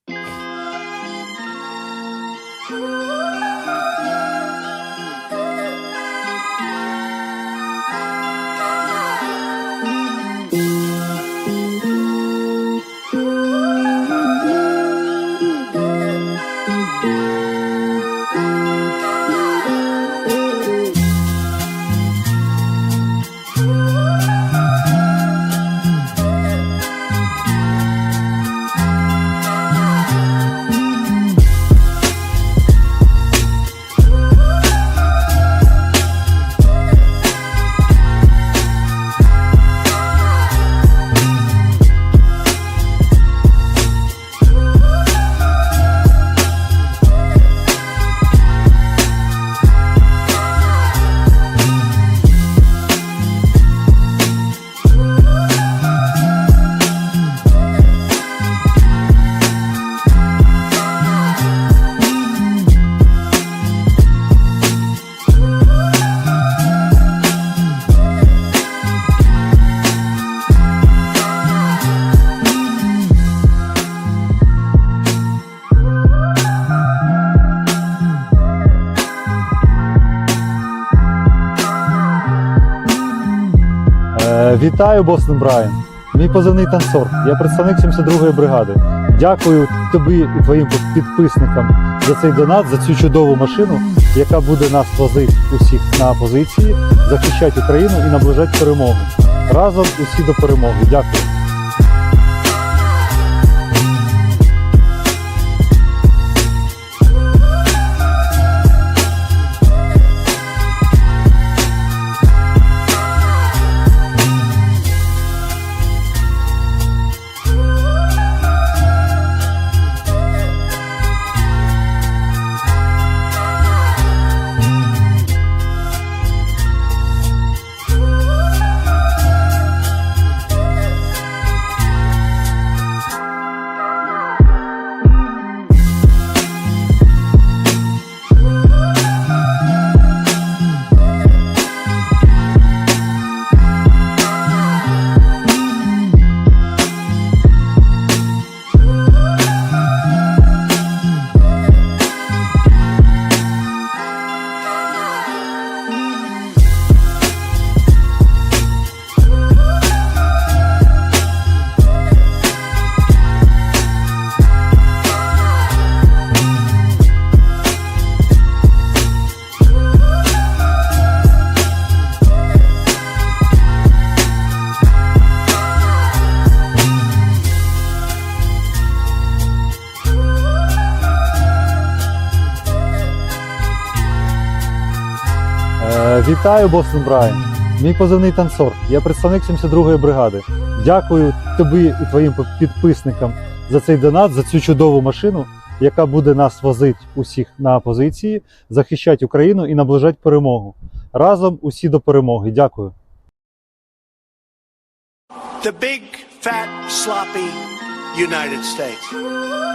Вітаю, Бостон Брайан. Мій позивний танцор. Я представник 72-ї бригади. Дякую тобі і твоїм підписникам за цей донат, за цю чудову машину, яка буде нас возити усіх на позиції, захищати Україну і наближати перемогу. Разом усі до перемоги. Дякую. Вітаю, Бостон Брайан. Мій позивний танцор. Я представник 72-ї бригади. Дякую тобі і твоїм підписникам за цей донат, за цю чудову машину, яка буде нас возити усіх на позиції, захищати Україну і наближати перемогу. Разом усі до перемоги. Дякую. The big, fat, sloppy United States.